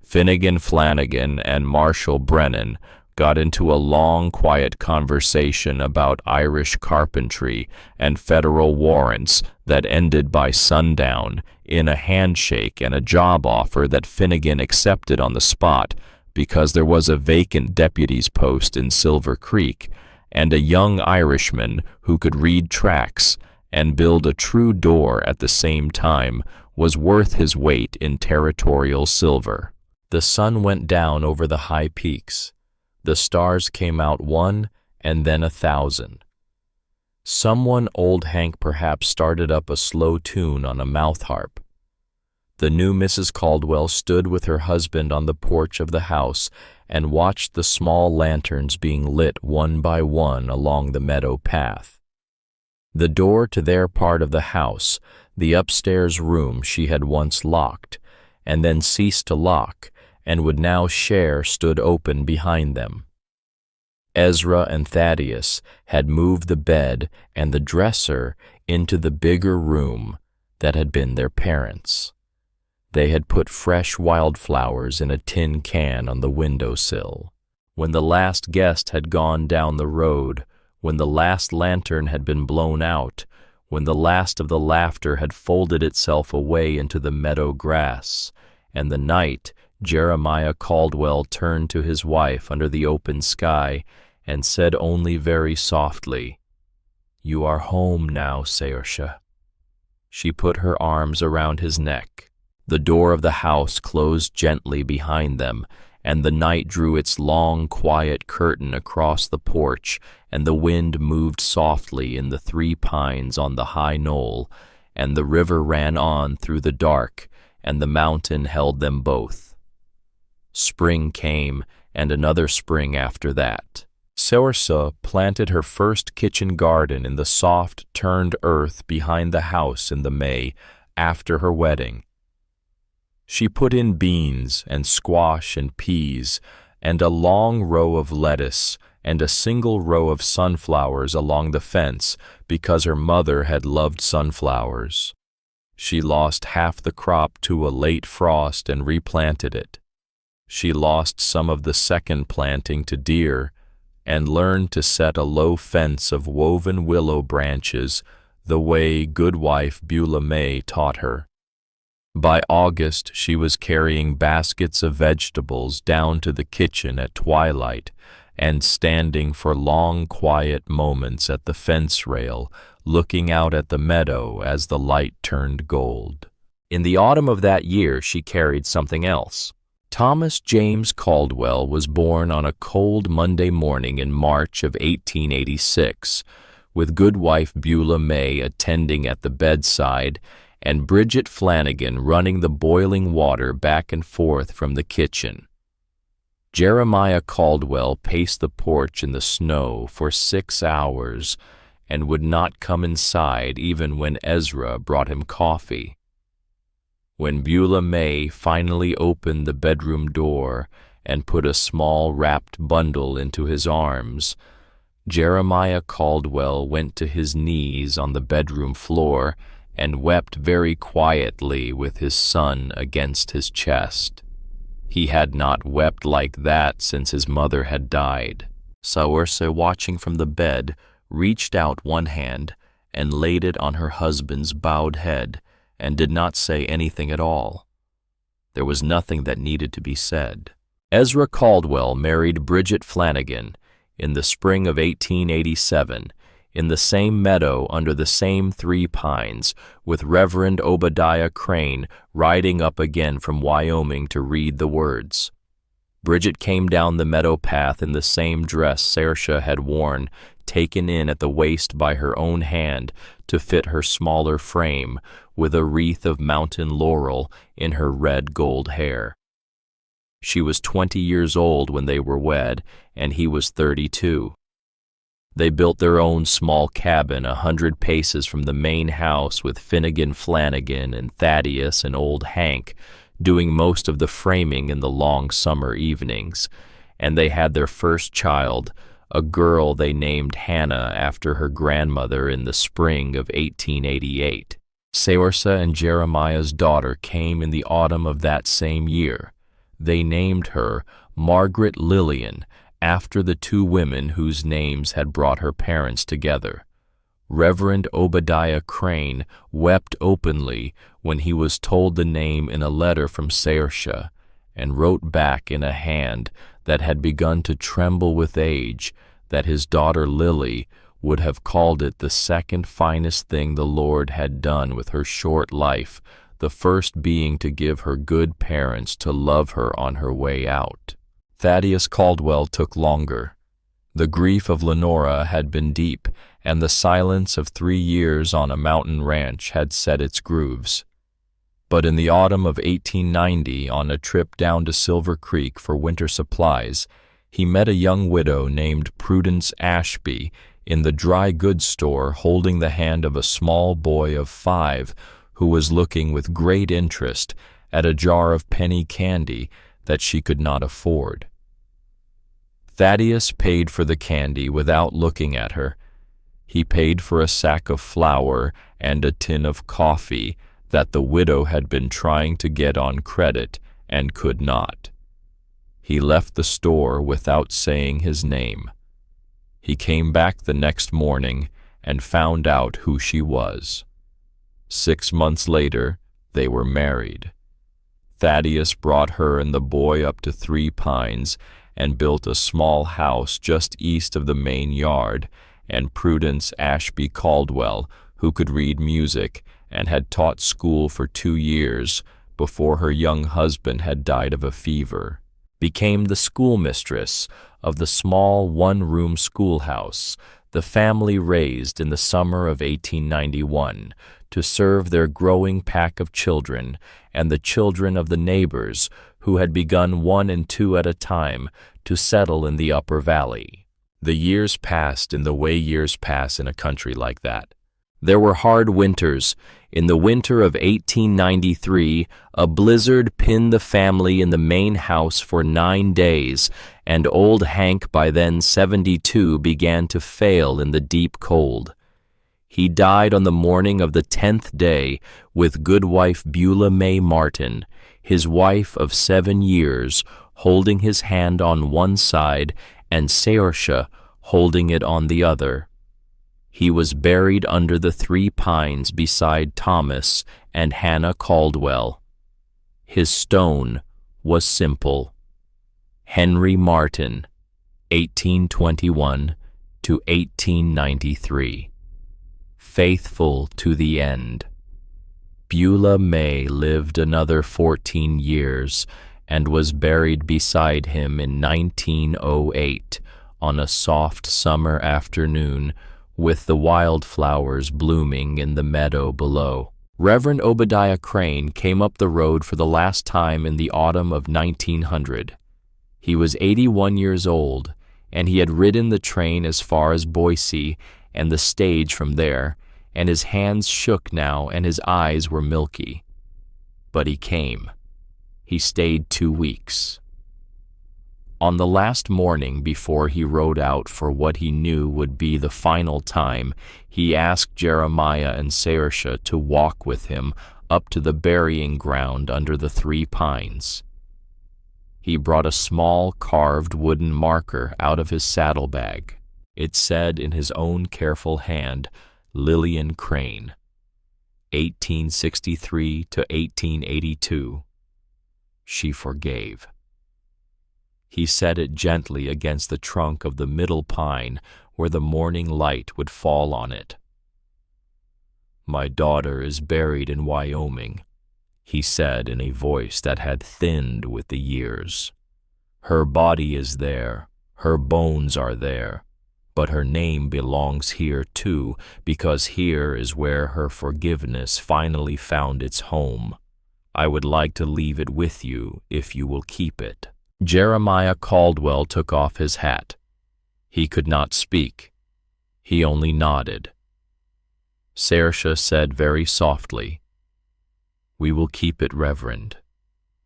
Finnegan Flanagan and Marshal Brennan got into a long, quiet conversation about Irish carpentry and federal warrants that ended by sundown in a handshake and a job offer that Finnegan accepted on the spot because there was a vacant deputy's post in Silver Creek and a young Irishman who could read tracks and build a true door at the same time was worth his weight in territorial silver. The sun went down over the high peaks. The stars came out 1 and then 1,000. Someone, old Hank perhaps, started up a slow tune on a mouth harp. The new Mrs. Caldwell stood with her husband on the porch of the house and watched the small lanterns being lit one by one along the meadow path. The door to their part of the house, the upstairs room she had once locked, and then ceased to lock, and would now share, stood open behind them. Ezra and Thaddeus had moved the bed and the dresser into the bigger room that had been their parents'. They had put fresh wildflowers in a tin can on the windowsill. When the last guest had gone down the road, when the last lantern had been blown out, when the last of the laughter had folded itself away into the meadow grass, and the night, Jeremiah Caldwell turned to his wife under the open sky and said only very softly, "You are home now, Saoirse." She put her arms around his neck. The door of the house closed gently behind them, and the night drew its long, quiet curtain across the porch, and the wind moved softly in the 3 pines on the high knoll, and the river ran on through the dark, and the mountain held them both. Spring came, and another spring after that. Saoirse planted her first kitchen garden in the soft, turned earth behind the house in the May after her wedding. She put in beans and squash and peas and a long row of lettuce and a single row of sunflowers along the fence because her mother had loved sunflowers. She lost half the crop to a late frost and replanted it. She lost some of the second planting to deer and learned to set a low fence of woven willow branches the way Goodwife Beulah May taught her. By August, she was carrying baskets of vegetables down to the kitchen at twilight and standing for long, quiet moments at the fence rail, looking out at the meadow as the light turned gold. In the autumn of that year, she carried something else. Thomas James Caldwell was born on a cold Monday morning in March of 1886, with Goodwife Beulah May attending at the bedside and Bridget Flanagan running the boiling water back and forth from the kitchen. Jeremiah Caldwell paced the porch in the snow for 6 hours and would not come inside even when Ezra brought him coffee. When Beulah May finally opened the bedroom door and put a small wrapped bundle into his arms, Jeremiah Caldwell went to his knees on the bedroom floor and wept very quietly with his son against his chest. He had not wept like that since his mother had died. Saoirse, watching from the bed, reached out one hand and laid it on her husband's bowed head and did not say anything at all. There was nothing that needed to be said. Ezra Caldwell married Bridget Flanagan in the spring of 1887 in the same meadow under the same 3 pines, with Reverend Obadiah Crane riding up again from Wyoming to read the words. Bridget came down the meadow path in the same dress Saoirse had worn, taken in at the waist by her own hand to fit her smaller frame, with a wreath of mountain laurel in her red gold hair. She was 20 years old when they were wed, and he was 32. They built their own small cabin 100 paces from the main house, with Finnegan Flanagan and Thaddeus and old Hank doing most of the framing in the long summer evenings, and they had their first child, a girl they named Hannah after her grandmother, in the spring of 1888. Saoirse and Jeremiah's daughter came in the autumn of that same year. They named her Margaret Lillian, after the 2 women whose names had brought her parents together. Reverend Obadiah Crane wept openly when he was told the name in a letter from Saoirse, and wrote back in a hand that had begun to tremble with age that his daughter Lily would have called it the second finest thing the Lord had done with her short life, the first being to give her good parents to love her on her way out. Thaddeus Caldwell took longer. The grief of Lenora had been deep, and the silence of 3 years on a mountain ranch had set its grooves. But in the autumn of 1890, on a trip down to Silver Creek for winter supplies, he met a young widow named Prudence Ashby in the dry goods store, holding the hand of a small boy of 5 who was looking with great interest at a jar of penny candy that she could not afford. Thaddeus paid for the candy without looking at her. He paid for a sack of flour and a tin of coffee that the widow had been trying to get on credit and could not. He left the store without saying his name. He came back the next morning and found out who she was. 6 months later, they were married. Thaddeus brought her and the boy up to 3 Pines and built a small house just east of the main yard, and Prudence Ashby Caldwell, who could read music and had taught school for 2 years before her young husband had died of a fever, became the schoolmistress of the small 1-room schoolhouse the family raised in the summer of 1891 to serve their growing pack of children and the children of the neighbors who had begun 1 and 2 at a time to settle in the upper valley. The years passed in the way years pass in a country like that. There were hard winters. In the winter of 1893, a blizzard pinned the family in the main house for 9 days, and old Hank, by then 72, began to fail in the deep cold. He died on the morning of the 10th day with goodwife Beulah May Martin, his wife of 7 years, holding his hand on one side and Saoirse holding it on the other. He was buried under the 3 Pines beside Thomas and Hannah Caldwell. His stone was simple: Henry Martin, 1821 to 1893. Faithful to the end. Beulah May lived another 14 years and was buried beside him in 1908 on a soft summer afternoon, with the wildflowers blooming in the meadow below. Reverend Obadiah Crane came up the road for the last time in the autumn of 1900. He was 81 years old, and he had ridden the train as far as Boise and the stage from there, and his hands shook now and his eyes were milky. But he came. He stayed 2 weeks. On the last morning before he rode out for what he knew would be the final time, he asked Jeremiah and Saoirse to walk with him up to the burying ground under the 3 Pines. He brought a small carved wooden marker out of his saddlebag. It said in his own careful hand, Lillian Crane, 1863 to 1882. She forgave. He set it gently against the trunk of the middle pine where the morning light would fall on it. "My daughter is buried in Wyoming," he said in a voice that had thinned with the years. "Her body is there, her bones are there, but her name belongs here too, because here is where her forgiveness finally found its home. I would like to leave it with you if you will keep it." Jeremiah Caldwell took off his hat. He could not speak. He only nodded. Saoirse said very softly, "We will keep it, Reverend.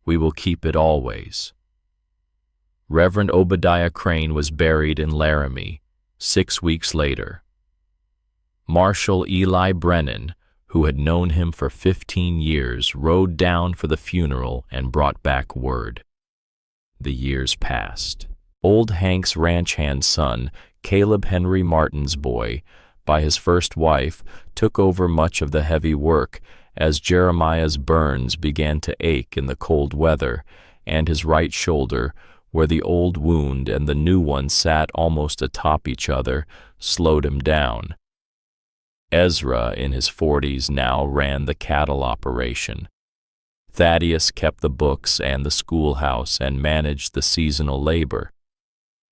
We will keep it always." Reverend Obadiah Crane was buried in Laramie 6 weeks later. Marshal Eli Brennan, who had known him for 15 years, rode down for the funeral and brought back word. The years passed. Old Hank's ranch hand son, Caleb Henry Martin's boy, by his first wife, took over much of the heavy work as Jeremiah's burns began to ache in the cold weather, and his right shoulder, where the old wound and the new one sat almost atop each other, slowed him down. Ezra, in his 40s, now ran the cattle operation. Thaddeus kept the books and the schoolhouse and managed the seasonal labor.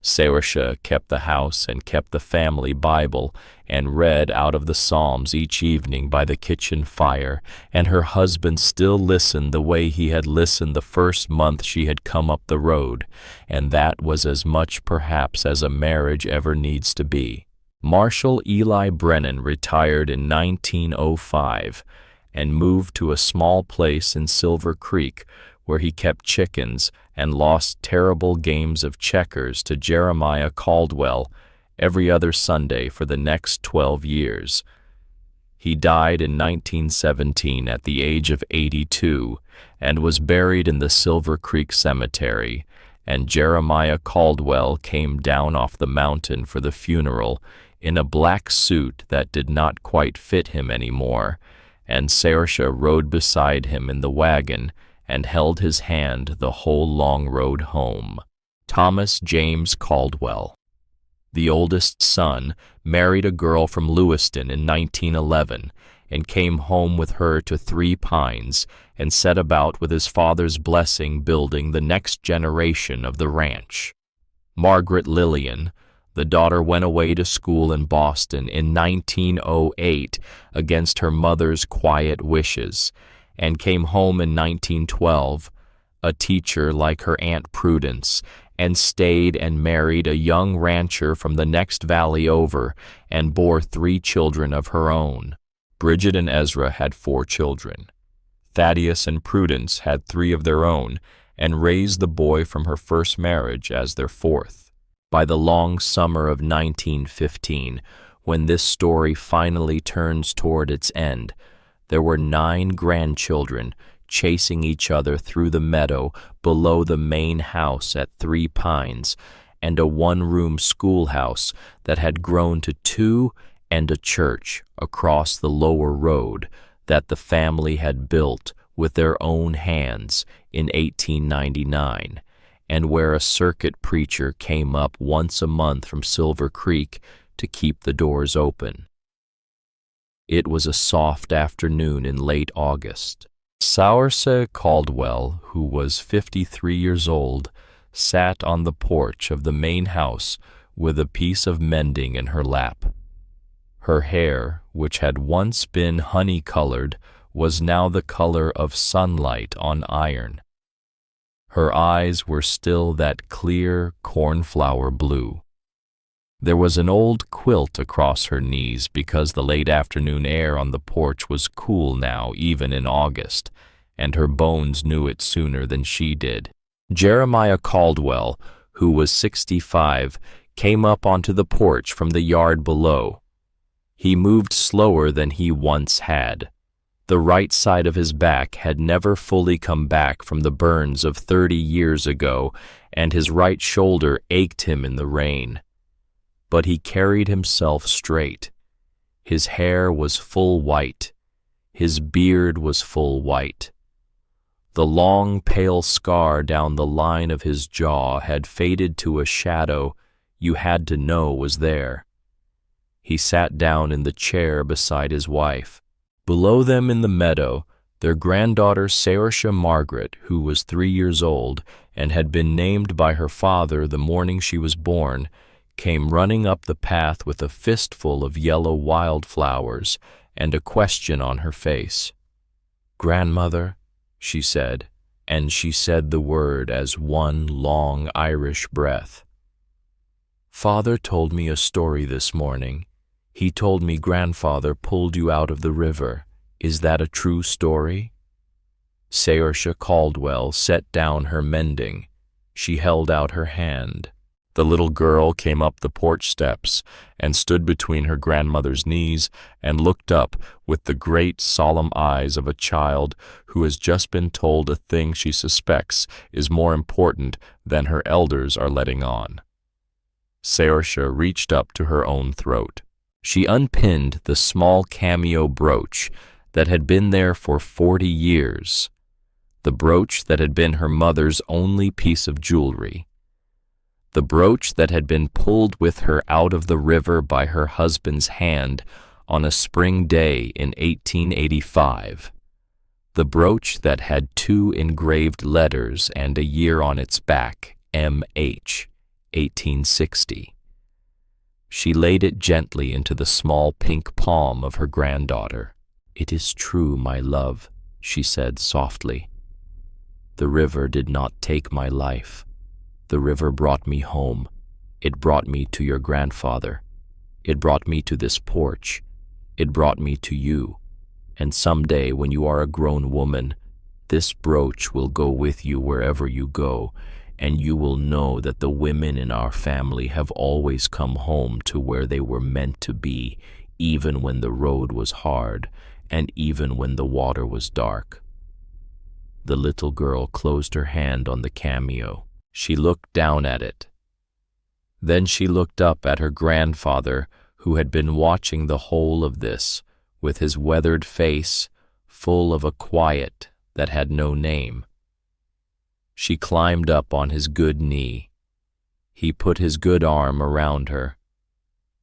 Saoirse kept the house and kept the family Bible and read out of the Psalms each evening by the kitchen fire, and her husband still listened the way he had listened the first month she had come up the road, and that was as much perhaps as a marriage ever needs to be. Marshal Eli Brennan retired in 1905 and moved to a small place in Silver Creek where he kept chickens and lost terrible games of checkers to Jeremiah Caldwell every other Sunday for the next 12 years. He died in 1917 at the age of 82 and was buried in the Silver Creek Cemetery, and Jeremiah Caldwell came down off the mountain for the funeral in a black suit that did not quite fit him anymore, and Saoirse rode beside him in the wagon and held his hand the whole long road home. Thomas James Caldwell, the oldest son, married a girl from Lewiston in 1911 and came home with her to Three Pines and set about with his father's blessing building the next generation of the ranch. Margaret Lillian, the daughter, went away to school in Boston in 1908 against her mother's quiet wishes, and came home in 1912, a teacher like her Aunt Prudence, and stayed and married a young rancher from the next valley over and bore 3 children of her own. Bridget and Ezra had 4 children. Thaddeus and Prudence had 3 of their own and raised the boy from her first marriage as their 4th. By the long summer of 1915, when this story finally turns toward its end, there were 9 grandchildren chasing each other through the meadow below the main house at Three Pines, and a one-room schoolhouse that had grown to 2 and a church across the lower road that the family had built with their own hands in 1899, and where a circuit preacher came up once a month from Silver Creek to keep the doors open. It was a soft afternoon in late August. Saoirse Caldwell, who was 53 years old, sat on the porch of the main house with a piece of mending in her lap. Her hair, which had once been honey-colored, was now the color of sunlight on iron. Her eyes were still that clear cornflower blue. There was an old quilt across her knees because the late afternoon air on the porch was cool now even in August, and her bones knew it sooner than she did. Jeremiah Caldwell, who was 65, came up onto the porch from the yard below. He moved slower than he once had. The right side of his back had never fully come back from the burns of 30 years ago, and his right shoulder ached him in the rain. But he carried himself straight. His hair was full white. His beard was full white. The long, pale scar down the line of his jaw had faded to a shadow you had to know was there. He sat down in the chair beside his wife. Below them in the meadow, their granddaughter Saoirse Margaret, who was 3 years old and had been named by her father the morning she was born, came running up the path with a fistful of yellow wildflowers and a question on her face. "Grandmother," she said, and she said the word as one long Irish breath. "Father told me a story this morning. He told me grandfather pulled you out of the river. Is that a true story?" Saoirse Caldwell set down her mending. She held out her hand. The little girl came up the porch steps and stood between her grandmother's knees and looked up with the great solemn eyes of a child who has just been told a thing she suspects is more important than her elders are letting on. Saoirse reached up to her own throat. She unpinned the small cameo brooch that had been there for 40 years, the brooch that had been her mother's only piece of jewelry, the brooch that had been pulled with her out of the river by her husband's hand on a spring day in 1885, the brooch that had 2 engraved letters and a year on its back, M.H., 1860. She laid it gently into the small pink palm of her granddaughter. "It is true, my love," she said softly. "The river did not take my life. The river brought me home. It brought me to your grandfather. It brought me to this porch. It brought me to you. And someday, when you are a grown woman, this brooch will go with you wherever you go, and you will know that the women in our family have always come home to where they were meant to be, even when the road was hard, and even when the water was dark." The little girl closed her hand on the cameo. She looked down at it. Then she looked up at her grandfather, who had been watching the whole of this, with his weathered face full of a quiet that had no name. She climbed up on his good knee. He put his good arm around her.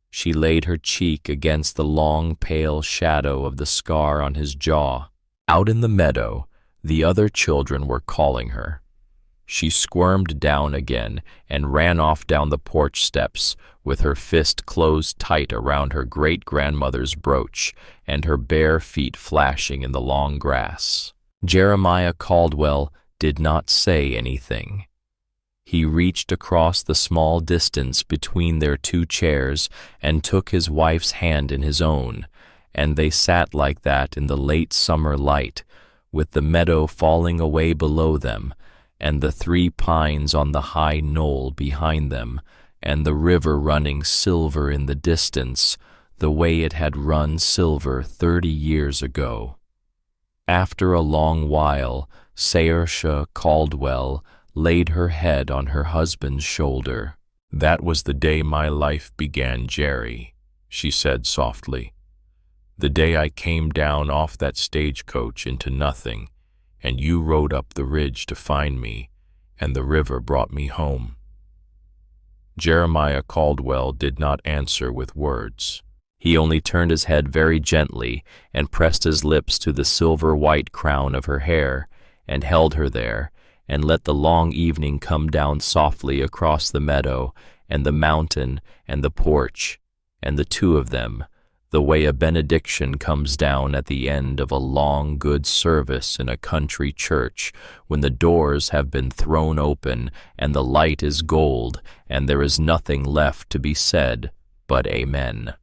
She laid her cheek against the long, pale shadow of the scar on his jaw. Out in the meadow, the other children were calling her. She squirmed down again and ran off down the porch steps with her fist closed tight around her great-grandmother's brooch and her bare feet flashing in the long grass. Jeremiah Caldwell did not say anything. He reached across the small distance between their 2 chairs and took his wife's hand in his own, and they sat like that in the late summer light, with the meadow falling away below them, and the 3 pines on the high knoll behind them, and the river running silver in the distance, the way it had run silver 30 years ago. After a long while, Saoirse Caldwell laid her head on her husband's shoulder. "That was the day my life began, Jerry," she said softly. "The day I came down off that stagecoach into nothing, and you rode up the ridge to find me, and the river brought me home." Jeremiah Caldwell did not answer with words. He only turned his head very gently and pressed his lips to the silver-white crown of her hair, and held her there, and let the long evening come down softly across the meadow, and the mountain, and the porch, and the 2 of them, the way a benediction comes down at the end of a long, good service in a country church, when the doors have been thrown open, and the light is gold, and there is nothing left to be said but Amen.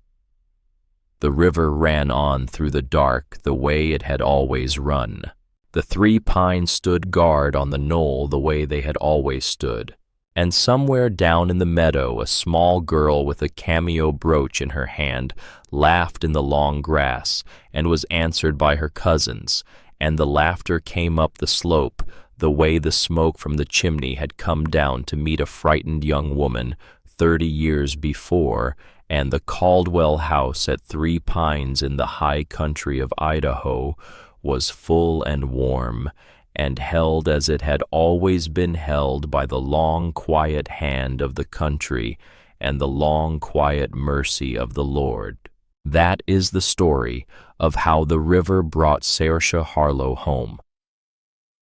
The river ran on through the dark the way it had always run. The 3 pines stood guard on the knoll the way they had always stood. And somewhere down in the meadow a small girl with a cameo brooch in her hand laughed in the long grass and was answered by her cousins, and the laughter came up the slope the way the smoke from the chimney had come down to meet a frightened young woman 30 years before, and the Caldwell house at 3 Pines in the high country of Idaho was full and warm, and held as it had always been held by the long, quiet hand of the country, and the long, quiet mercy of the Lord. That is the story of how the river brought Saoirse Harlow home.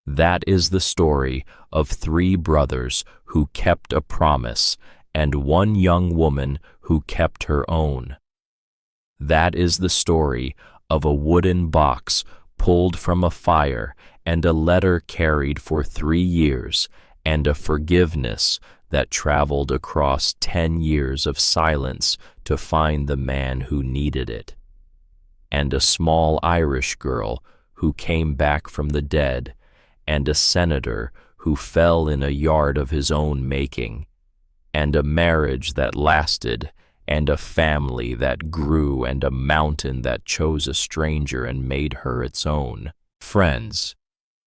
That is the story of three brothers who kept a promise and one young woman who kept her own. That is the story of a wooden box pulled from a fire and a letter carried for 3 years and a forgiveness that traveled across 10 years of silence to find the man who needed it. And a small Irish girl who came back from the dead, and a senator who fell in a yard of his own making, and a marriage that lasted, and a family that grew, and a mountain that chose a stranger and made her its own. Friends,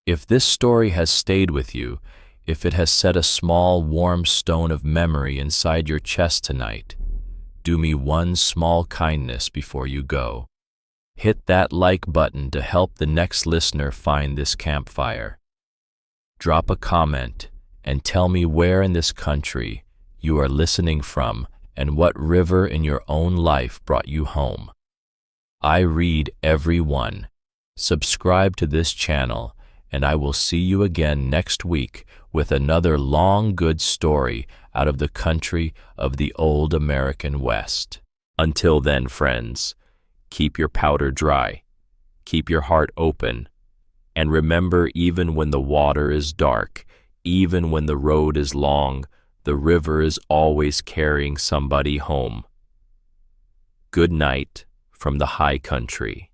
if this story has stayed with you, if it has set a small, warm stone of memory inside your chest tonight, do me one small kindness before you go. Hit that like button to help the next listener find this campfire. Drop a comment and tell me where in this country you are listening from and what river in your own life brought you home. I read every one. Subscribe to this channel, and I will see you again next week with another long, good story out of the country of the old American West. Until then, friends, keep your powder dry, keep your heart open, and remember, even when the water is dark, even when the road is long, the river is always carrying somebody home. Good night from the high country.